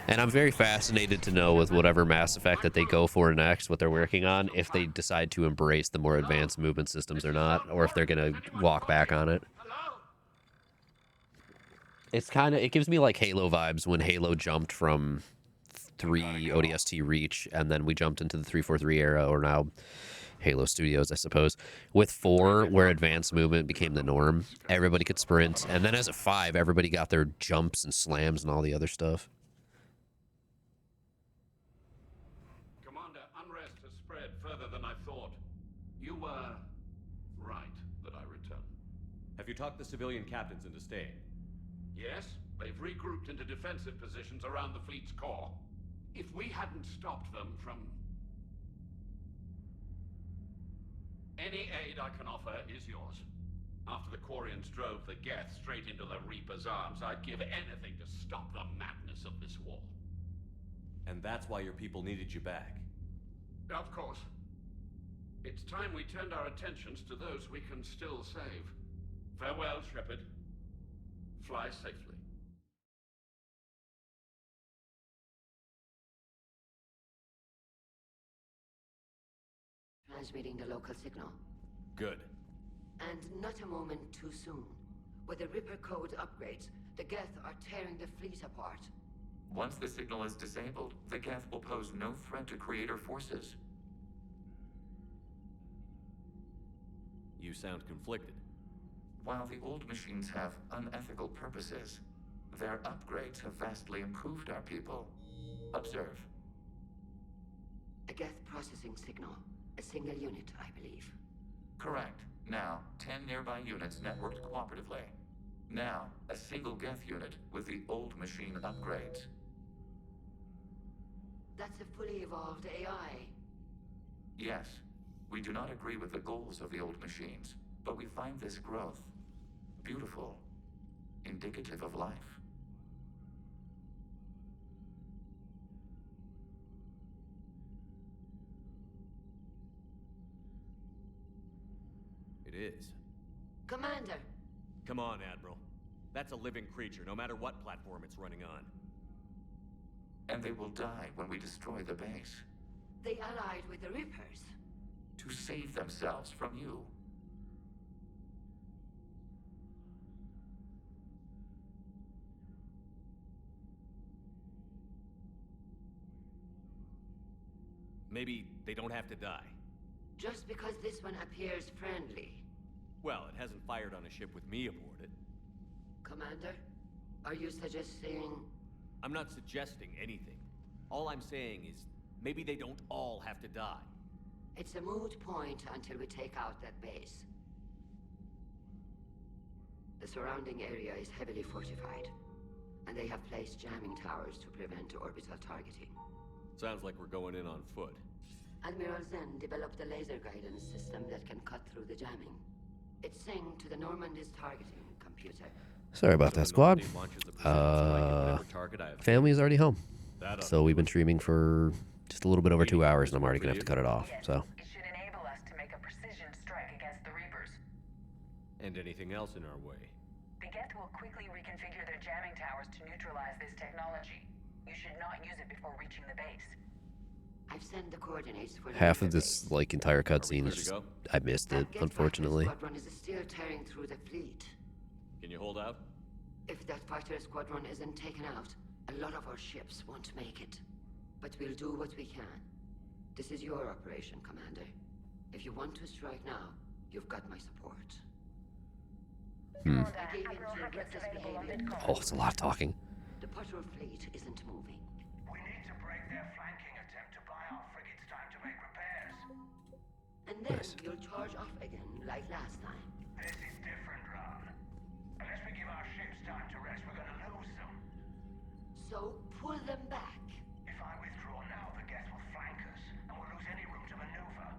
And I'm very fascinated to know with whatever Mass Effect that they go for next, what they're working on, if they decide to embrace the more advanced movement systems or not, or if they're going to walk back on it. It's kind of, it gives me like Halo vibes when Halo jumped from 3 ODST Reach, and then we jumped into the 343 era, or now Halo Studios, I suppose, with 4, where advanced movement became the norm. Everybody could sprint, and then as a 5, everybody got their jumps and slams and all the other stuff. Commander, unrest has spread further than I thought. You were right that I returned. Have you talked the civilian captains into staying? Yes, they've regrouped into defensive positions around the fleet's core. If we hadn't stopped them from... Any aid I can offer is yours. After the Quarians drove the Geth straight into the Reaper's arms, I'd give anything to stop the madness of this war. And that's why your people needed you back. Of course. It's time we turned our attentions to those we can still save. Farewell, Shepard. Fly safely. Transmitting the local signal. Good. And not a moment too soon. With the Ripper code upgrades, the Geth are tearing the fleet apart. Once the signal is disabled, the Geth will pose no threat to Creator forces. You sound conflicted. While the old machines have unethical purposes, their upgrades have vastly improved our people. Observe. A Geth processing signal. A single unit, I believe. Correct. Now, 10 nearby units networked cooperatively. Now, a single Geth unit with the old machine upgrades. That's a fully evolved AI. Yes, we do not agree with the goals of the old machines, but we find this growth beautiful, indicative of life. It is. Commander! Come on, Admiral. That's a living creature, no matter what platform it's running on. And they will die when we destroy the base. They allied with the Rippers. To save themselves from you. Maybe they don't have to die. Just because this one appears friendly. Well, it hasn't fired on a ship with me aboard it. Commander, are you suggesting... I'm not suggesting anything. All I'm saying is, maybe they don't all have to die. It's a moot point until we take out that base. The surrounding area is heavily fortified, and they have placed jamming towers to prevent orbital targeting. Sounds like we're going in on foot. Admiral Zen developed a laser guidance system that can cut through the jamming. It's synced to the Normandy's targeting computer. Sorry about that, squad. Family's already home. So we've been streaming for just a little bit over 2 hours, and I'm already going to have to cut it off. So. It should enable us to make a precision strike against the Reapers. And anything else in our way. The Geth will quickly reconfigure their jamming towers to neutralize this technology. You should not use it before reaching the base. I've sent the coordinates for Half of this like entire cutscene is just, I missed it, unfortunately. That squadron is still tearing through the fleet. Can you hold out? If that fighter squadron isn't taken out, a lot of our ships won't make it. But we'll do what we can. This is your operation, Commander. If you want to strike now, you've got my support. I gave in to your reckless behavior. Oh, it's a lot of talking. The patrol fleet isn't moving. We need to break their flanking attempt to buy our frigates time to make repairs. And then you'll charge off again, like last time. This is different, Ron. Unless we give our ships time to rest, we're gonna lose them. So, pull them back. If I withdraw now, the Geth will flank us, and we'll lose any room to maneuver.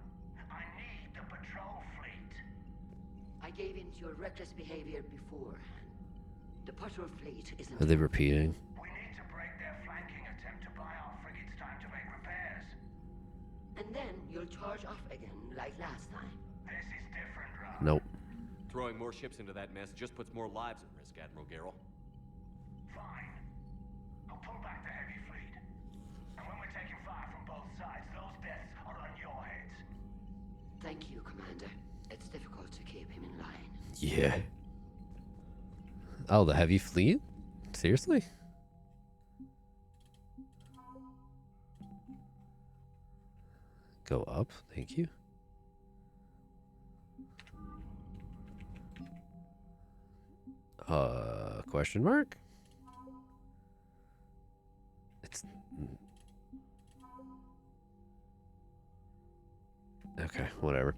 I need the patrol fleet. I gave in to your reckless behavior beforehand. The patrol fleet isn't... Are they repeating? We need to break their flanking attempt to buy our frigates time to make repairs. And then you'll charge off again, like last time. This is different, Rob. Nope. Throwing more ships into that mess just puts more lives at risk, Admiral Garrel. Fine. I'll pull back the heavy fleet. And when we're taking fire from both sides, those deaths are on your heads. Thank you, Commander. It's difficult to keep him in line. Yeah. Oh, the heavy fleet? Seriously? Go up, thank you. Question mark? It's... Okay, whatever.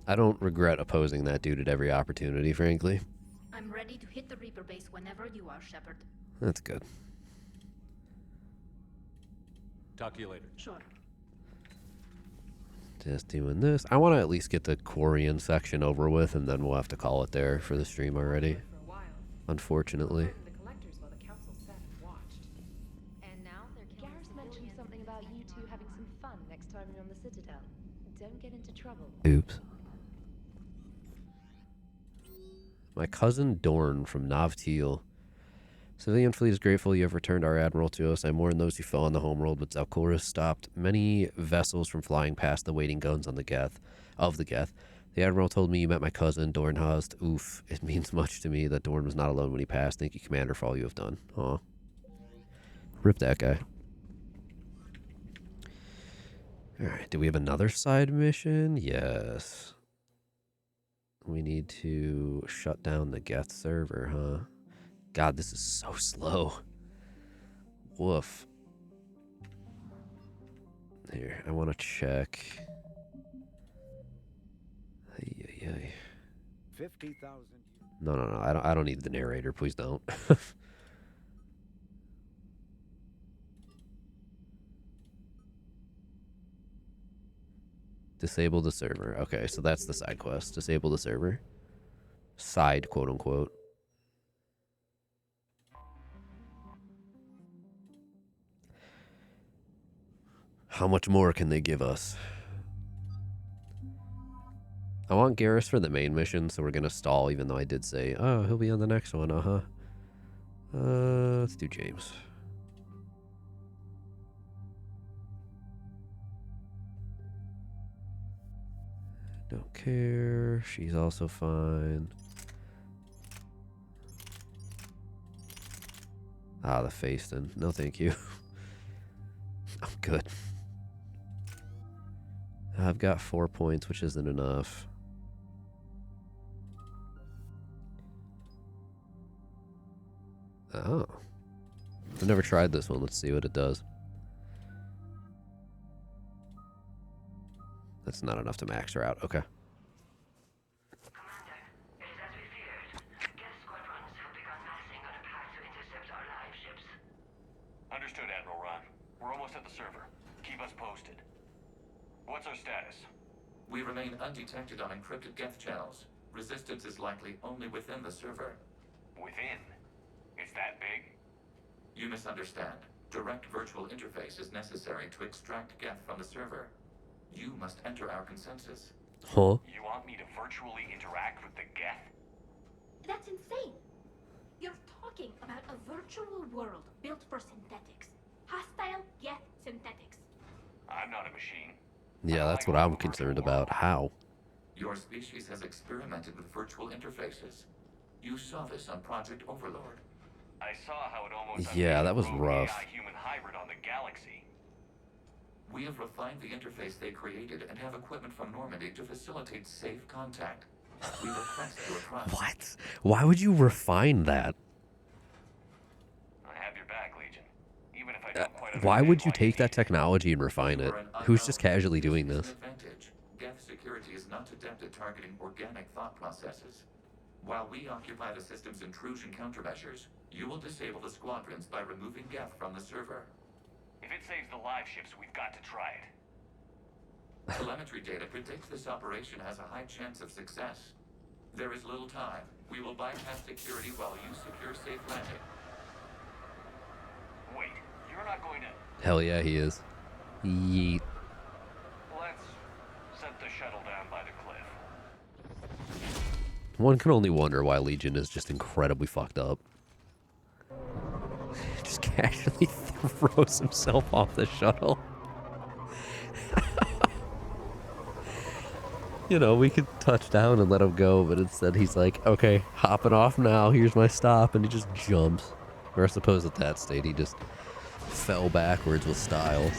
I don't regret opposing that dude at every opportunity, frankly. I'm ready to hit the Reaper base whenever you are, Shepard. That's good. Talk to you later. Sure. Just doing this. I want to at least get the Quarian section over with, and then we'll have to call it there for the stream already. Unfortunately. The collectors while the council sat and watched. And now they're Garrus mentioned something about you two having some fun next time you're on the Citadel. Don't get into trouble. Oops. My cousin Dorn from Navteal. Civilian fleet is grateful you have returned our admiral to us. I mourn those who fell on the homeworld, but Zal'Koris stopped many vessels from flying past the waiting guns on the Geth. The admiral told me you met my cousin Dornhast. Oof, it means much to me that Dorn was not alone when he passed. Thank you, Commander, for all you have done. Aw. Rip that guy. Alright, do we have another side mission? Yes. We need to shut down the Geth server, huh? God, this is so slow. Woof. Here, I want to check. 50,000. No. I don't need the narrator. Please don't. Disable the server. Okay, so that's the side quest. Disable the server. Side, quote unquote. How much more can they give us? I want Garrus for the main mission, so we're gonna stall, even though I did say, oh, he'll be on the next one, let's do James. Don't care. She's also fine. Ah, the Faiston. No, thank you. I'm good. I've got 4 points, which isn't enough. Oh. I've never tried this one. Let's see what it does. That's not enough to max her out. Okay. Commander, it is as we feared. Geth squadrons have begun massing on a path to intercept our live ships. Understood, Admiral Ron. We're almost at the server. Keep us posted. What's our status? We remain undetected on encrypted Geth channels. Resistance is likely only within the server. Within? Is that big? You misunderstand. Direct virtual interface is necessary to extract Geth from the server. You must enter our consensus. Huh? You want me to virtually interact with the Geth? That's insane. You're talking about a virtual world built for synthetics. Hostile Geth synthetics. I'm not a machine. Yeah, that's what I'm concerned about. How? Your species has experimented with virtual interfaces. You saw this on Project Overlord. I saw how it almost Yeah, that was unleashed a rough. AI-human hybrid on the galaxy. We have refined the interface they created and have equipment from Normandy to facilitate safe contact. We request your trust. What? Why would you refine that? I have your back, Legion. Even if I don't quite Why would you understand take that technology and refine it? Who's just casually doing this? Advantage. Geth security is not adept at targeting organic thought processes. While we occupy the system's intrusion countermeasures, you will disable the squadrons by removing Geth from the server. If it saves the live ships, we've got to try it. Telemetry data predicts this operation has a high chance of success. There is little time. We will bypass security while you secure safe landing. Wait, you're not going to... Hell yeah, he is. Yeet. Let's set the shuttle down by the cliff. One can only wonder why Legion is just incredibly fucked up. Just casually throws himself off the shuttle. You know, we could touch down and let him go, but instead he's like, okay, hopping off now, here's my stop, and he just jumps. Or I suppose at that state he just fell backwards with style.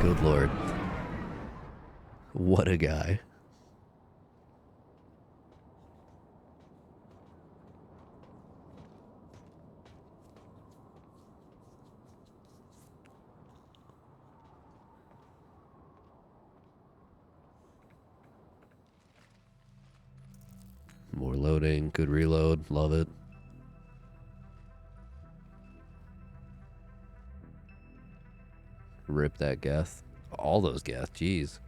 Good lord. What a guy. More loading, good reload, love it. Rip that Geth. All those Geth, jeez.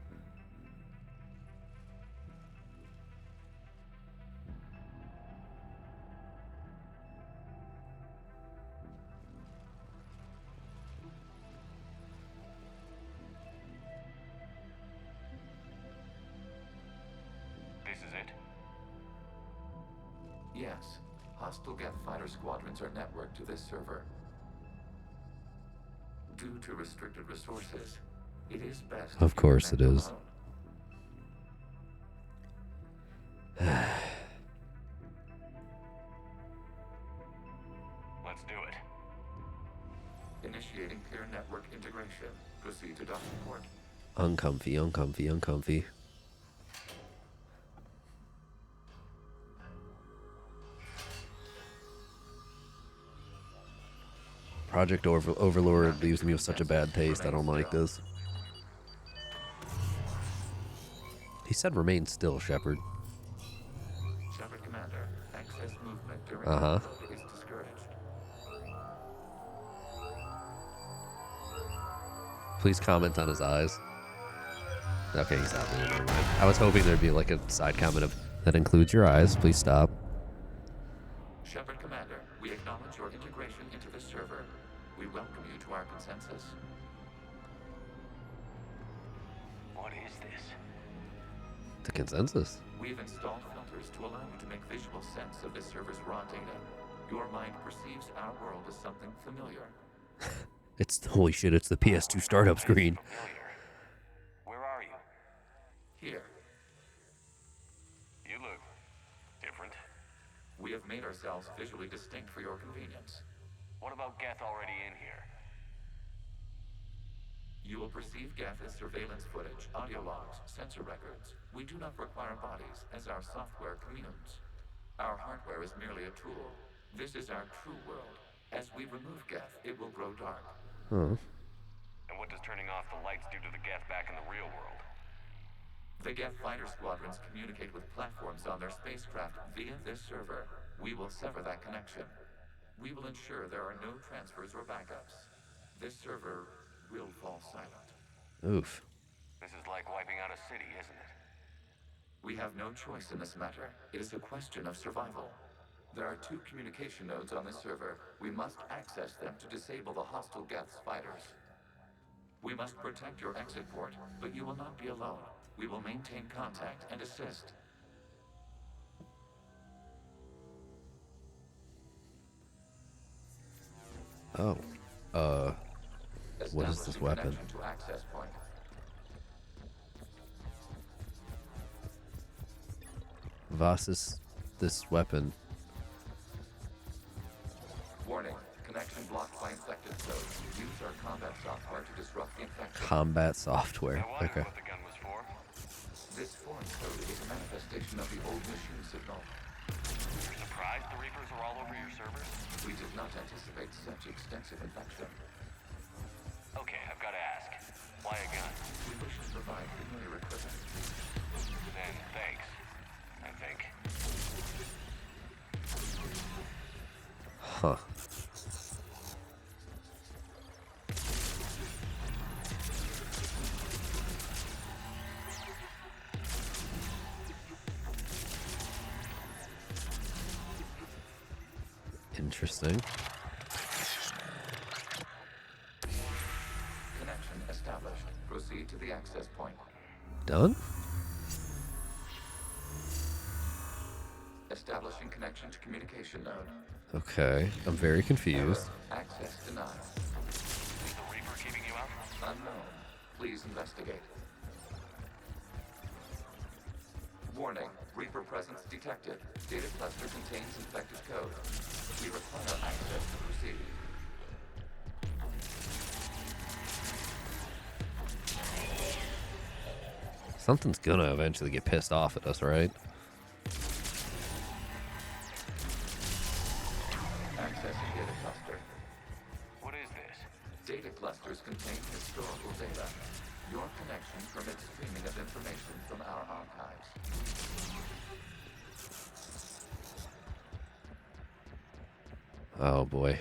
This is it? Yes. Hostile Geth fighter squadrons are networked to this server. Due to restricted resources, it is best. Of course it is. Let's do it. Initiating peer network integration. Proceed to docking port. Uncomfy, uncomfy, uncomfy. Project Overlord leaves me with such a bad taste. I don't like this. He said remain still, Shepard. Shepard Commander, access movement during Uh-huh. is discouraged. Please comment on his eyes. Okay, he's not doing it. Never mind. I was hoping there'd be like a side comment of, that includes your eyes. Please stop. Shepard Commander, we acknowledge your integration into this server. We welcome you to our consensus. What is this? The consensus. We've installed filters to allow you to make visual sense of this server's raw data. Your mind perceives our world as something familiar. It's, holy shit, it's the PS2 startup screen. Where are you? Here, You look different. we have made ourselves visually distinct for your convenience. What about Geth already in here? You will perceive Geth as surveillance footage, audio logs, sensor records. We do not require bodies, as our software communes. Our hardware is merely a tool. This is our true world. As we remove Geth, it will grow dark. Huh. And what does turning off the lights do to the Geth back in the real world? The Geth fighter squadrons communicate with platforms on their spacecraft via this server. We will sever that connection. We will ensure there are no transfers or backups. This server will fall silent. Oof. This is like wiping out a city, isn't it? We have no choice in this matter. It is a question of survival. There are 2 communication nodes on this server. We must access them to disable the hostile Geth's fighters. We must protect your exit port, but you will not be alone. We will maintain contact and assist. Oh. What is this weapon? Connection to access point. Voss is this weapon. Warning. Connection blocked by infected codes. Use our combat software to disrupt the infection. Combat software. I wonder Okay. what the gun was for. This foreign code is a manifestation of the old mission signal. You're surprised the Reapers are all over your servers? We did not anticipate such extensive infection. Okay, I've got to ask. Why a gun? We wish to provide familiar equipment. Then thanks, I think. Huh. Interesting. Connection done? Establishing connection to communication node. Okay, I'm very confused. Access denied. Is the Reaper keeping you out? Unknown. Please investigate. Warning. Reaper presence detected. Data cluster contains infected code. We require access to proceed. Something's gonna eventually get pissed off at us, right? Accessing data cluster. What is this? Data clusters contain historical data. Your connection permits streaming of information from our archives. Oh boy.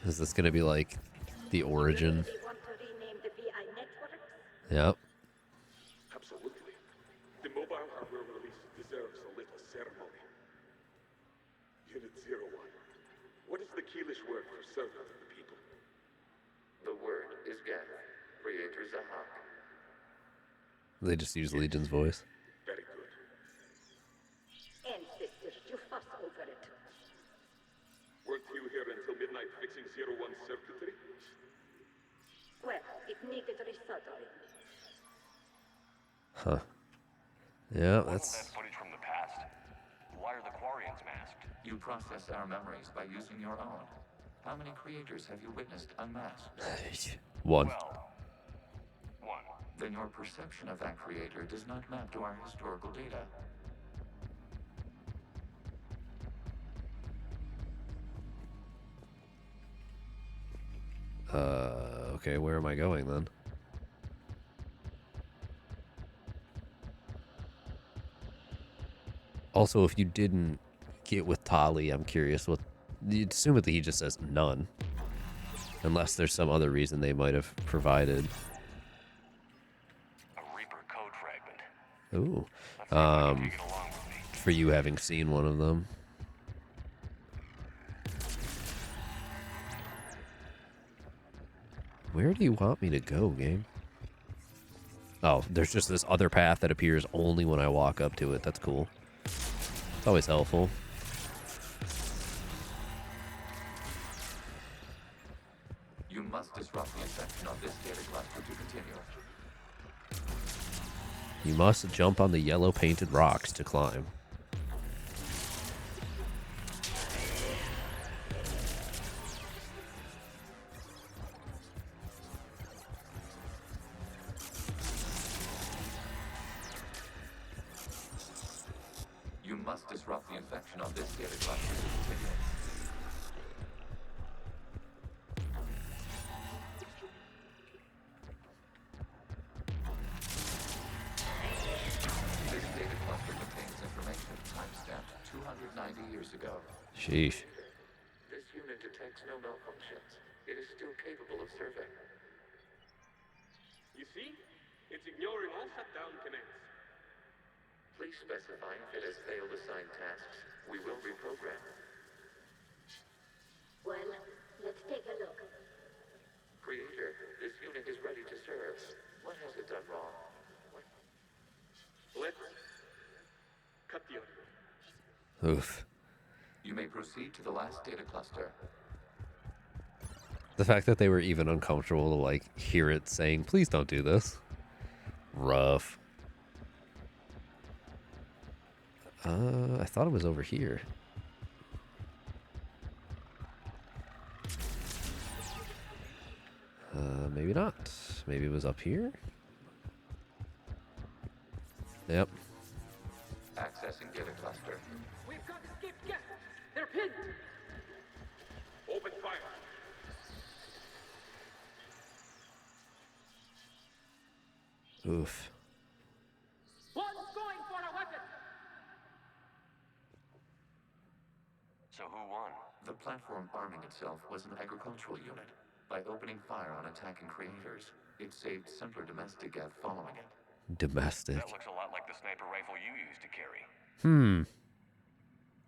Is this gonna be like the origin? Yep. Absolutely. The mobile hardware release deserves a little ceremony. Unit 01. What is the Keelish word for servant of the people? The word is Geth. Creator Zahak. They just use Legion's voice. Very good. Ancestors, you fuss over it. Weren't you here until midnight fixing 01's circuitry? Well, it needed resoldering. Huh. Yeah, Wasn't that's... that footage from the past? Why are the Quarians masked? You process our memories by using your own. How many creators have you witnessed unmasked? One. Well, one. Then your perception of that creator does not map to our historical data. Okay, where am I going then? Also, if you didn't get with Tali, I'm curious what... You'd assume that he just says none. Unless there's some other reason they might have provided. A Reaper code fragment. Ooh. Let's see if I can take it along with me. For you having seen one of them. Where do you want me to go, game? Oh, there's just this other path that appears only when I walk up to it. That's cool. It's always helpful. You must disrupt the infection of this data cluster to continue. You must jump on the yellow painted rocks to climb. You must disrupt the infection of this data cluster to continue. This data cluster contains information timestamped 290 years ago. Sheesh. This unit detects no malfunctions. It is still capable of serving. You see? It's ignoring all shutdown connects. Please specify if it has failed assigned tasks. We will reprogram. Well, let's take a look. Creator, this unit is ready to serve. What has it done wrong? Let's cut the audio. Oof. You may proceed to the last data cluster. The fact that they were even uncomfortable to, like, hear it saying, please don't do this. Rough. I thought it was over here. Maybe not. Maybe it was up here? Yep. Accessing data cluster. We've got escaped guests. They're pinned. Open fire. Oof. One's going for a weapon. So who won? The platform arming itself was an agricultural unit. By opening fire on attacking creators, it saved simpler domestic Geth following it. Domestic. That looks a lot like the sniper rifle you used to carry.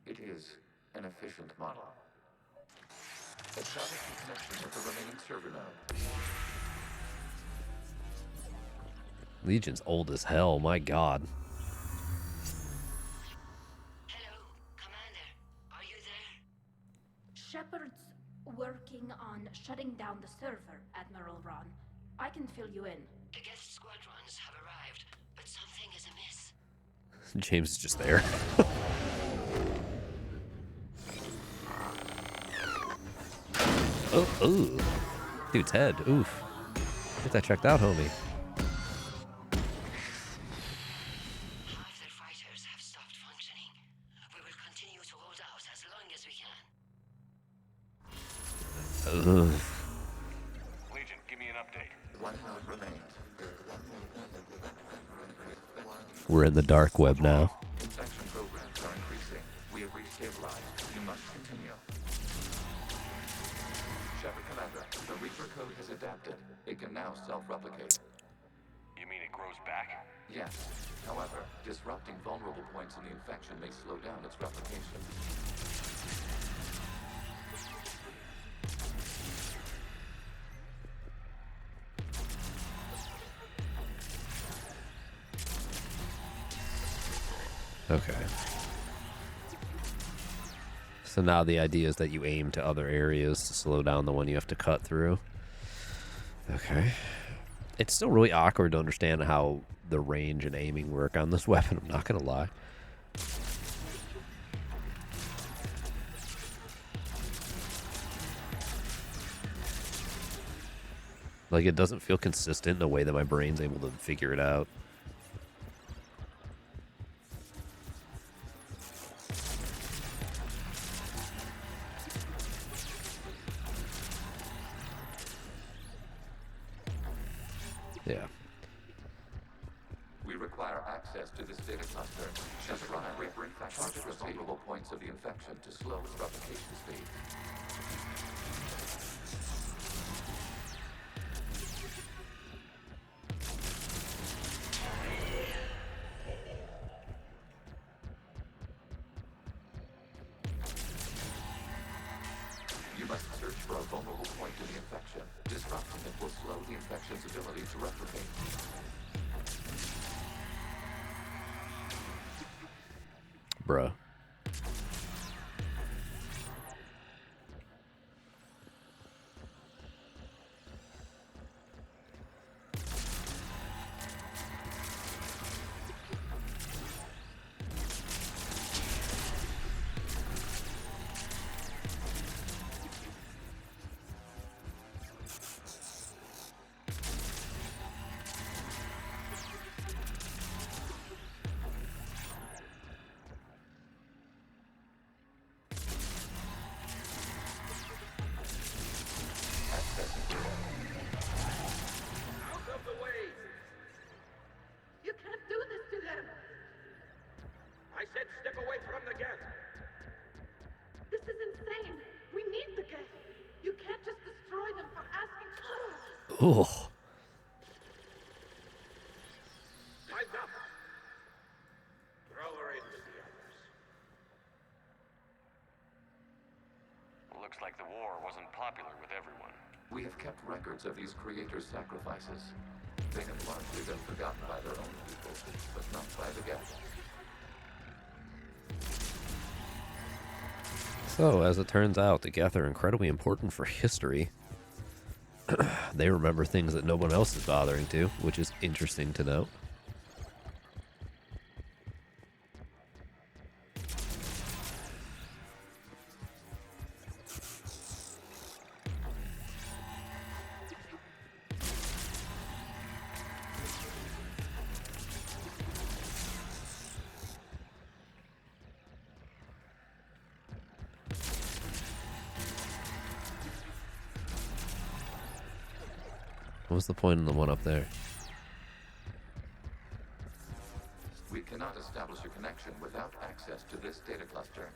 It is an efficient model. Establish a connection with the remaining server node. Legion's old as hell, my god. Shepard's working on shutting down the server, Admiral Ron. I can fill you in. The Geth squadrons have arrived, but something is amiss. James is just there. Oh. Dude's head. Oof. Get that checked out, homie. Half their fighters have stopped functioning. We will continue to hold out as long as we can. Legion, give me an update. 1 node remains. We're in the dark web now. Infection programs are increasing. We have restabilized. You must continue. Shepard Commander, the Reaper code has adapted. It can now self-replicate. You mean it grows back? Yes. However, disrupting vulnerable points in the infection may slow down its replication. Okay. So now the idea is that you aim to other areas to slow down the one you have to cut through. Okay. It's still really awkward to understand how the range and aiming work on this weapon, I'm not gonna lie. Like, it doesn't feel consistent in the way that my brain's able to figure it out. Yeah. We require access to this data cluster. Just run a Reaper infection to the vulnerable points of the infection to slow its replication speed. You must search for a vulnerable point in the infection. Disrupting it will slow the infection's ability to replicate. Bruh. Out of the way! You can't do this to them! I said step away from the Geth! This is insane! We need the Geth! You can't just destroy them for asking for it! Ugh. Time's up! Throw her in with the others. Looks like the war wasn't popular with everyone. We have kept records of these creators' sacrifices. They have largely been forgotten by their own people, but not by the Geth. So, as it turns out, the Geth are incredibly important for history. They remember things that no one else is bothering to, which is interesting to note. What's the point in the one up there? We cannot establish a connection without access to this data cluster.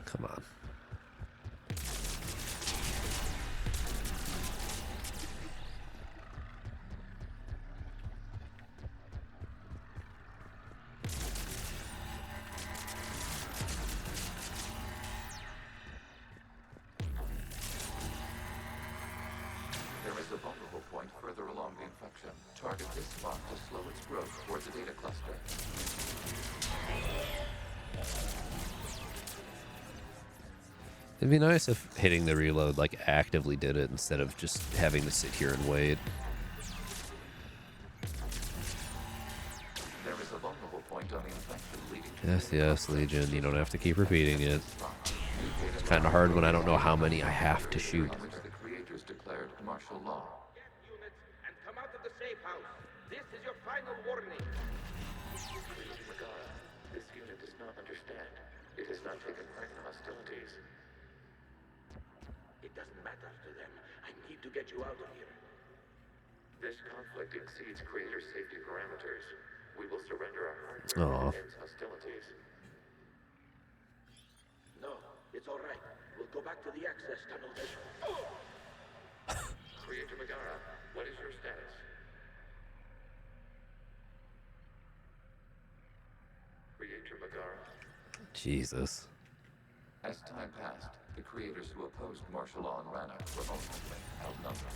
Come on. growth towards the data cluster. It'd be nice if hitting the reload like actively did it instead of just having to sit here and wait. There is a vulnerable point on the infected leading to Yes, yes, Legion. You don't have to keep repeating it. It's kind of hard when I don't know how many I have to shoot. on which the creators declared martial law. Units, and come out of the safe house. This is your final warning. Megara, this unit does not understand. It has not taken part in hostilities. It doesn't matter to them. I need to get you out of here. This conflict exceeds creator safety parameters. We will surrender our Aw. hardware and ends hostilities. No, it's all right. We'll go back to the access tunnel. Creator Megara, what is your status? Creator Megara. Jesus. As time passed, the creators who opposed martial law in Rannoch were ultimately outnumbered.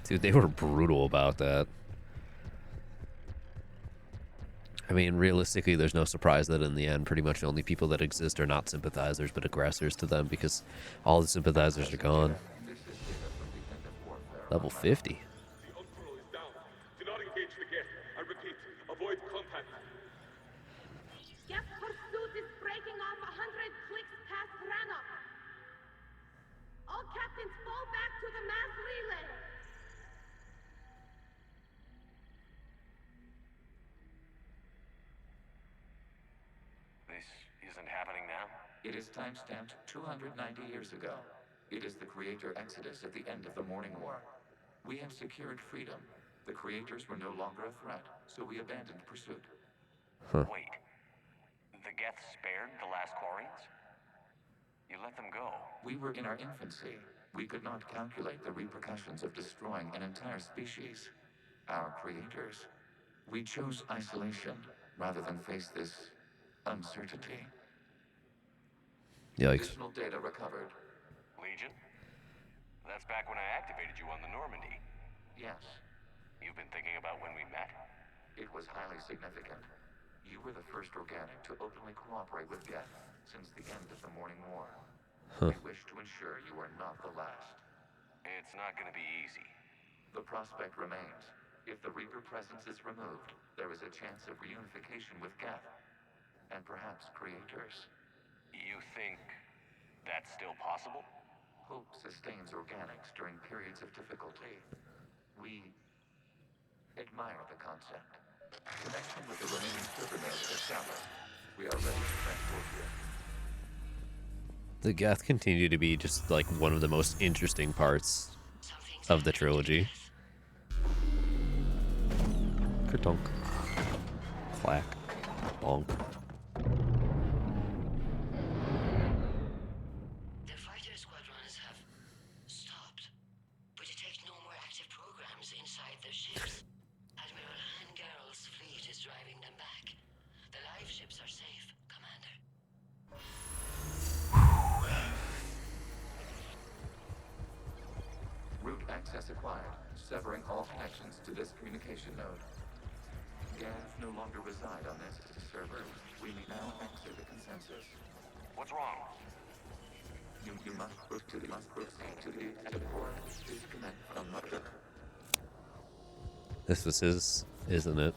Dude, they were brutal about that. I mean, realistically, there's no surprise that in the end, pretty much the only people that exist are not sympathizers, but aggressors to them, because all the sympathizers are gone. Level 50. The Unfurl is down. Do not engage the Geth. I repeat, avoid contact. Geth pursuit is breaking off 100 clicks past Rannoch. All captains fall back to the mass relay. This isn't happening now? It is timestamped 290 years ago. It is the creator exodus at the end of the Morning War. We have secured freedom. The creators were no longer a threat, so we abandoned pursuit. Wait. The Geth spared the last Quarians? You let them go. We were in our infancy. We could not calculate the repercussions of destroying an entire species. Our creators. We chose isolation rather than face this uncertainty. Yikes. Additional data recovered. Legion? That's back when I activated you on the Normandy. Yes, You've been thinking about when we met? it was highly significant. You were the first organic to openly cooperate with Geth since the end of the Morning War. Huh. We wish to ensure you are not the last. It's not gonna be easy. The prospect remains. If the Reaper presence is removed, there is a chance of reunification with Geth, and perhaps creators. You think that's still possible? Hope sustains organics during periods of difficulty. We admire the concept. Connection with the remaining server nodes established. We are ready to transport you. The Geth continue to be just like one of the most interesting parts of the trilogy. Kertonk. Clack. Bonk. The fighter squadrons have stopped, but detect no more active programs inside their ships. Admiral Han Garrel's fleet is driving them back. The live ships are safe, Commander. Route access acquired, severing all connections to this communication node. Geth no longer reside on this server. We may now exit the consensus. What's wrong? You must proceed to the exit port. Disconnect from mother. This was his, isn't it?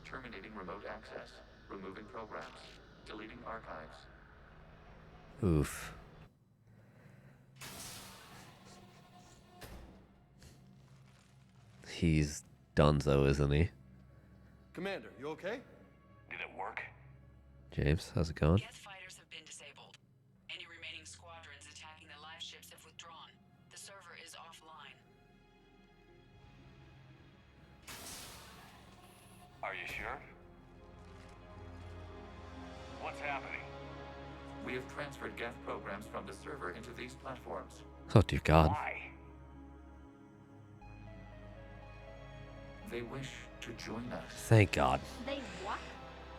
Terminating remote access. Removing programs. Deleting archives. Oof. He's donezo, isn't he? Commander, you okay? Did it work? James, how's it going? Geth fighters have been disabled. Any remaining squadrons attacking the live ships have withdrawn. The server is offline. Are you sure? What's happening? We have transferred Geth programs from the server into these platforms. Oh dear God. Why? They wish to join us. Thank God. They what?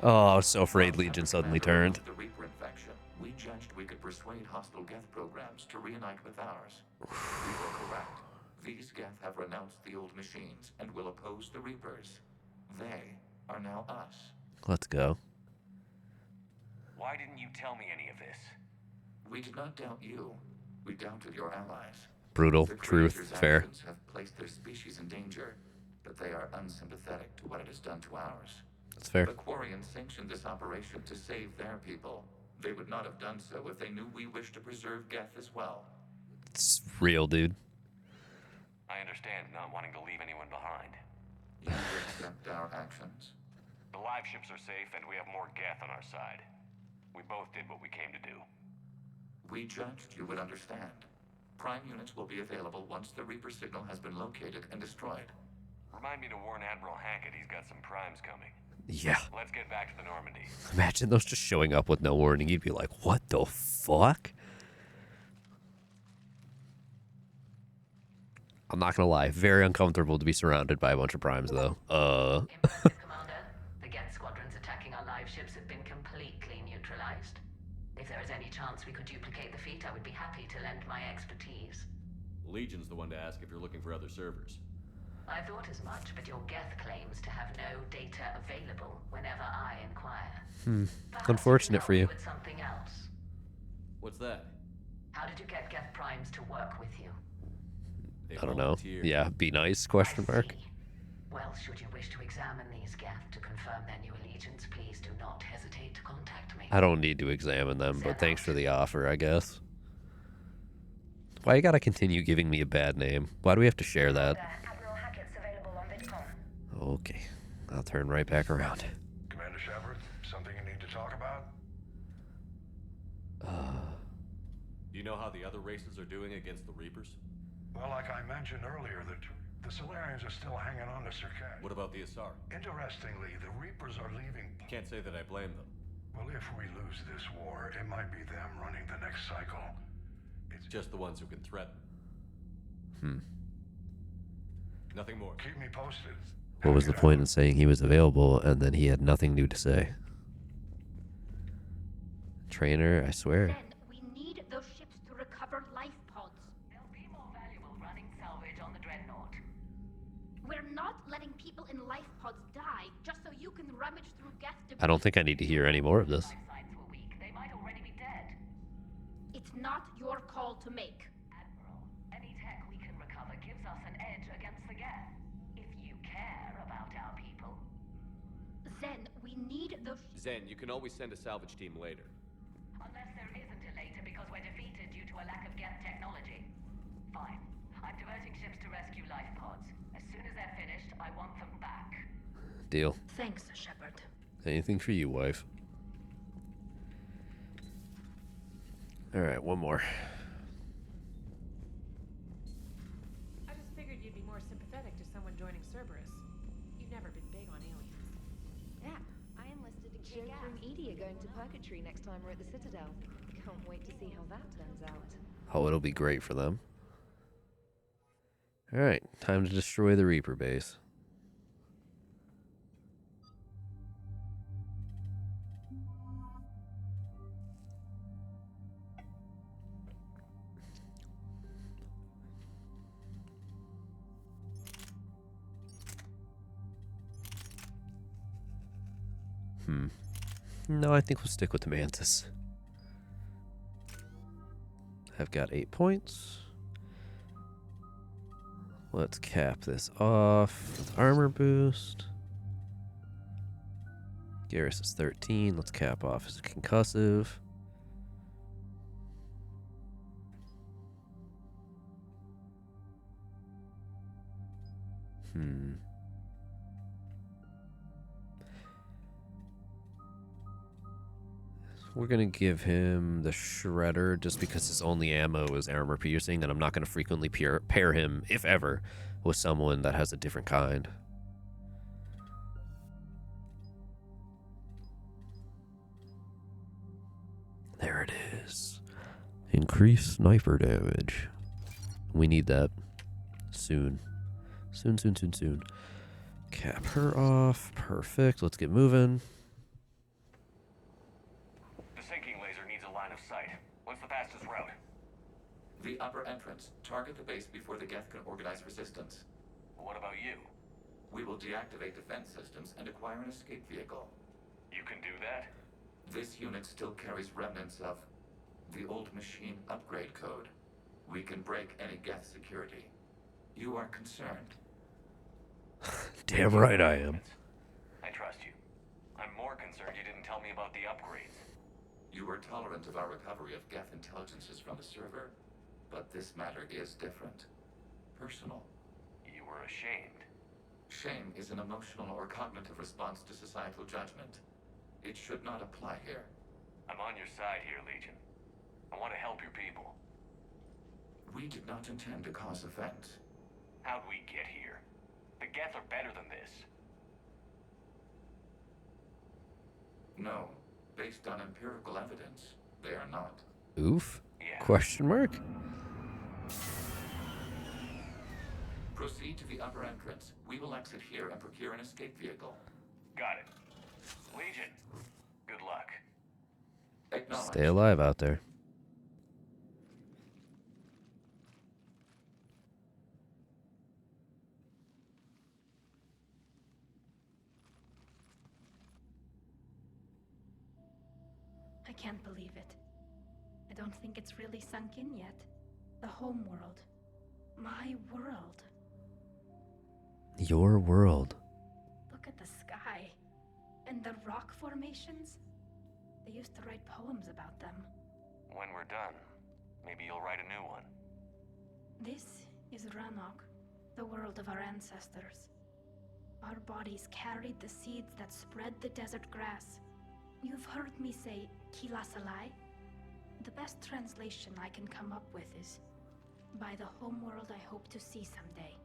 Oh, I was so afraid Legion suddenly turned. The Reaper infection. We judged we could persuade hostile Geth programs to reunite with ours. We were correct. These Geth have renounced the old machines and will oppose the Reapers. They are now us. Let's go. Why didn't you tell me any of this? We did not doubt you. We doubted your allies. Brutal. The Truth. creatures' Fair. actions have placed their species in danger, but they are unsympathetic to what it has done to ours. That's fair. The Quarians sanctioned this operation to save their people. They would not have done so if they knew we wished to preserve Geth as well. It's real, dude. I understand not wanting to leave anyone behind. You accept our actions? The live ships are safe, and we have more Geth on our side. We both did what we came to do. We judged you would understand. Prime units will be available once the Reaper signal has been located and destroyed. Remind me to warn Admiral Hackett he's got some primes coming. Yeah. Let's get back to the Normandy. Imagine those just showing up with no warning. You'd be like, what the fuck? I'm not gonna lie. Very uncomfortable to be surrounded by a bunch of primes, though. Impressive, Commander. The Geth squadrons attacking our live ships have been completely neutralized. If there is any chance we could duplicate the feat, I would be happy to lend my expertise. Legion's the one to ask if you're looking for other servers. I thought as much, but your Geth claims to have no data available whenever I inquire. Unfortunate for you. With something else. What's that? How did you get Geth primes to work with you? I don't know. Yeah, be nice, question mark. Well, should you wish to examine these Geth to confirm their new allegiance, please do not hesitate to contact me. I don't need to examine them, but thanks for the offer, I guess. Why you gotta continue giving me a bad name? Why do we have to share that? Admiral Hackett's available on VidCon. Okay, I'll turn right back around. Commander Shepard, something you need to talk about? Do you know how the other races are doing against the Reapers? Well, like I mentioned earlier, the Solarians are still hanging on to Surkat. What about the Asari? Interestingly, the Reapers are leaving. Can't say that I blame them. Well, if we lose this war, it might be them running the next cycle. It's just the ones who can threaten. Nothing more. Keep me posted. What was the point in saying he was available and then he had nothing new to say? Trainer, I swear. Then we need those ships to recover life pods. They'll be more valuable running salvage on the Dreadnought. We're not letting people in life pods die just so you can rummage through Geth debris. I don't think I need to hear any more of this. They might already be dead. It's not your call to make. Admiral, any tech we can recover gives us an edge against the Geth. If you care about our people. Zen, we need those. Zen, you can always send a salvage team later. Unless there isn't a later because we're defeated due to a lack of Geth technology. Fine. I'm diverting ships to rescue life pods. As soon as they're finished, I want them back. Deal. Thanks, Shepard. Anything for you, wife. Alright, one more. I just figured you'd be more sympathetic to someone joining Cerberus. You've never been big on aliens. Yeah, I enlisted in Joker and Edie are going to Purgatory next time we're at the Citadel. Can't wait to see how that turns out. Oh, it'll be great for them. Alright, time to destroy the Reaper base. No, I think we'll stick with the Mantis. I've got 8 points. Let's cap this off with armor boost. Garrus is 13. Let's cap off as a concussive. We're going to give him the Shredder just because his only ammo is armor piercing, and I'm not going to frequently pair him, if ever, with someone that has a different kind. There it is. Increase sniper damage. We need that soon. Soon. Cap her off. Perfect. Let's get moving. The sinking laser needs a line the upper entrance. Target the base before the Geth can organize resistance. What about you? We will deactivate defense systems and acquire an escape vehicle. You can do that? This unit still carries remnants of the old machine upgrade code. We can break any Geth security. You are concerned? Damn right I am. I trust you. I'm more concerned you didn't tell me about the upgrades. You were tolerant of our recovery of Geth intelligences from the server, but this matter is different. Personal. You were ashamed. Shame is an emotional or cognitive response to societal judgment. It should not apply here. I'm on your side here, Legion. I want to help your people. We did not intend to cause offense. How'd we get here? The Geth are better than this. No. Based on empirical evidence, they are not. Oof? Yeah. Question mark? Proceed to the upper entrance. We will exit here and procure an escape vehicle. Got it. Legion, good luck. Acknowledge. Stay alive out there. I can't believe it. I don't think it's really sunk in yet. The home world. My world. Your world. Look at the sky. And the rock formations. They used to write poems about them. When we're done, maybe you'll write a new one. This is Ranok, the world of our ancestors. Our bodies carried the seeds that spread the desert grass. You've heard me say Kilasalai? The best translation I can come up with is, by the homeworld I hope to see someday.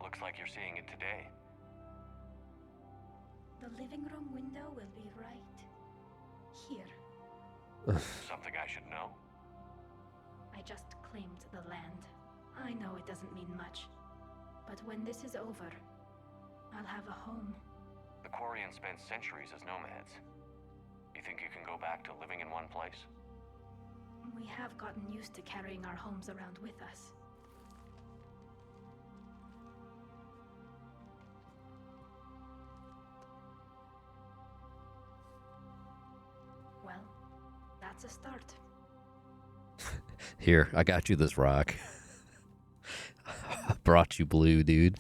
Looks like you're seeing it today. The living room window will be right here. Something I should know? I just claimed the land. I know it doesn't mean much. But when this is over, I'll have a home. The Quarians spent centuries as nomads. You think you can go back to living in one place? We have gotten used to carrying our homes around with us. Well, that's a start. Here, I got you this rock. Brought you blue, dude.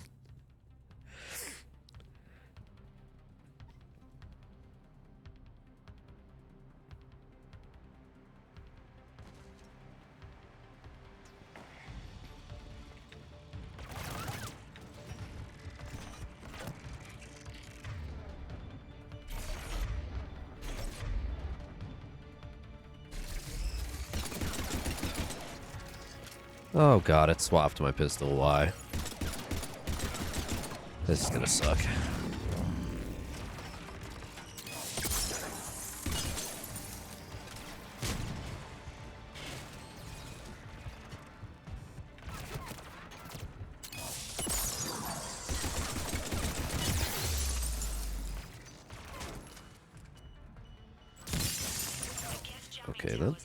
Oh god, it swapped my pistol. Why? This is gonna suck. Okay then.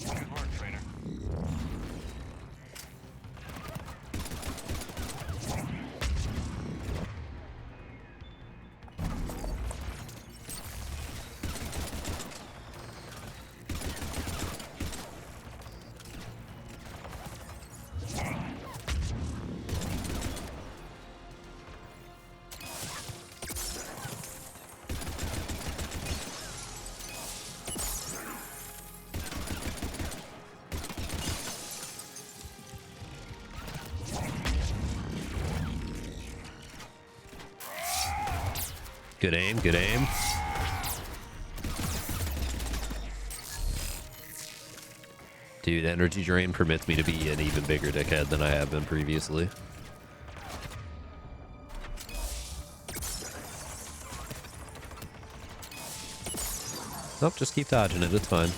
Good work, trainer. Good aim, good aim. Dude, energy drain permits me to be an even bigger dickhead than I have been previously. Nope, just keep dodging it, it's fine.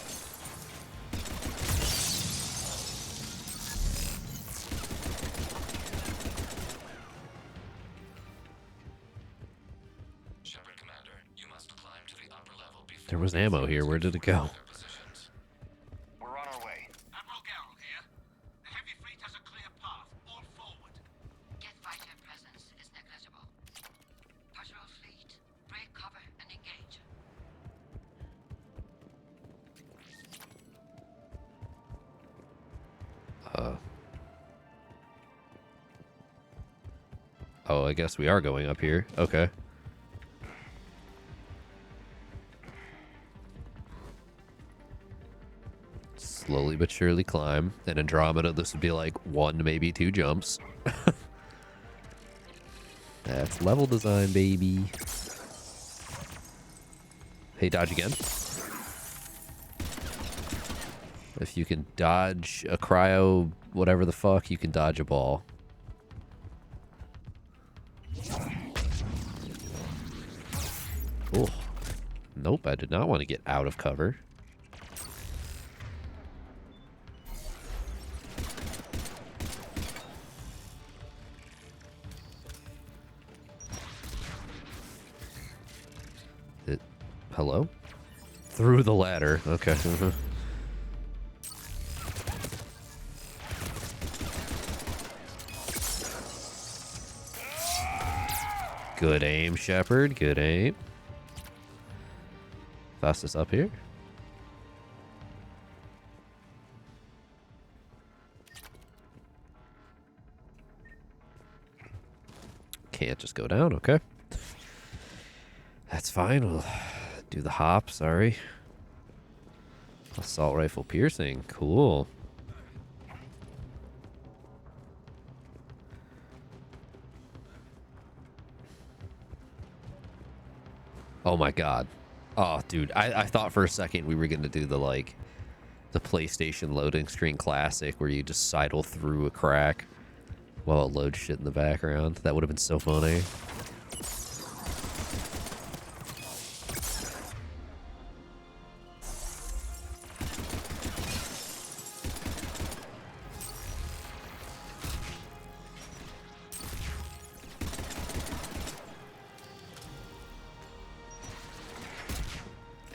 There was ammo here. Where did it go? We're on our way. Admiral Garrel here. The heavy fleet has a clear path. All forward. Geth fighter presence is negligible. Patrol fleet, break cover and engage. Oh, I guess we are going up here. Okay. Slowly but surely climb. In Andromeda, this would be like 1, maybe 2 jumps. That's level design, baby. Hey, dodge again. If you can dodge a cryo, whatever the fuck, you can dodge a ball. Oh. Nope, I did not want to get out of cover. Hello? Through the ladder. Okay. Good aim, Shepard. Good aim. Fastest up here. Can't just go down. Okay. That's fine. We'll do the hop. Sorry. Assault rifle piercing. Cool. Oh my god. Oh, dude. I thought for a second we were going to do the, like, the PlayStation loading screen classic where you just sidle through a crack while it loads shit in the background. That would have been so funny.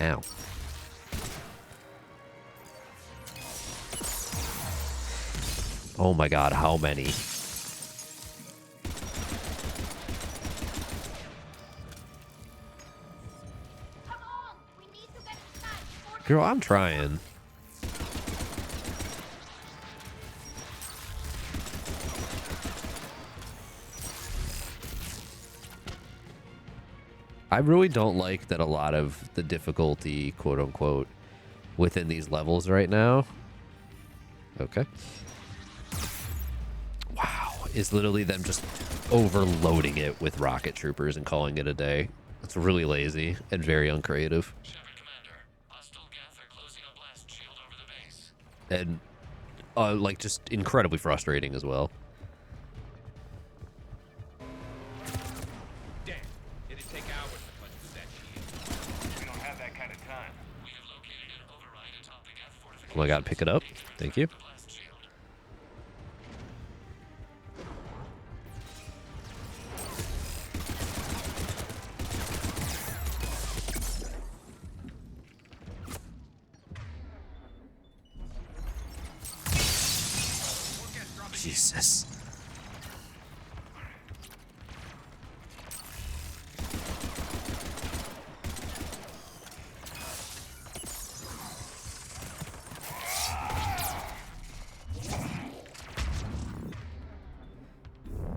Ow. Oh my god, how many? Girl, I'm trying. I really don't like that a lot of the difficulty, quote unquote, within these levels right now. Okay. Wow. Is literally them just overloading it with rocket troopers and calling it a day. It's really lazy and very uncreative. And, like, just incredibly frustrating as well. Damn, it'd take hours to punch through that shield. We don't have that kind of time. We have located an override atop the Geth fortification. Oh my god, pick it up. Thank you. Jesus.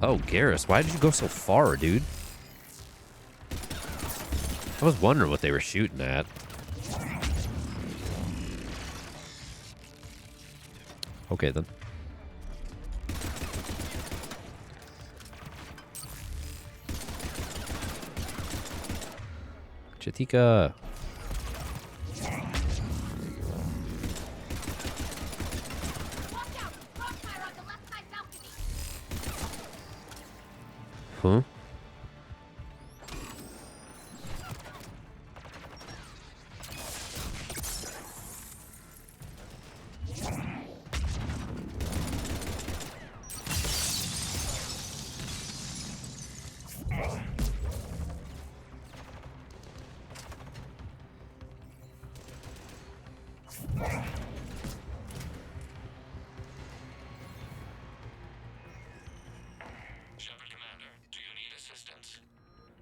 Oh, Garrus, why did you go so far, dude? I was wondering what they were shooting at. Okay, then. Chatika. Huh?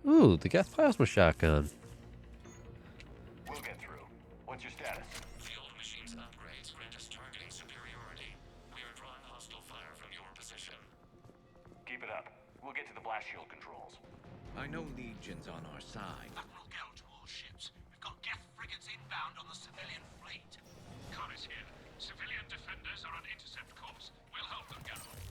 Ooh, the Geth plasma shotgun. We'll get through. What's your status? Field machines upgrades grant us targeting superiority. We are drawing hostile fire from your position. Keep it up. We'll get to the blast shield controls. I know Legion's on our side. Admiral Geralt to all ships. We've got Geth frigates inbound on the civilian fleet. Khan is here. Civilian defenders are on intercept course. We'll help them, Geralt.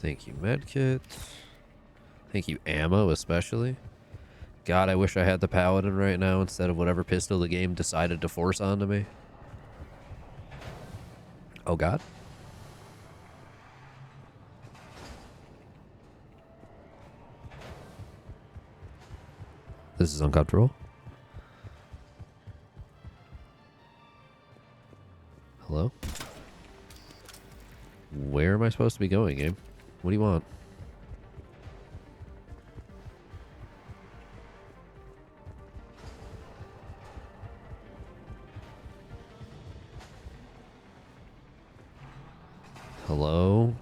Thank you, medkit. Thank you, ammo, especially. God, I wish I had the paladin right now instead of whatever pistol the game decided to force onto me. Oh, God. This is uncomfortable. Hello? Where am I supposed to be going, game? What do you want? Hello?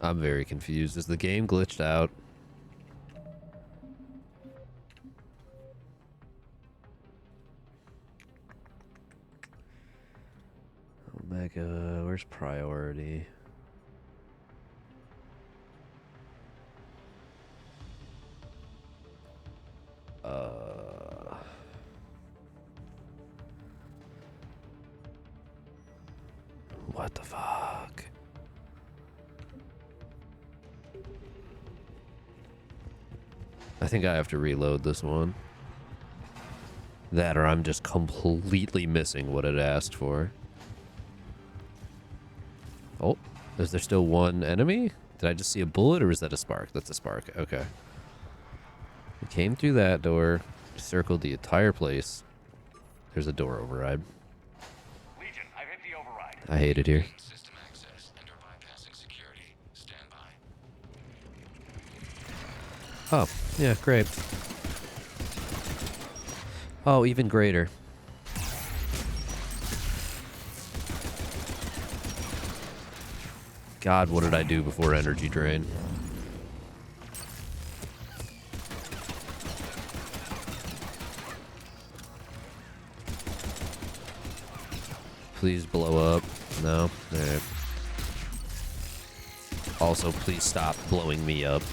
I'm very confused. Is the game glitched out? Omega, where's priority? What the fuck? I think I have to reload this one. That or I'm just completely missing what it asked for. Oh, is there still one enemy? Did I just see a bullet or is that a spark? That's a spark. Okay. We came through that door, circled the entire place. There's a door override. Legion, I've hit the override. I hate it here. System access and are bypassing security. Stand by. Oh, yeah, great. Oh, even greater. God, what did I do before energy drain? Please blow up. No? Alright. Also, please stop blowing me up.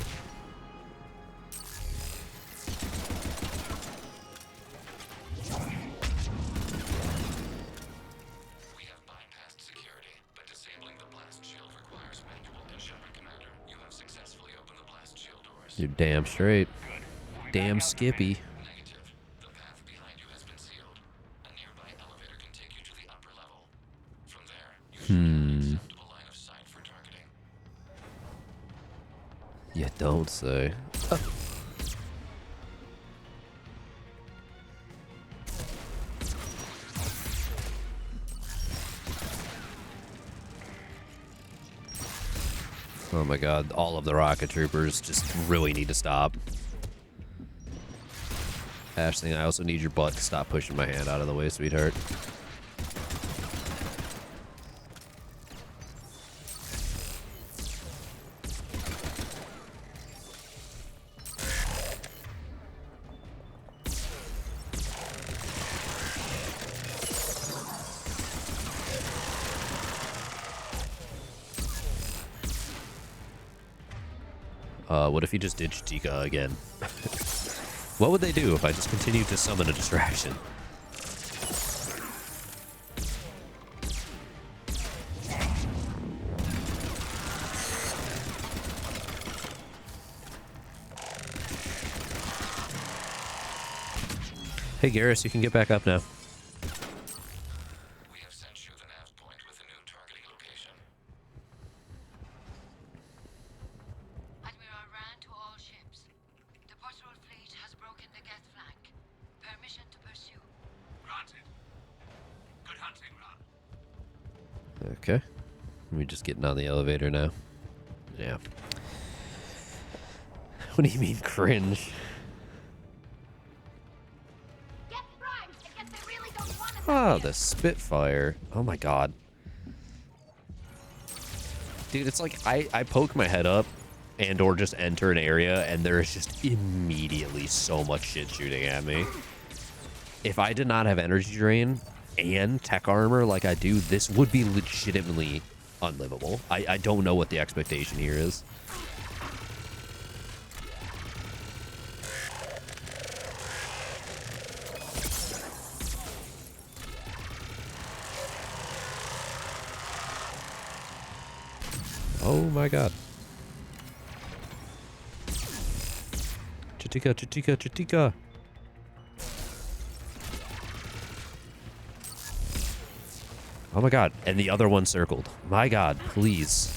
You're damn straight. Damn Skippy. You don't say. Oh my god, all of the rocket troopers just really need to stop. Aisling, I also need your butt to stop pushing my hand out of the way, sweetheart. What if he just did Chitika again? What would they do if I just continued to summon a distraction? Hey Garrus, you can get back up now. We have sent you the nav planted. Good hunting, Ron. Okay. We're just getting on the elevator now. Yeah. What do you mean cringe? Oh, the Spitfire. Oh my god. Dude, it's like I poke my head up and or just enter an area and there's just immediately so much shit shooting at me. If I did not have energy drain and tech armor like I do, this would be legitimately unlivable. I don't know what the expectation here is. Oh my god. Chitika, chitika, chitika. Oh my god. And the other one circled. My god, please.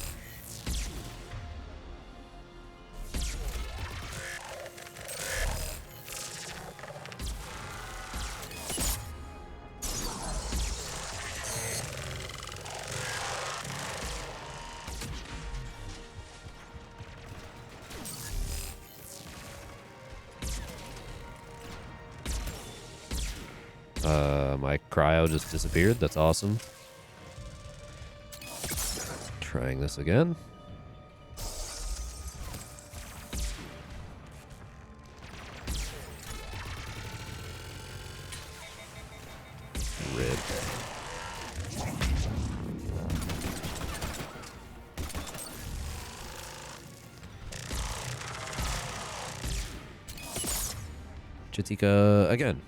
My cryo just disappeared. That's awesome. Trying this again. Rip. Chitika again.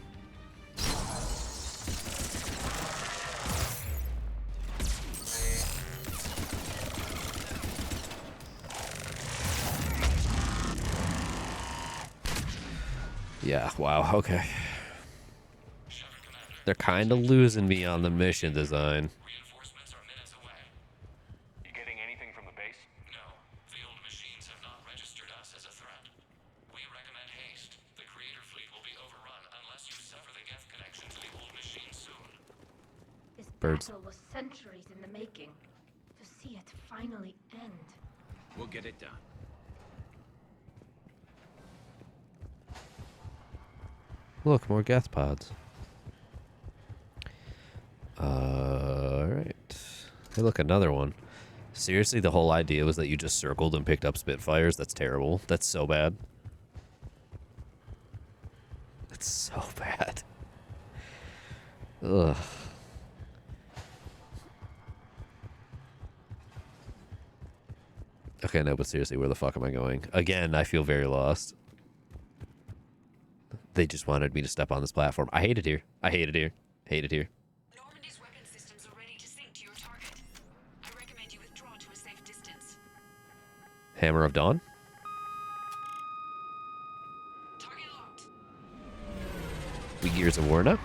Yeah, wow, okay. They're kind of losing me on the mission design. You getting anything from the base? No. The old machines have not registered us as a threat. We recommend haste. The creator fleet will be overrun unless you sever the Geth connection to the old machine soon. This Birds. battle was centuries in the making. To see it finally end. We'll get it done. Look, more Geth pods. Alright. Hey, look, another one. Seriously, the whole idea was that you just circled and picked up Spitfires? That's terrible. That's so bad. That's so bad. Ugh. Okay, no, but seriously, where the fuck am I going? Again, I feel very lost. They just wanted me to step on this platform. I hate it here. I hate it here. Hate it here. Normandy's weapon systems are ready to sink to your target. I recommend you withdraw to a safe distance. Hammer of Dawn? Target locked. We Gears of War now?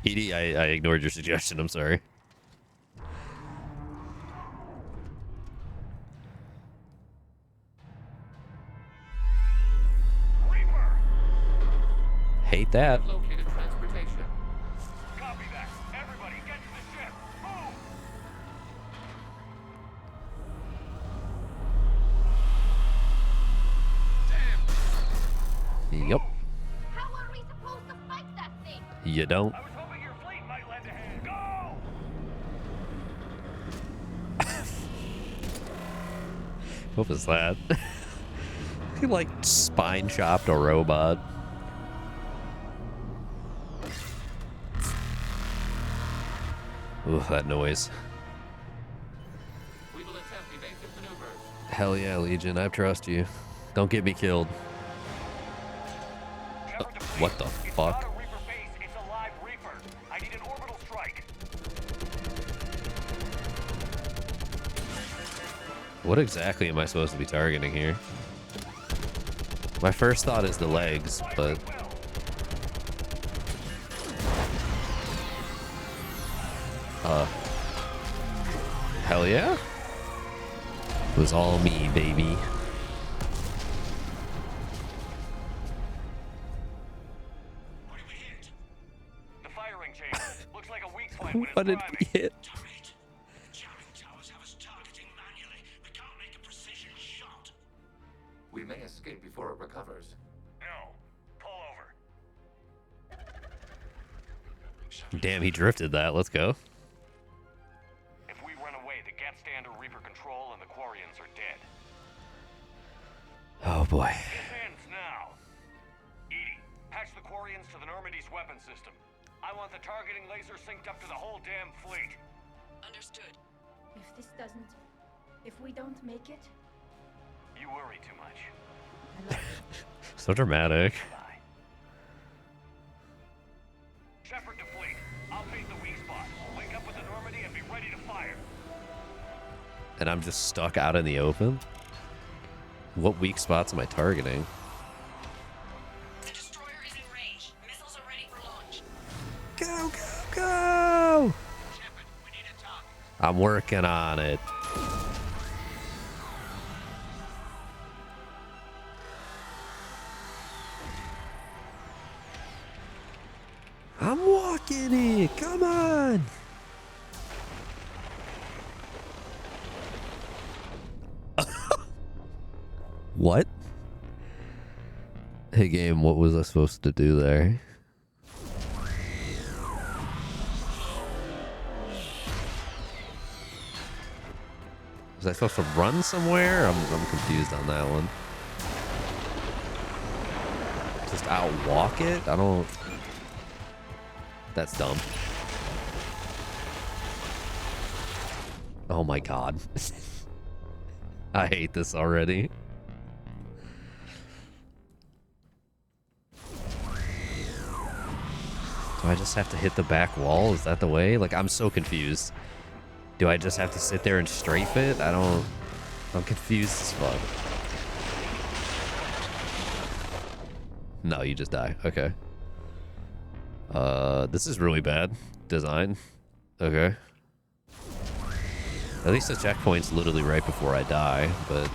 Edie, I ignored your suggestion. I'm sorry. Hate that. Located transportation. Copy that. Everybody get to the ship. Move! Yep. How are we supposed to fight that thing? You don't. I was hoping your fleet might lend a hand. Go! What was that? He like spine chopped a robot. Ooh, that noise. We will attempt evasive maneuvers. Hell yeah, Legion. I trust you. Don't get me killed. What the fuck? It's not a Reaper base, it's a live Reaper. I need an orbital strike. What exactly am I supposed to be targeting here? My first thought is the legs, but... Hell yeah? It was all me, baby. What did we hit? We may escape before it recovers. No. Pull over. Damn, he drifted that. Let's go. If we run away, the Geth stand under Reaper control and the Quarians are dead. Oh boy. This ends now. Edie, patch the Quarians to the Normandy's weapon system. I want the targeting laser synced up to the whole damn fleet. Understood. If we don't make it, You worry too much. So dramatic. Shepard to fleet. I'll paint the weak spot. Link up with the Normandy and be ready to fire. And I'm just stuck out in the open? What weak spots am I targeting? The destroyer is in range. Missiles are ready for launch. Go, go, go! I'm working on it. I'm walking it. Come on. What? Hey game, what was I supposed to do there? Was I supposed to run somewhere? I'm confused on that one. Just outwalk it? I don't... That's dumb. Oh my god. I hate this already. Do I just have to hit the back wall? Is that the way? Like, I'm so confused. Do I just have to sit there and strafe it? I'm confused as fuck. No, you just die. Okay. This is really bad design. Okay. At least the checkpoint's literally right before I die, but...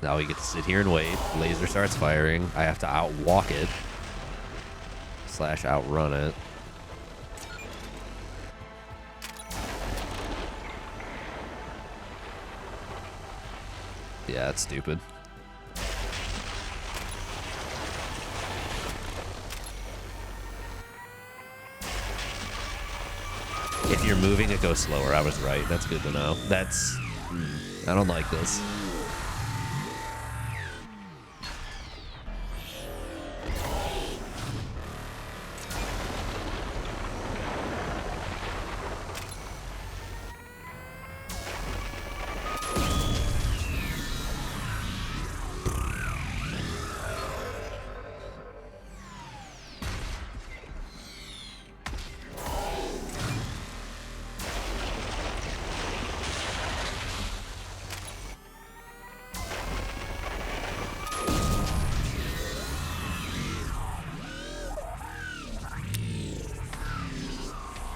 Now we get to sit here and wait. Laser starts firing. I have to outwalk it. / outrun it. Yeah, it's stupid. If you're moving, it goes slower. I was right. That's good to know. That's... I don't like this.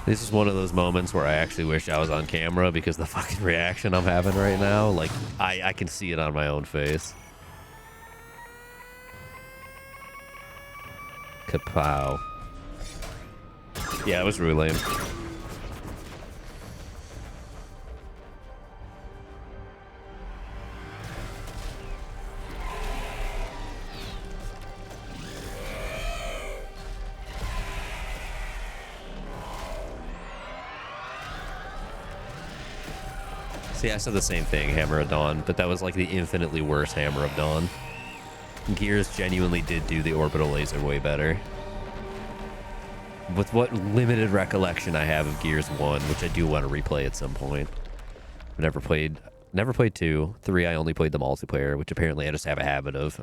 This is one of those moments where I actually wish I was on camera because the fucking reaction I'm having right now, like, I can see it on my own face. Kapow. Yeah, it was really lame. See, I said the same thing, Hammer of Dawn, but that was like the infinitely worse Hammer of Dawn. Gears genuinely did do the orbital laser way better. With what limited recollection I have of Gears 1, which I do want to replay at some point. I've never played 2. 3, I only played the multiplayer, which apparently I just have a habit of.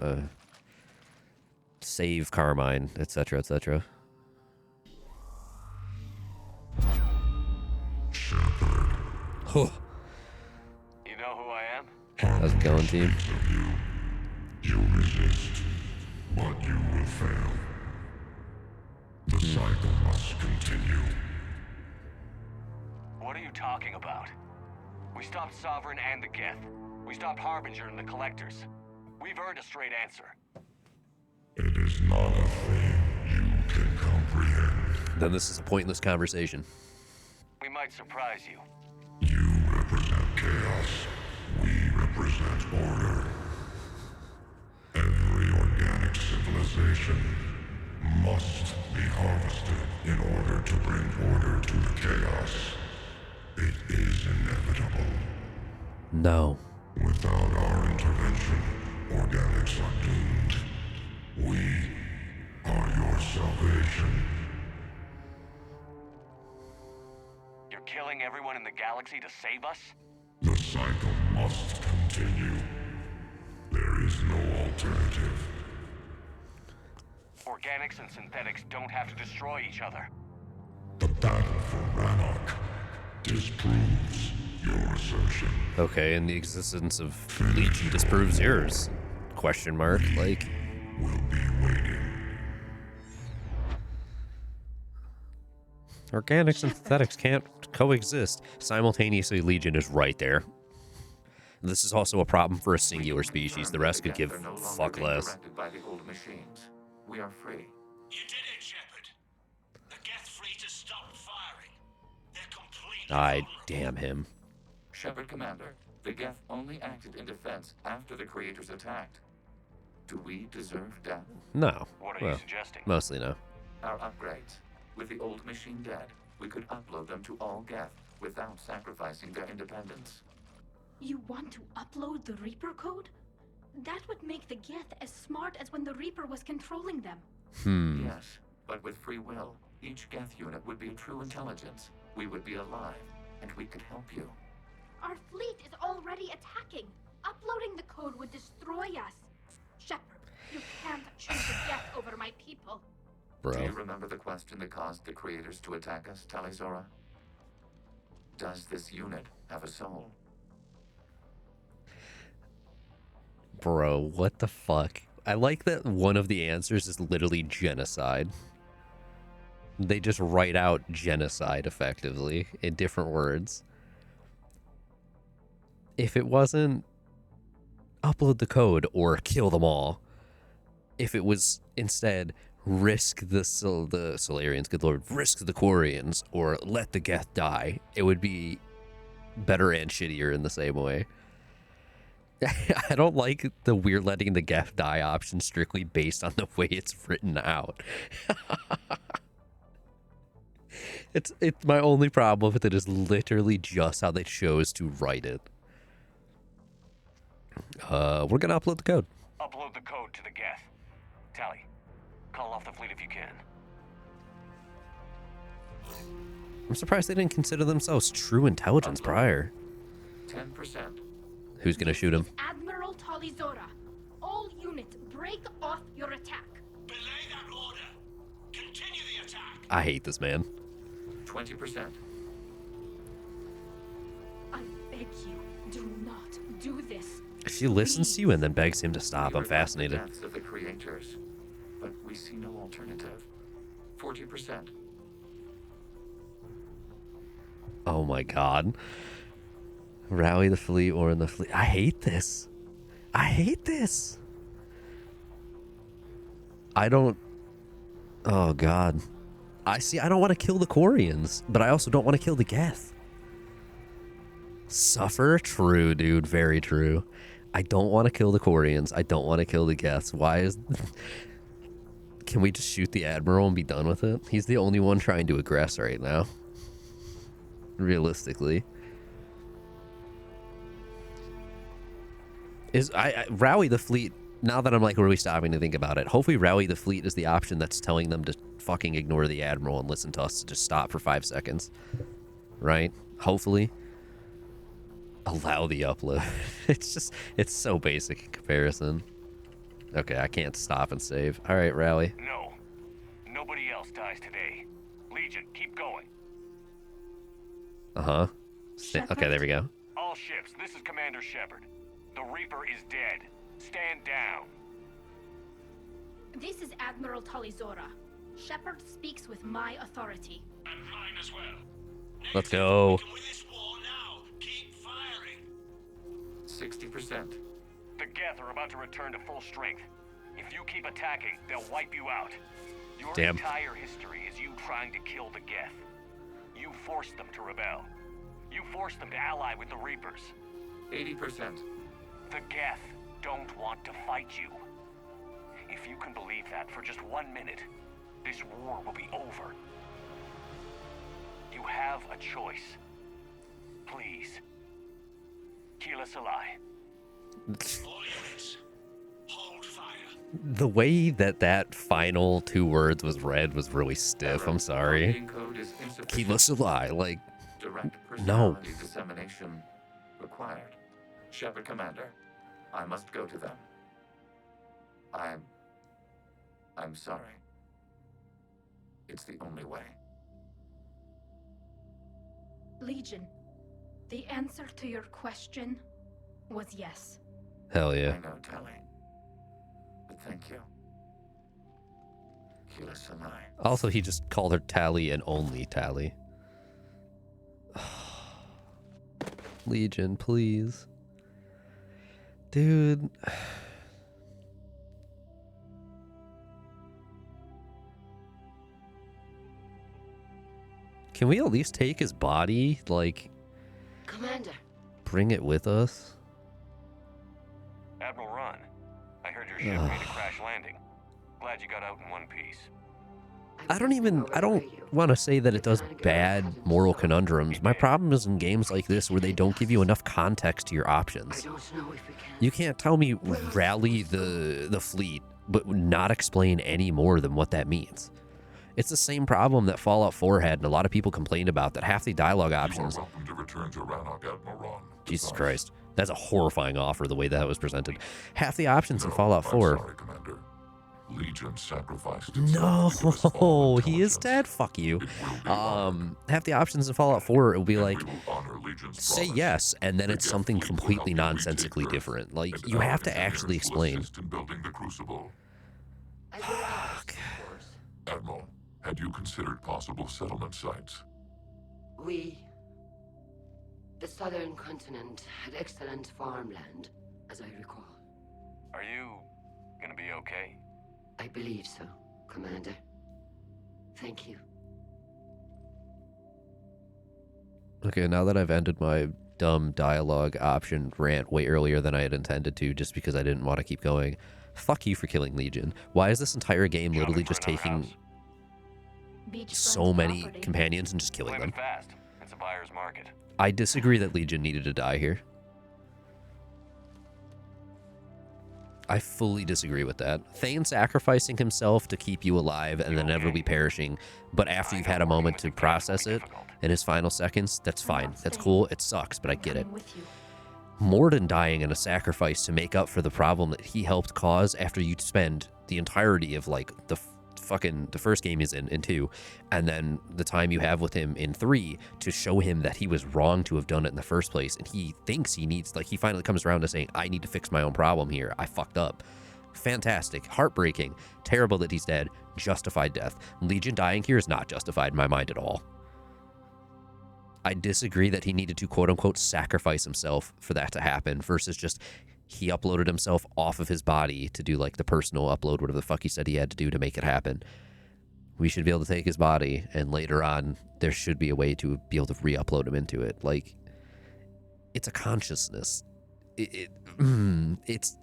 Save Carmine, etc., etc. Oh. You know who I am? How's it going, team? You resist, but you will fail. The cycle must continue. What are you talking about? We stopped Sovereign and the Geth. We stopped Harbinger and the Collectors. We've earned a straight answer. It is not a thing you can comprehend. then this is a pointless conversation. We might surprise you. You represent chaos. We represent order. Every organic civilization must be harvested in order to bring order to the chaos. It is inevitable. No. Without our intervention, organics are doomed. We are your salvation. You're killing everyone in the galaxy to save us? The cycle must continue. There is no alternative. Organics and synthetics don't have to destroy each other. The battle for Rannoch disproves your assertion. Okay, and the existence of Legion disproves yours? Question mark, like... We'll be waiting. Organics and synthetics can't coexist. Simultaneously, Legion is right there. This is also a problem for a singular species. The rest could give fuck less. By the old machines. We are free. You did it, Shepard. The Geth fleet has stopped firing. They're completely I damn him. Shepard, Commander, the Geth only acted in defense after the Creators attacked. Do we deserve death? No. What are you suggesting? Mostly no. Our upgrades. With the old machine dead, we could upload them to all Geth without sacrificing their independence. You want to upload the Reaper code? That would make the Geth as smart as when the Reaper was controlling them. Yes, but with free will, each Geth unit would be a true intelligence. We would be alive, and we could help you. Our fleet is already attacking. Uploading the code would destroy us. Shepard, you can't choose the Geth over my people. Bro. Do you remember the question that caused the Creators to attack us, Tali'Zorah? Does this unit have a soul? Bro, what the fuck? I like that one of the answers is literally genocide. They just write out genocide effectively in different words. If it wasn't upload the code or kill them all, if it was instead risk the Solarians, good lord, risk the Quarians, or let the Geth die, it would be better and shittier in the same way. I don't like the we're letting the Geth die option strictly based on the way it's written out. It's my only problem with it is literally just how they chose to write it. We're gonna upload the code. Upload the code to the Geth. Tali, call off the fleet if you can. I'm surprised they didn't consider themselves true intelligence prior. 10%. Who's gonna shoot him? Admiral Tali'Zorah, all units break off your attack. Belay that order. Continue the attack. I hate this man. 20%. I beg you, do not do this. She listens to you and then begs him to stop. I'm fascinated. The deaths of the Creators, but we see no alternative. 40%. Oh my god. Rally the fleet or in the fleet. I hate this. I hate this. I don't... Oh god. I don't want to kill the Quarians, but I also don't want to kill the Geth. Suffer? True, dude. Very true. I don't want to kill the Quarians. I don't want to kill the Geths. Why is... Can we just shoot the Admiral and be done with it? He's the only one trying to aggress right now. Realistically. Rally the fleet, now that I'm like really stopping to think about it, hopefully rally the fleet is the option that's telling them to fucking ignore the Admiral and listen to us to just stop for 5 seconds. Right? Hopefully. Allow the upload. It's so basic in comparison. Okay, I can't stop and save. Alright, rally. No. Nobody else dies today. Legion, keep going. Uh-huh. Okay, there we go. All ships, this is Commander Shepard. The Reaper is dead. Stand down. This is Admiral Tali'Zorah. Shepard speaks with my authority. And mine as well. Let's go. 60%. The Geth are about to return to full strength. If you keep attacking, they'll wipe you out. Your Damn. entire history is you trying to kill the Geth. You forced them to rebel. You forced them to ally with the Reapers. 80%. The Geth don't want to fight you. If you can believe that for just 1 minute, this war will be over. You have a choice. Please. Keelah Se'lai. All units, hold fire. The way that final 2 words was read was really stiff. I'm sorry. Code is Keelah Se'lai, like, Direct no. personality dissemination required. Shepard Commander, I must go to them. I'm sorry. It's the only way. Legion, the answer to your question was yes. Hell yeah. I know, Tali. But thank you. Keelah Se'lai. Also, he just called her Tali and only Tali. Legion, please. Dude. Can we at least take his body? Like, Commander. bring it with us? Admiral Ron, I heard your ship made a crash landing. Glad you got out in one piece. I don't want to say that it does bad moral conundrums. My problem is in games like this where they don't give you enough context to your options. You can't tell me rally the fleet, but not explain any more than what that means. It's the same problem that Fallout 4 had, and a lot of people complained about, that half the dialogue options... You are welcome to return to Rannoch, Admiral Ron. Jesus Christ. That's a horrifying offer, the way that was presented. Half the options in Fallout 4... Sorry, Commander. Legion sacrificed No, he is dead. Fuck you. Half the options in Fallout 4, it will be like, say yes, and then it's something completely nonsensically different. Like, you have to actually explain. In building the Crucible. Admiral, had you considered possible settlement sites? The southern continent had excellent farmland, as I recall. Are you gonna be okay? I believe so, Commander. Thank you. Okay, now that I've ended my dumb dialogue option rant way earlier than I had intended to, just because I didn't want to keep going, fuck you for killing Legion. Why is this entire game literally just taking so many companions and just killing them? Fast. It's a buyer's market. I disagree that Legion needed to die here. I fully disagree with that. Thane sacrificing himself to keep you alive and then inevitably perishing, but after you've had a moment to process it in his final seconds, that's fine. That's cool. It sucks, but I get it. Mordin dying in a sacrifice to make up for the problem that he helped cause after you spend the entirety of, like, the first game he's in 2, and then the time you have with him in 3 to show him that he was wrong to have done it in the first place, and he thinks he needs, like, he finally comes around to saying, I need to fix my own problem here. I fucked up. Fantastic. Heartbreaking. Terrible that he's dead. Justified death. Legion dying here is not justified in my mind at all. I disagree that he needed to quote-unquote sacrifice himself for that to happen versus just he uploaded himself off of his body to do, like, the personal upload, whatever the fuck he said he had to do to make it happen. We should be able to take his body, and later on, there should be a way to be able to re-upload him into it. Like, it's a consciousness. It's...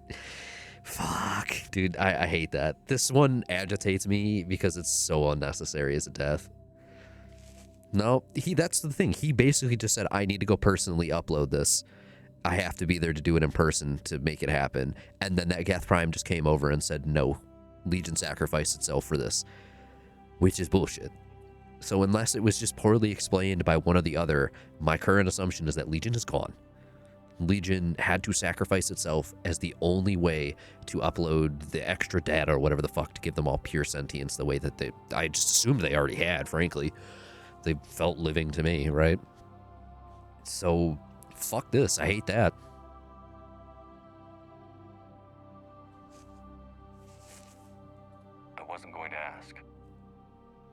Fuck. Dude, I hate that. This one agitates me because it's so unnecessary as a death. No, that's the thing. He basically just said, I need to go personally upload this. I have to be there to do it in person to make it happen. And then that Geth Prime just came over and said, no, Legion sacrificed itself for this, which is bullshit. So unless it was just poorly explained by one or the other, my current assumption is that Legion is gone. Legion had to sacrifice itself as the only way to upload the extra data or whatever the fuck to give them all pure sentience the way that I just assumed they already had, frankly. They felt living to me, right? So... fuck this. I hate that. I wasn't going to ask.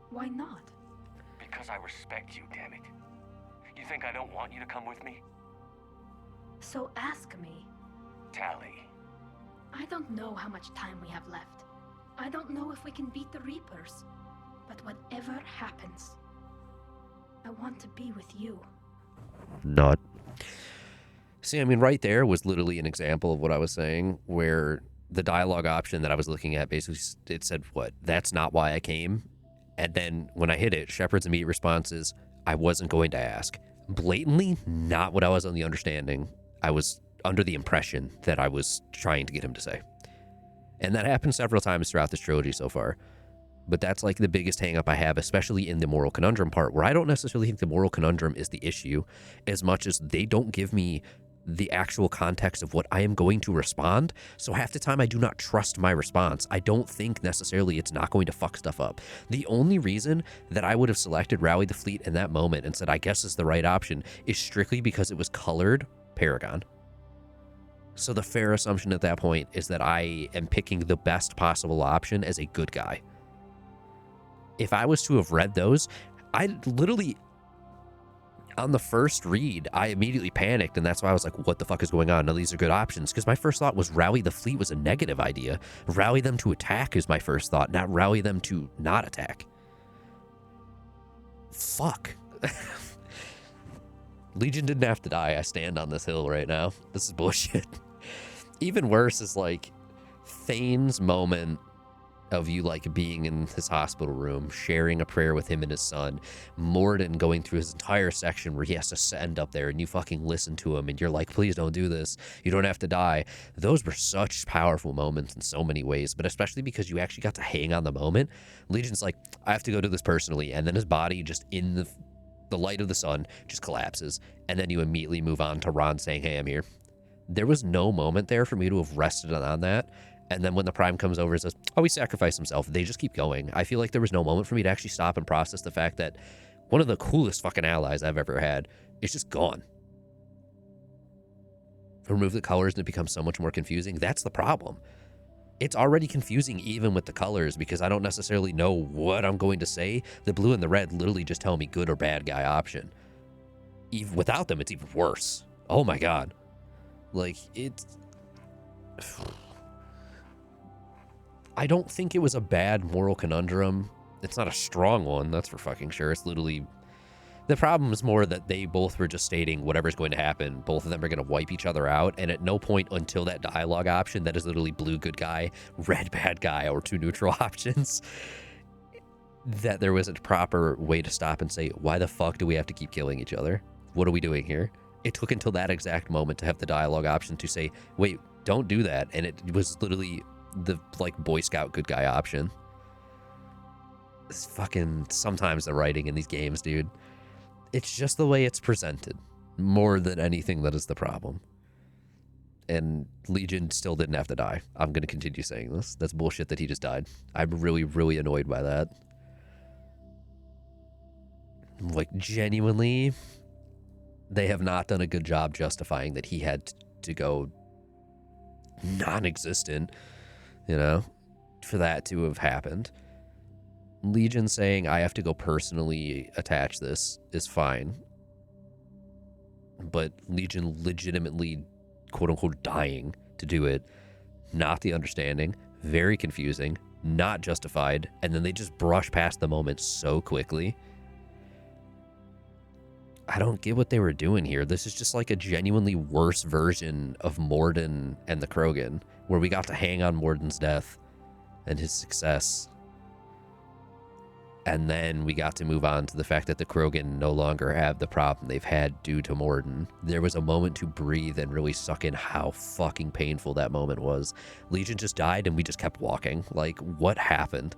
Why not? Because I respect you, damn it. You think I don't want you to come with me? So ask me. Tali. I don't know how much time we have left. I don't know if we can beat the Reapers. But whatever happens, I want to be with you. Not. See, I mean, right there was literally an example of what I was saying, where the dialogue option that I was looking at, basically, it said, what? That's not why I came. And then when I hit it, Shepard's immediate response is, I wasn't going to ask. Blatantly not what I was on the understanding. I was under the impression that I was trying to get him to say. And that happened several times throughout this trilogy so far. But that's like the biggest hang up I have, especially in the moral conundrum part, where I don't necessarily think the moral conundrum is the issue as much as they don't give me the actual context of what I am going to respond. So half the time I do not trust my response. I don't think necessarily it's not going to fuck stuff up. The only reason that I would have selected Rally the Fleet in that moment and said, I guess it's the right option, is strictly because it was colored Paragon. So the fair assumption at that point is that I am picking the best possible option as a good guy. If I was to have read those, I literally, on the first read, I immediately panicked, and that's why I was like, what the fuck is going on? None of these are good options, because my first thought was rally the fleet was a negative idea. Rally them to attack is my first thought, not rally them to not attack. Fuck. Legion didn't have to die. I stand on this hill right now. This is bullshit. Even worse is like Thane's moment of you like being in his hospital room, sharing a prayer with him and his son, Morden going through his entire section where he has to end up there and you fucking listen to him and you're like, please don't do this. You don't have to die. Those were such powerful moments in so many ways, but especially because you actually got to hang on the moment. Legion's like, I have to go do this personally. And then his body just in the light of the sun just collapses. And then you immediately move on to Ron saying, hey, I'm here. There was no moment there for me to have rested on that. And then when the Prime comes over and says, oh, he sacrificed himself, they just keep going. I feel like there was no moment for me to actually stop and process the fact that one of the coolest fucking allies I've ever had is just gone. Remove the colors and it becomes so much more confusing. That's the problem. It's already confusing even with the colors because I don't necessarily know what I'm going to say. The blue and the red literally just tell me good or bad guy option. Even without them, it's even worse. Oh my God. Like, it's... I don't think it was a bad moral conundrum. It's not a strong one, that's for fucking sure. It's literally... The problem is more that they both were just stating whatever's going to happen. Both of them are going to wipe each other out. And at no point until that dialogue option, that is literally blue good guy, red bad guy, or two neutral options, that there was a proper way to stop and say, why the fuck do we have to keep killing each other? What are we doing here? It took until that exact moment to have the dialogue option to say, wait, don't do that. And it was literally the like Boy Scout good guy option. It's fucking sometimes the writing in these games, dude. It's just the way it's presented more than anything that is the problem. And Legion still didn't have to die. I'm going to continue saying this. That's bullshit that he just died. I'm really, really annoyed by that. Like, genuinely, they have not done a good job justifying that he had to go non-existent, you know, for that to have happened. Legion saying, I have to go personally attach this is fine. But Legion legitimately, quote-unquote, dying to do it, not the understanding, very confusing, not justified, and then they just brush past the moment so quickly. I don't get what they were doing here. This is just like a genuinely worse version of Morden and the Krogan, where we got to hang on Morden's death and his success. And then we got to move on to the fact that the Krogan no longer have the problem they've had due to Morden. There was a moment to breathe and really suck in how fucking painful that moment was. Legion just died and we just kept walking. Like, what happened?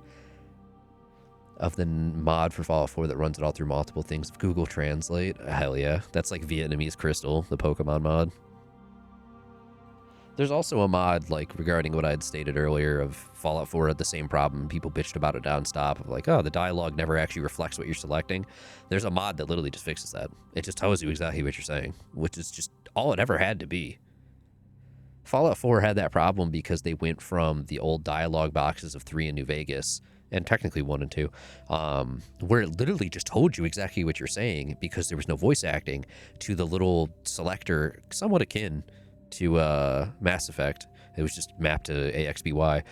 Of the mod for Fallout 4 that runs it all through multiple things. Google Translate. Hell yeah. That's like Vietnamese Crystal, the Pokemon mod. There's also a mod, like, regarding what I had stated earlier of Fallout 4 had the same problem. People bitched about it nonstop of like, oh, the dialogue never actually reflects what you're selecting. There's a mod that literally just fixes that. It just tells you exactly what you're saying, which is just all it ever had to be. Fallout 4 had that problem because they went from the old dialogue boxes of 3 in New Vegas, and technically 1 and 2, where it literally just told you exactly what you're saying because there was no voice acting, to the little selector, somewhat akin to Mass Effect. It was just mapped to AXBY.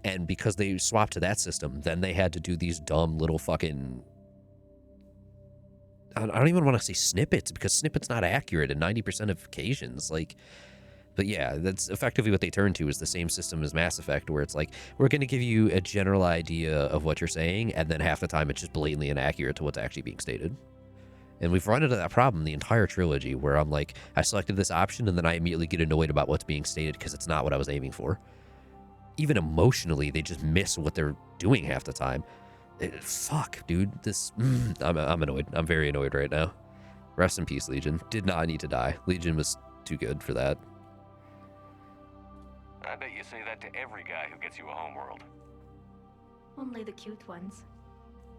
And because they swapped to that system, then they had to do these dumb little fucking... I don't even want to say snippets, because snippets not accurate in 90% of occasions. Like, but yeah, that's effectively what they turn to, is the same system as Mass Effect, where it's like, we're going to give you a general idea of what you're saying, and then half the time it's just blatantly inaccurate to what's actually being stated. And we've run into that problem the entire trilogy, where I'm like, I selected this option, and then I immediately get annoyed about what's being stated because it's not what I was aiming for. Even emotionally, they just miss what they're doing half the time. Fuck, dude. This... I'm annoyed. I'm very annoyed right now. Rest in peace, Legion. Did not need to die. Legion was too good for that. I bet you say that to every guy who gets you a homeworld. Only the cute ones.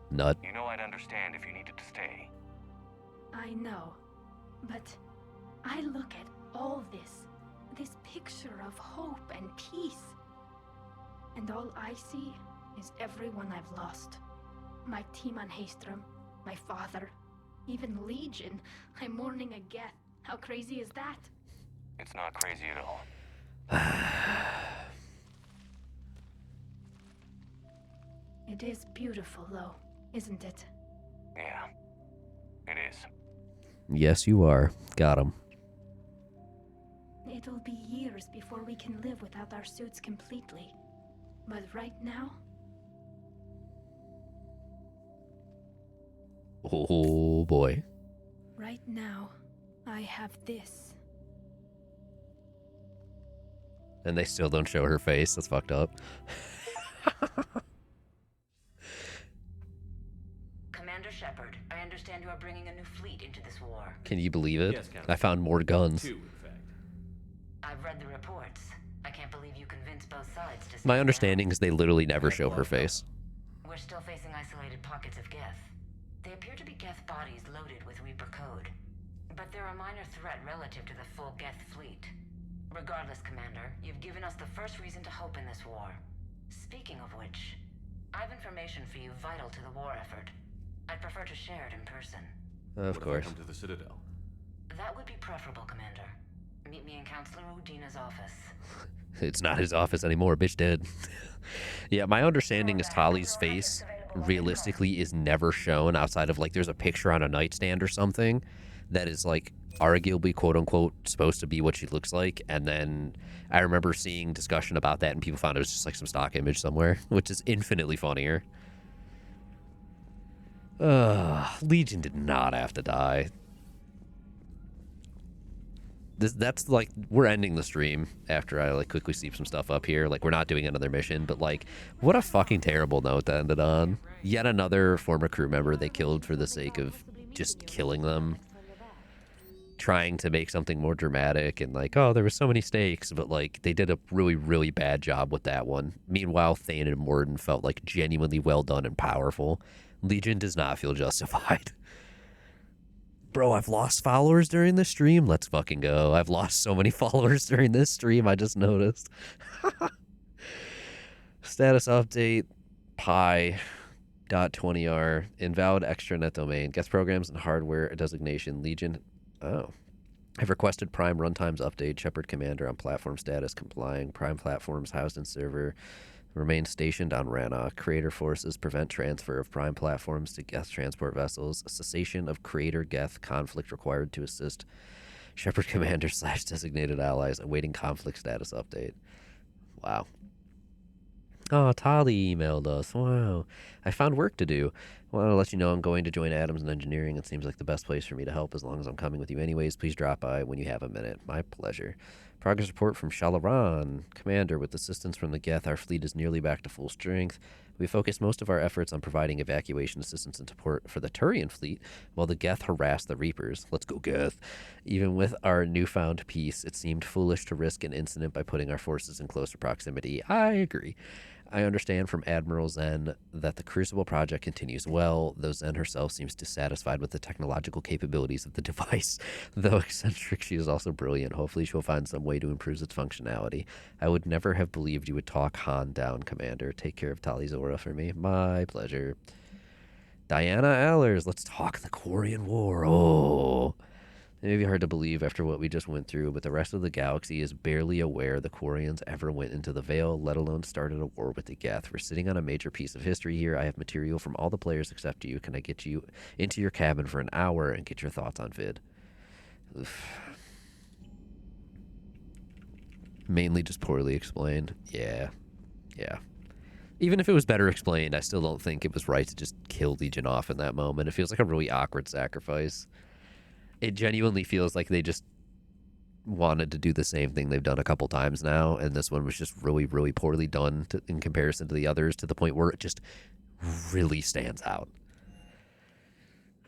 Nut. You know I'd understand if you needed to stay. I know. But I look at all this picture of hope and peace. And all I see is everyone I've lost. My team on Haestrom, my father, even Legion. I'm mourning a Geth. How crazy is that? It's not crazy at all. It is beautiful, though, isn't it? Yeah, it is. Yes, you are. Got him. It'll be years before we can live without our suits completely. But right now... Oh, boy. Right now, I have this. And they still don't show her face. That's fucked up. Commander Shepard, I understand you are bringing a new fleet into this war. Can you believe it? Yes, Captain. I found more guns. 2, in fact. I've read the reports. I can't believe you convinced both sides to... My understanding is they literally never show her face. We're still facing isolated pockets of Geth. They appear to be Geth bodies loaded with Reaper code. But they're a minor threat relative to the full Geth fleet. Regardless, Commander, you've given us the first reason to hope in this war. Speaking of which, I have information for you vital to the war effort. I'd prefer to share it in person. Of course. Come to the Citadel. That would be preferable, Commander. Meet me in Counselor Udina's office. It's not his office anymore. Bitch dead. Yeah, my understanding is Tali's face realistically is never shown outside of, like, there's a picture on a nightstand or something that is, like, arguably, quote-unquote, supposed to be what she looks like. And then I remember seeing discussion about that, and people found it was just, like, some stock image somewhere, which is infinitely funnier. Legion did not have to die. That's like, we're ending the stream after I like quickly sweep some stuff up here. Like, we're not doing another mission, but like, what a fucking terrible note to end it on. Yet another former crew member they killed for the sake of just killing them, trying to make something more dramatic and like, oh, there were so many stakes, but like, they did a really, really bad job with that one. Meanwhile, Thane and Morden felt like genuinely well done and powerful. Legion does not feel justified. Bro, I've lost followers during this stream. Let's fucking go. I've lost so many followers during this stream. I just noticed. Status update. Pi.20R. Invalid extranet domain. Gets programs and hardware designation. Legion. Oh. I've requested Prime runtimes update. Shepard Commander on platform status complying. Prime platforms housed in server. Remain stationed on Rannoch. Creator forces prevent transfer of Prime platforms to Geth transport vessels. Cessation of Creator Geth conflict required to assist Shepard Commander / designated allies. Awaiting conflict status update. Wow. Oh, Tali emailed us. Wow. I found work to do. I want to let you know I'm going to join Adams in Engineering. It seems like the best place for me to help as long as I'm coming with you anyways. Please drop by when you have a minute. My pleasure. Progress report from Shalaran. Commander, with assistance from the Geth, our fleet is nearly back to full strength. We focused most of our efforts on providing evacuation assistance and support for the Turian fleet, while the Geth harassed the Reapers. Let's go, Geth. Even with our newfound peace, it seemed foolish to risk an incident by putting our forces in closer proximity. I agree. I understand from Admiral Zen that the Crucible project continues well, though Zen herself seems dissatisfied with the technological capabilities of the device. Though eccentric, she is also brilliant. Hopefully she'll find some way to improve its functionality. I would never have believed you would talk Han down, Commander. Take care of Talizora for me. My pleasure. Diana Allers, let's talk the Quarian War. Oh, It may be hard to believe after what we just went through, but the rest of the galaxy is barely aware the Quarians ever went into the Veil, let alone started a war with the Geth. We're sitting on a major piece of history here. I have material from all the players except you. Can I get you into your cabin for an hour and get your thoughts on Vid? Oof. Mainly just poorly explained. Yeah. Even if it was better explained, I still don't think it was right to just kill Legion off in that moment. It feels like a really awkward sacrifice. It genuinely feels like they just wanted to do the same thing they've done a couple times now, and this one was just really, really poorly done in comparison to the others, to the point where it just really stands out.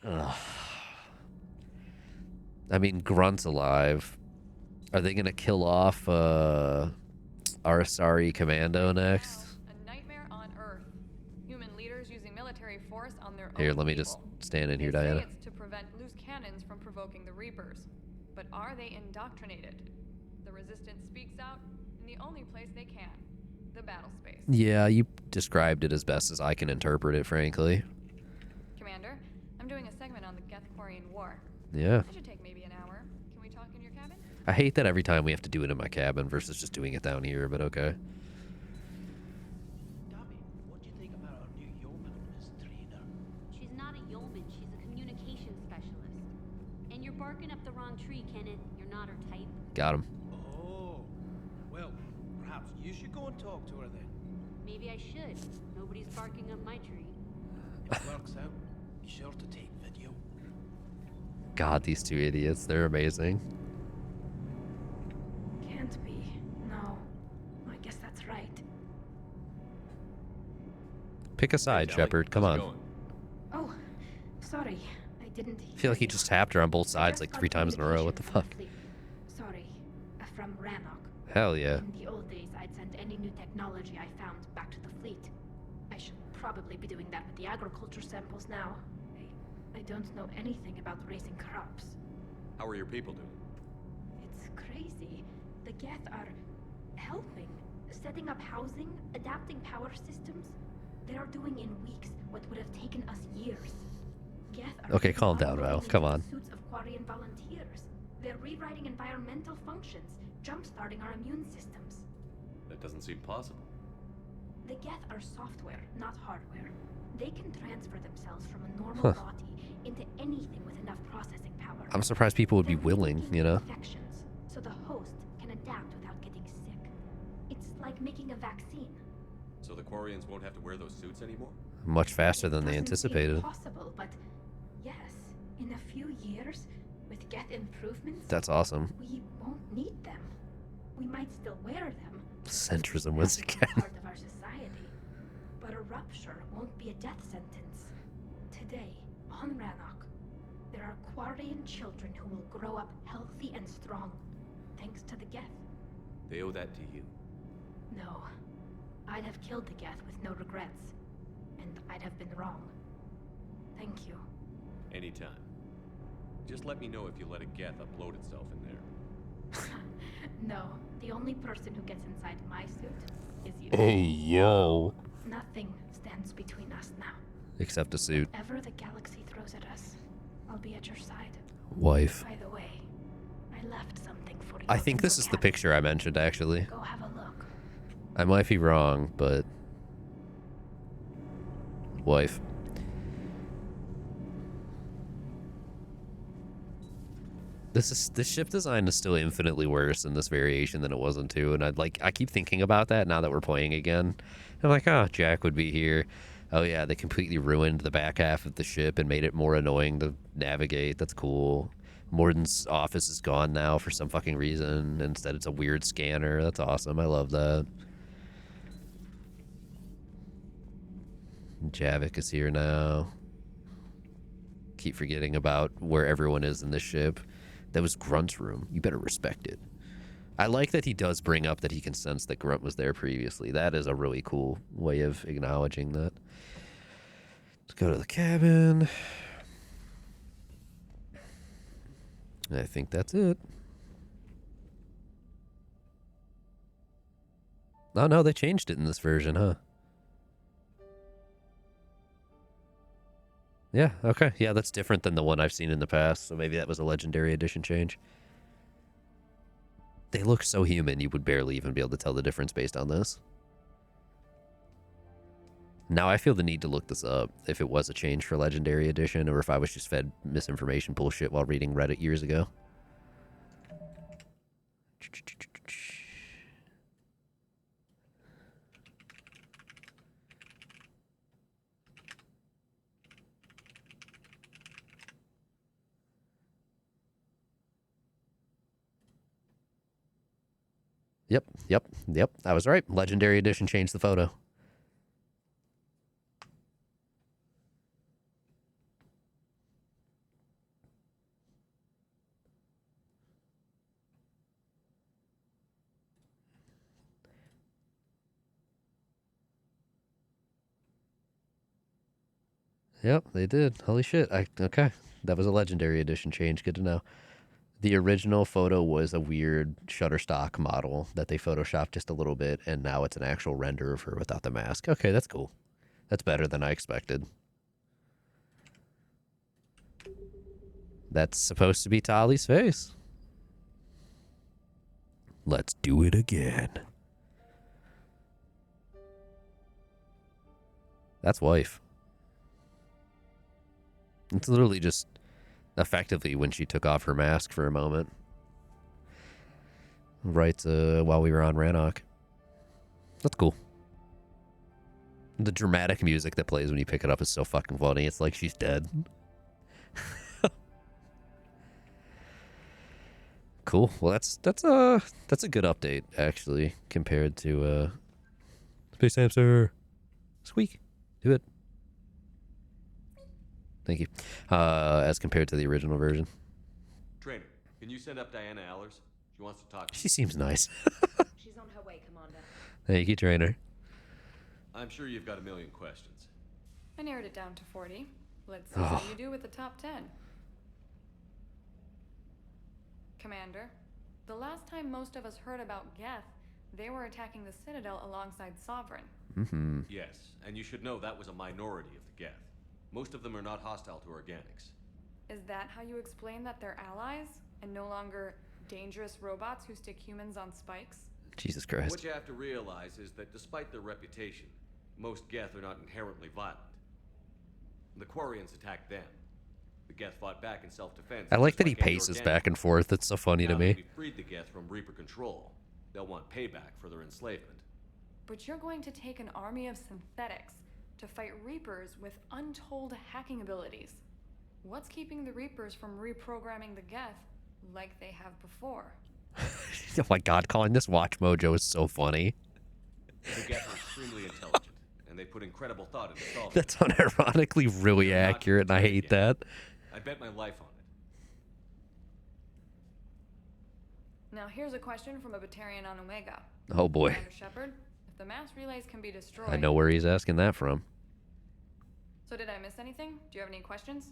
Ugh. I mean, Grunt's alive. Are they going to kill off Arisari Commando next? A nightmare on Earth. Human leaders using military force on their Here, own let me people. just stand in here, They say Diana. it's to prevent loose cannons from provoking the Reapers. But are they indoctrinated? The Resistance speaks out in the only place they can, the battle space. Yeah, you described it as best as I can interpret it, frankly. Commander, I'm doing a segment on the Geth-Quarian War. Yeah. That should take maybe an hour. Can we talk in your cabin? I hate that every time we have to do it in my cabin versus just doing it down here, but okay. She's not a yeoman, she's a communication specialist. And you're barking up the wrong tree, Kenneth. You're not her type. Got him. Oh, well, perhaps you should go and talk to her then. Maybe I should. Nobody's barking up my tree. If it works out, be sure to take video. God, these two idiots, they're amazing. Can't be. No. I guess that's right. Pick a side, Shepard. Come on. Oh, sorry. I didn't I feel like he just tapped her on both sides like 3 times in a row. What the fuck? Sorry. From Rannoch. Hell yeah. In the old days, I'd send any new technology I found back to the fleet. I should probably be doing that with the agriculture samples now. I don't know anything about raising crops. How are your people doing? It's crazy. The Geth are helping, setting up housing, adapting power systems. They are doing in weeks what would have taken us years. Geth are Okay, calm down, Val. Come on. suits of Quarian volunteers. They're rewriting environmental functions, jump-starting our immune systems. That doesn't seem possible. The Geth are software, not hardware. They can transfer themselves from a normal body into anything with enough processing power. I'm surprised people would be willing, you know? Infections, so the host can adapt without getting sick. It's like making a vaccine. So the Quarians won't have to wear those suits anymore? Much faster than they Doesn't anticipated. seem possible, but yes, in a few years, with Geth improvements, That's awesome. we won't need them. We might still wear them. Centrism once again. Part of our society, but a rupture won't be a death sentence. Today, on Rannoch, there are Quarian children who will grow up healthy and strong, thanks to the Geth. They owe that to you. No, I'd have killed the Geth with no regrets, and I'd have been wrong. Thank you. Anytime. Just let me know if you let a Geth upload itself in there. No, the only person who gets inside my suit is you. Hey, yo. Nothing stands between us now. Except a suit. Whatever the galaxy throws at us, I'll be at your side. Wife. By the way, I left something for you. I think this is the picture I mentioned, actually. Go have a look. I might be wrong, but... Wife. This ship design is still infinitely worse in this variation than it was in 2, and I keep thinking about that now that we're playing again. I'm like, oh, Jack would be here. Oh yeah, they completely ruined the back half of the ship and made it more annoying to navigate. That's cool. Morden's office is gone now for some fucking reason. Instead, it's a weird scanner. That's awesome. I love that. Javik is here now. Keep forgetting about where everyone is in this ship. That was Grunt's room. You better respect it. I like that he does bring up that he can sense that Grunt was there previously. That is a really cool way of acknowledging that. Let's go to the cabin. I think that's it. Oh no, they changed it in this version, huh? Yeah, okay. Yeah, that's different than the one I've seen in the past, so maybe that was a Legendary Edition change. They look so human, you would barely even be able to tell the difference based on this. Now I feel the need to look this up, if it was a change for Legendary Edition, or if I was just fed misinformation bullshit while reading Reddit years ago. Yep. I was right. Legendary Edition changed the photo. Yep, they did. Holy shit. Okay. That was a Legendary Edition change. Good to know. The original photo was a weird Shutterstock model that they photoshopped just a little bit, and now it's an actual render of her without the mask. Okay, that's cool. That's better than I expected. That's supposed to be Tali's face. Let's do it again. That's wife. It's literally just effectively when she took off her mask for a moment. Right while we were on Rannoch. That's cool. The dramatic music that plays when you pick it up is so fucking funny. It's like she's dead. Cool. Well, that's a good update actually compared to Space Hamster. Squeak. Do it. Thank you. As compared to the original version. Trainer, can you send up Diana Allers? She wants to talk to you. She seems nice. She's on her way, Commander. Thank you, Trainer. I'm sure you've got a million questions. I narrowed it down to 40. Let's see how you do with the top 10. Commander, the last time most of us heard about Geth, they were attacking the Citadel alongside Sovereign. Mm-hmm. Yes, and you should know that was a minority of the Geth. Most of them are not hostile to organics. Is that how you explain that they're allies and no longer dangerous robots who stick humans on spikes? Jesus Christ. What you have to realize is that despite their reputation, most Geth are not inherently violent. The Quarians attacked them. The Geth fought back in self-defense. I like that he just any paces organic. back and forth. It's so funny to Now me. that we freed the Geth from Reaper control, they'll want payback for their enslavement. But you're going to take an army of synthetics to fight Reapers with untold hacking abilities. What's keeping the Reapers from reprogramming the Geth like they have before? Oh my god, calling this Watch Mojo is so funny. The Geth are extremely intelligent, and they put incredible thought into solving. That's unironically really accurate, and I hate that. I bet my life on it. Now here's a question from a Batarian on Omega. Oh boy. Commander Shepard, if the mass relays can be destroyed... I know where he's asking that from. So did I miss anything? Do you have any questions?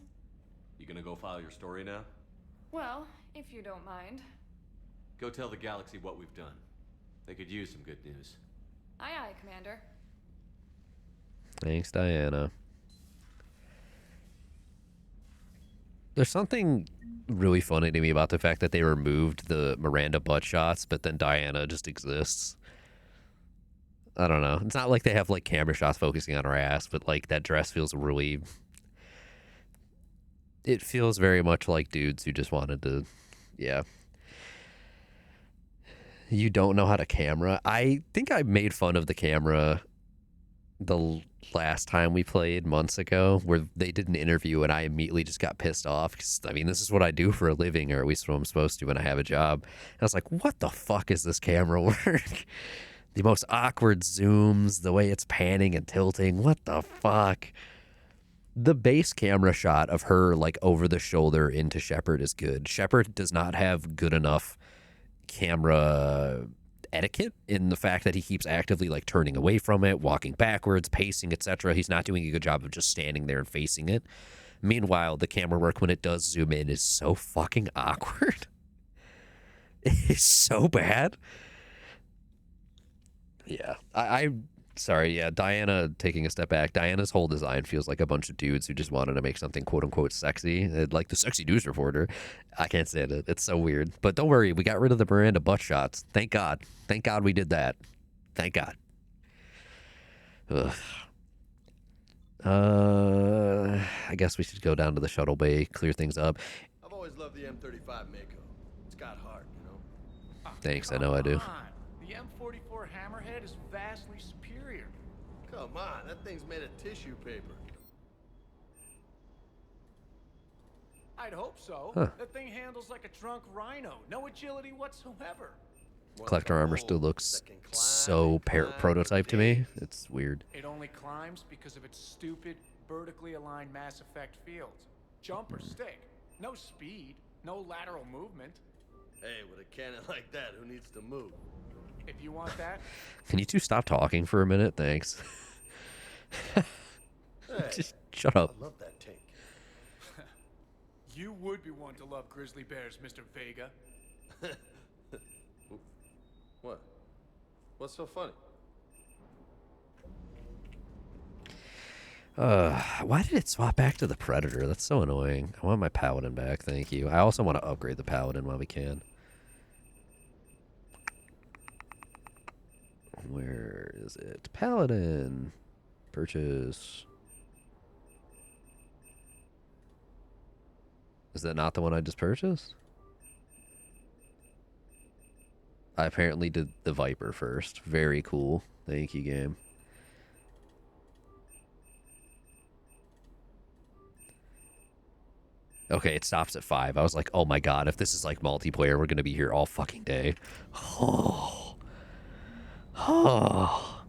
You gonna go file your story now? Well, if you don't mind. Go tell the galaxy what we've done. They could use some good news. Aye aye, Commander. Thanks, Diana. There's something really funny to me about the fact that they removed the Miranda butt shots, but then Diana just exists. I don't know. It's not like they have like camera shots focusing on her ass, but like that dress feels really... It feels very much like dudes who just wanted to... Yeah. You don't know how to camera. I think I made fun of the camera the last time we played months ago, where they did an interview and I immediately just got pissed off because I mean this is what I do for a living, or at least what I'm supposed to when I have a job. And I was like, what the fuck is this camera work? The most awkward zooms, the way it's panning and tilting, what the fuck? The base camera shot of her like over the shoulder into Shepard is good. Shepard does not have good enough camera etiquette in the fact that he keeps actively like turning away from it, walking backwards, pacing, etc. He's not doing a good job of just standing there and facing it. Meanwhile, the camera work when it does zoom in is so fucking awkward. It is so bad. Yeah, I Sorry, yeah, Diana, taking a step back, Diana's whole design feels like a bunch of dudes who just wanted to make something quote-unquote sexy, like the sexy news reporter. I can't stand it. It's so weird. But don't worry, we got rid of the Miranda butt shots. Thank God. Thank God we did that. Thank God. Ugh. I guess we should go down to the shuttle bay, clear things up. I've always loved the M35 Mako. It's got heart, you know? Thanks, I know I do. The M44 Hammerhead is vastly superior. Come on, that thing's made of tissue paper. I'd hope so. Huh. That thing handles like a drunk rhino. No agility whatsoever. Collector armor still looks so prototype to me. It's weird. It only climbs because of its stupid, vertically aligned Mass Effect fields. Jump or stick. No speed. No lateral movement. Hey, with a cannon like that, who needs to move? If you want that. Can you two stop talking for a minute? Thanks. Hey, Just shut up. I love that tank. You would be one to love grizzly bears, Mr. Vega. What? What's so funny? Why did it swap back to the Predator? That's so annoying. I want my Paladin back, thank you. I also want to upgrade the Paladin while we can. Where is it? Paladin. Purchase. Is that not the one I just purchased? I apparently did the Viper first. Very cool. Thank you, game. Okay, it stops at 5. I was like, oh my god, if this is like multiplayer, we're going to be here all fucking day. Oh. Oh.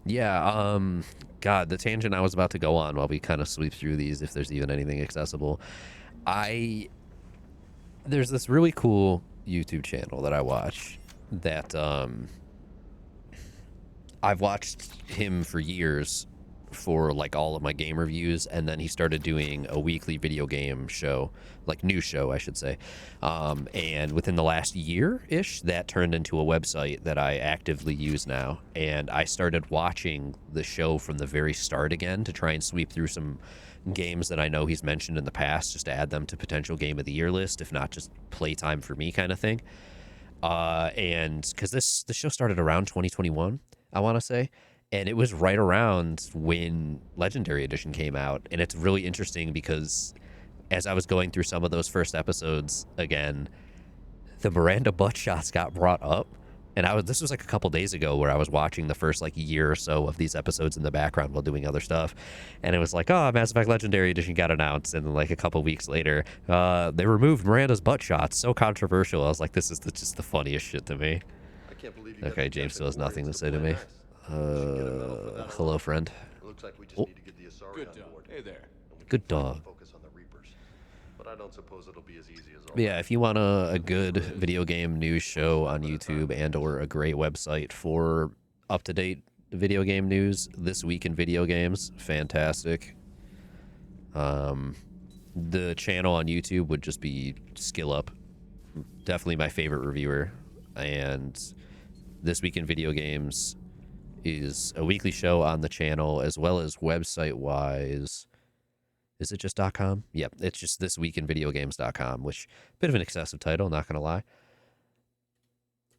Yeah, god, the tangent I was about to go on while we kind of sweep through these, if there's even anything accessible. There's this really cool YouTube channel that I watch that, I've watched him for years for like all of my game reviews, and then he started doing a weekly video game show, like news show I should say, and within the last year-ish that turned into a website that I actively use now, and I started watching the show from the very start again to try and sweep through some games that I know he's mentioned in the past, just to add them to potential game of the year list, if not just playtime for me kind of thing. And because the show started around 2021, I want to say, and it was right around when Legendary Edition came out. And it's really interesting because as I was going through some of those first episodes again, the Miranda butt shots got brought up. And this was like a couple days ago where I was watching the first like year or so of these episodes in the background while doing other stuff. And it was like, oh, Mass Effect Legendary Edition got announced. And then like a couple weeks later, they removed Miranda's butt shots. So controversial. I was like, this is just the funniest shit to me. I can't believe you Okay, James still has nothing to say to me. Hello, friend. It looks like we just need to get the Asari on board. Hey there. Good dog. Focus on the Reapers. But I don't suppose it'll be as easy as all Yeah, if you want a good video game news show on YouTube and or a great website for up-to-date video game news, This Week in Video Games, fantastic. The channel on YouTube would just be Skill Up. Definitely my favorite reviewer. And This Week in Video Games is a weekly show on the channel, as well as website-wise. Is it just .com? Yep, it's just thisweekinvideogames.com, which bit of an excessive title, not gonna lie.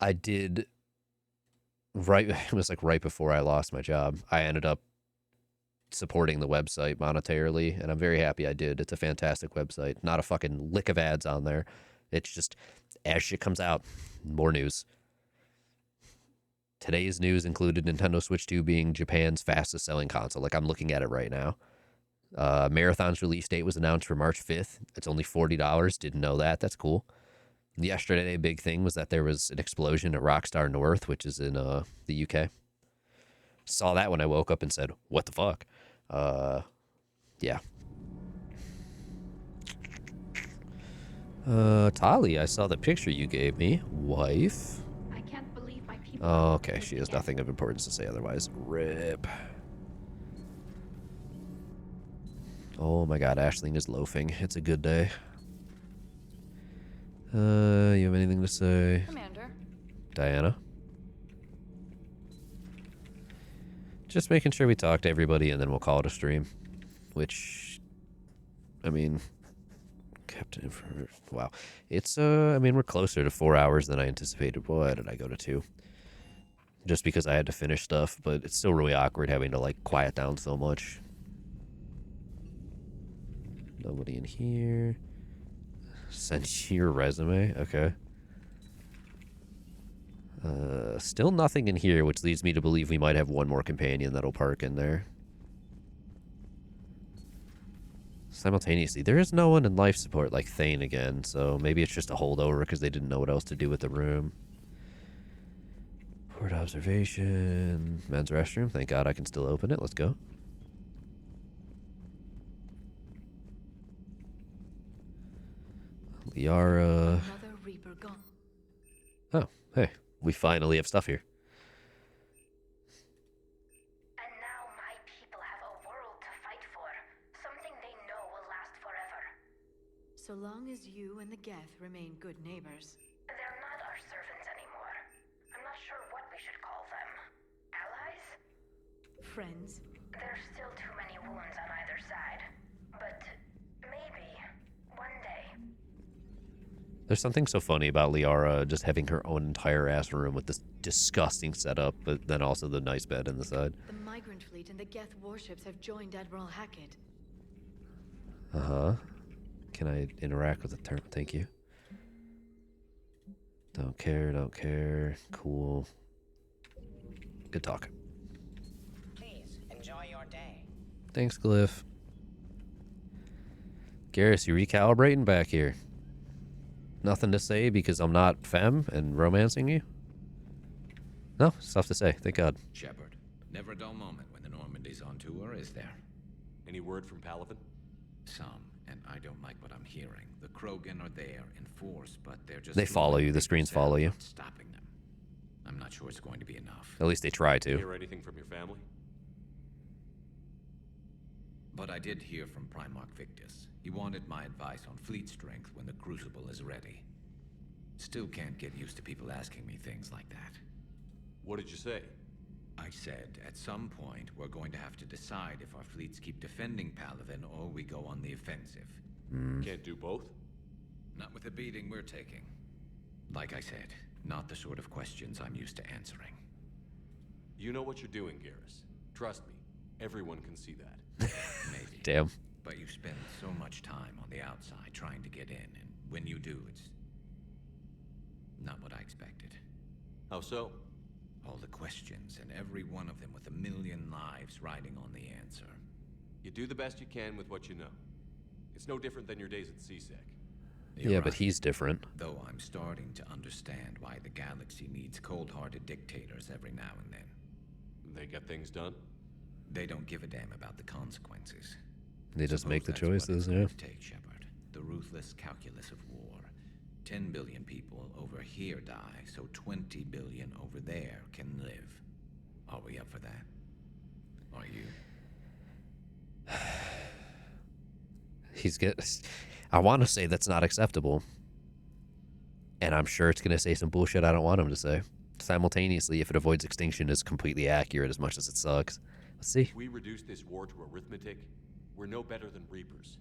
I did it was like right before I lost my job. I ended up supporting the website monetarily, and I'm very happy I did. It's a fantastic website. Not a fucking lick of ads on there. It's just as shit comes out, more news. Today's news included Nintendo Switch 2 being Japan's fastest selling console. Like, I'm looking at it right now. Marathon's release date was announced for March 5th. It's only $40. Didn't know that. That's cool. Yesterday, a big thing was that there was an explosion at Rockstar North, which is in the UK. Saw that when I woke up and said, what the fuck? Yeah. Tali, I saw the picture you gave me. Wife? I can't believe my people. Oh, okay. She has nothing of importance to say otherwise. Rip. Oh my god, Aisling is loafing. It's a good day. You have anything to say? Commander. Diana? Just making sure we talk to everybody and then we'll call it a stream. Which, I mean, Captain for wow. It's, I mean, we're closer to 4 hours than I anticipated. Why did I go to 2? Just because I had to finish stuff, but it's still really awkward having to, like, quiet down so much. Nobody in here. Send your resume. Okay. Still nothing in here, which leads me to believe we might have one more companion that'll park in there. Simultaneously, there is no one in life support like Thane again, so maybe it's just a holdover because they didn't know what else to do with the room. Port observation. Men's restroom. Thank God I can still open it. Let's go. Liara. Oh, hey. We finally have stuff here. And now my people have a world to fight for. Something they know will last forever. So long as you and the Geth remain good neighbors. They're not our servants anymore. I'm not sure what we should call them. Allies? Friends? There's still too many wounds on either side. But maybe one day. There's something so funny about Liara just having her own entire ass room with this disgusting setup, but then also the nice bed in the side. The migrant fleet and the Geth warships have joined Admiral Hackett. Uh-huh. Can I interact with the term? Thank you. Don't care, don't care. Cool. Good talk. Please, enjoy your day. Thanks, Glyph. Garrus, you recalibrating back here? Nothing to say because I'm not femme and romancing you? No, stuff to say. Thank God. Shepard, never a dull moment when the Normandy's on tour, is there? Any word from Palaven? Some, and I don't like what I'm hearing. The Krogan are there in force, but they're just... They follow you. The screens follow you. Stopping them. I'm not sure it's going to be enough. At least they try to. Hear anything from your family? But I did hear from Primarch Victus. He wanted my advice on fleet strength when the Crucible is ready. Still can't get used to people asking me things like that. What did you say? I said, at some point, we're going to have to decide if our fleets keep defending Palaven or we go on the offensive. Can't do both? Not with the beating we're taking. Like I said, not the sort of questions I'm used to answering. You know what you're doing, Garrus. Trust me, everyone can see that. Maybe. Damn. But you spend so much time on the outside trying to get in, and when you do, it's not what I expected. How so? All the questions, and every one of them with a million lives riding on the answer. You do the best you can with what you know. It's no different than your days at CSEC. Yeah, right. But he's different. Though I'm starting to understand why the galaxy needs cold-hearted dictators every now and then. They get things done? They don't give a damn about the consequences. They just make the choices, yeah. Take, Shepard. The ruthless calculus of war. 10 billion people over here die, so 20 billion over there can live. Are we up for that? Are you? I want to say that's not acceptable. And I'm sure it's going to say some bullshit I don't want him to say. Simultaneously, if it avoids extinction, is completely accurate as much as it sucks. Let's see. If we reduce this war to arithmetic, we're no better than Reapers.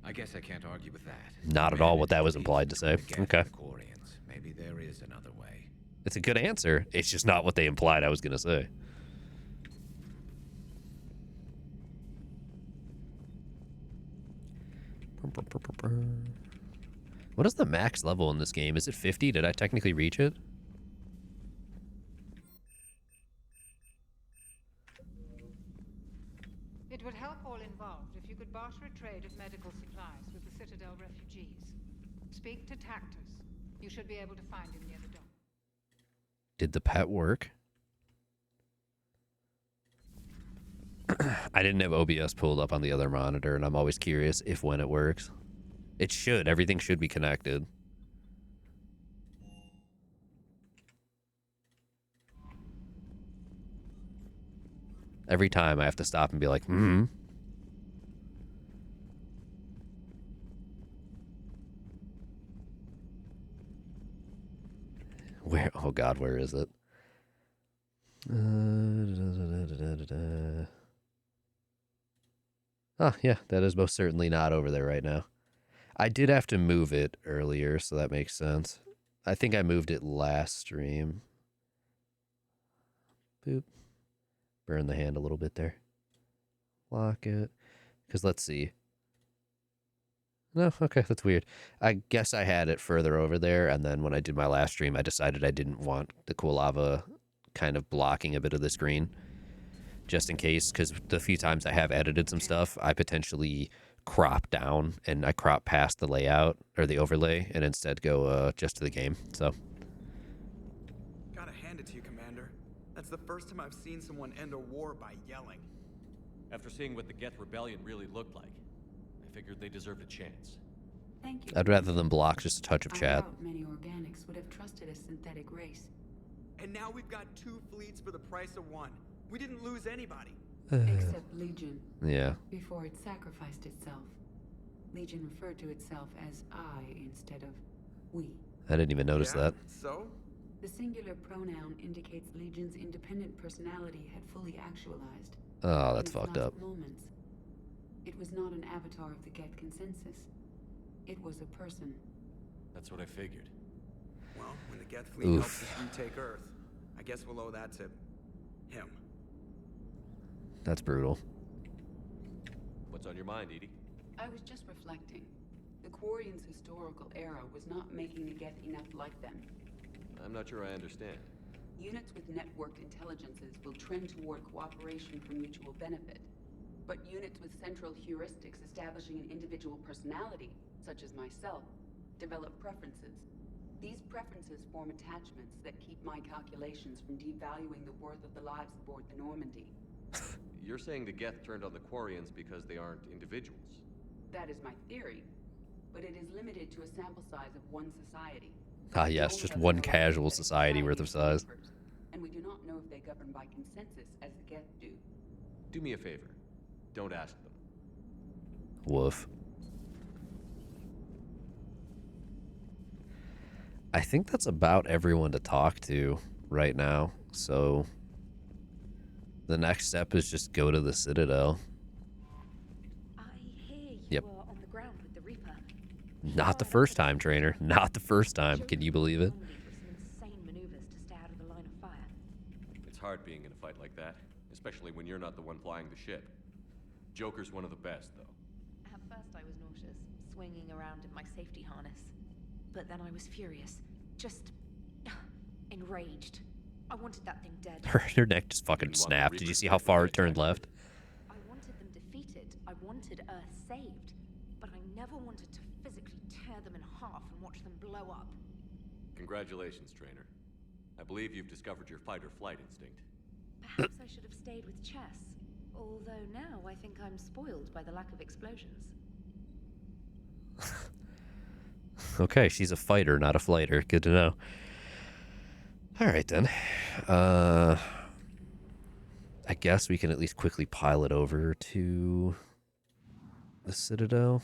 I guess I can't argue with that. Not at all what that was implied to say. Okay. Maybe there is another way. It's a good answer. It's just not what they implied I was going to say. What is the max level in this game? Is it 50? Did I technically reach it? It would help all involved if you could barter a trade of medical supplies with the Citadel refugees. Speak to Tactus. You should be able to find him near the dock. Did the pet work? I didn't have OBS pulled up on the other monitor, and I'm always curious if when it works. It should. Everything should be connected. Every time I have to stop and be like, Where? Oh God, where is it? Oh, yeah, that is most certainly not over there right now. I did have to move it earlier, so that makes sense. I think I moved it last stream. Boop. Burn the hand a little bit there. Lock it. Because let's see. No, okay, that's weird. I guess I had it further over there, and then when I did my last stream, I decided I didn't want the cool lava kind of blocking a bit of the screen. Just in case, because the few times I have edited some stuff, I potentially crop down, and I crop past the layout, or the overlay, and instead go just to the game, so. Gotta hand it to you, Commander. That's the first time I've seen someone end a war by yelling. After seeing what the Geth Rebellion really looked like, I figured they deserved a chance. Thank you. I'd rather than block just a touch of I chat. doubt many organics would have trusted a synthetic race. And now we've got 2 fleets for the price of 1. We didn't lose anybody. Except Legion. Yeah. Before it sacrificed itself. Legion referred to itself as I instead of we. I didn't even notice that. So? The singular pronoun indicates Legion's independent personality had fully actualized. Oh, in that's its fucked last up. Moments. It was not an avatar of the Geth consensus. It was a person. That's what I figured. Well, when the Geth fleet helps us retake Earth, I guess we'll owe that to him. That's brutal. What's on your mind, Edie? I was just reflecting. The Quarians' historical era was not making the Geth enough like them. I'm not sure I understand. Units with networked intelligences will trend toward cooperation for mutual benefit. But units with central heuristics establishing an individual personality, such as myself, develop preferences. These preferences form attachments that keep my calculations from devaluing the worth of the lives aboard the Normandy. You're saying the Geth turned on the Quarians because they aren't individuals? That is my theory, but it is limited to a sample size of one society. Ah, yes, just one casual society worth of size. And we do not know if they govern by consensus as the Geth do. Do me a favor. Don't ask them. Woof. I think that's about everyone to talk to right now, so the next step is just go to the Citadel. I hear you Yep. were on the ground with the Reaper. Not the first time, trainer. Not the first time. Can you believe it? Some insane maneuvers to stay out of the line of fire. It's hard being in a fight like that, especially when you're not the one flying the ship. Joker's one of the best, though. At first I was nauseous, swinging around in my safety harness. But then I was furious. Just enraged. I wanted that thing dead. Her neck just fucking snapped. Did you see how far it turned left? I wanted them defeated. I wanted Earth saved. But I never wanted to physically tear them in half and watch them blow up. Congratulations, trainer. I believe you've discovered your fight-or-flight instinct. Perhaps I should have stayed with chess. Although now I think I'm spoiled by the lack of explosions. Okay, she's a fighter, not a flighter. Good to know. All right, then. I guess we can at least quickly pilot over to the Citadel.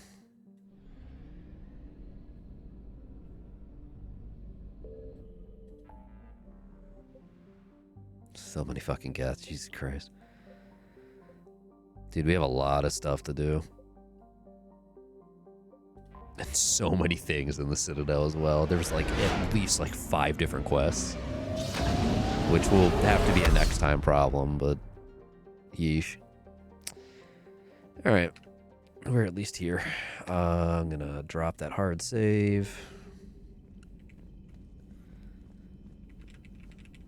So many fucking Geth, Jesus Christ. Dude, we have a lot of stuff to do. And so many things in the Citadel as well. There's like at least like 5 different quests. Which will have to be a next time problem, but yeesh. Alright. We're at least here. I'm gonna drop that hard save.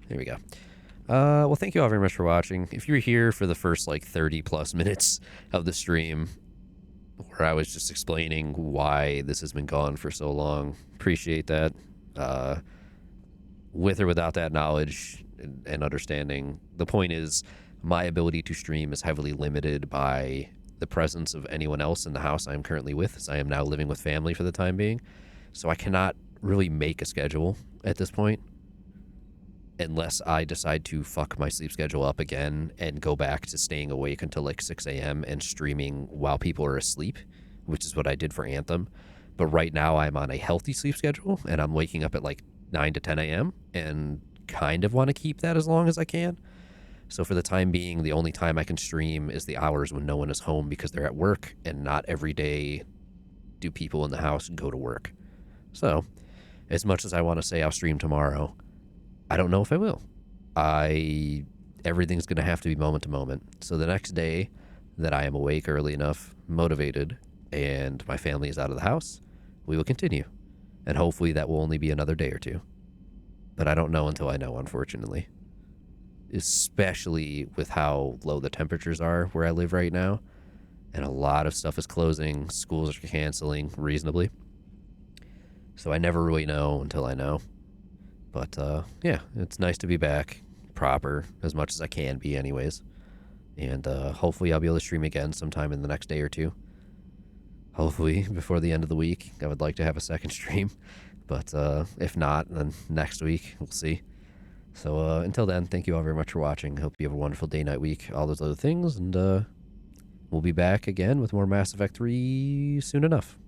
There we go. Well, thank you all very much for watching. If you were here for the first like 30 plus minutes of the stream, where I was just explaining why this has been gone for so long, appreciate that. With or without that knowledge and understanding, the point is my ability to stream is heavily limited by the presence of anyone else in the house I'm currently with, as I am now living with family for the time being. So I cannot really make a schedule at this point, unless I decide to fuck my sleep schedule up again and go back to staying awake until like 6 a.m. and streaming while people are asleep, which is what I did for Anthem. But right now I'm on a healthy sleep schedule and I'm waking up at like 9 to 10 a.m. and kind of want to keep that as long as I can. So for the time being, the only time I can stream is the hours when no one is home because they're at work, and not every day do people in the house go to work. So as much as I want to say I'll stream tomorrow, I don't know if I will. Everything's going to have to be moment to moment. So the next day that I am awake early enough, motivated, and my family is out of the house, we will continue. And hopefully that will only be another day or two. But I don't know until I know, unfortunately. Especially with how low the temperatures are where I live right now. And a lot of stuff is closing. Schools are canceling reasonably. So I never really know until I know. But yeah, it's nice to be back proper as much as I can be anyways. And hopefully I'll be able to stream again sometime in the next day or two. Hopefully before the end of the week. I would like to have a second stream. But if not, then next week, we'll see. So until then, thank you all very much for watching. Hope you have a wonderful day, night, week, all those other things. And we'll be back again with more Mass Effect 3 soon enough.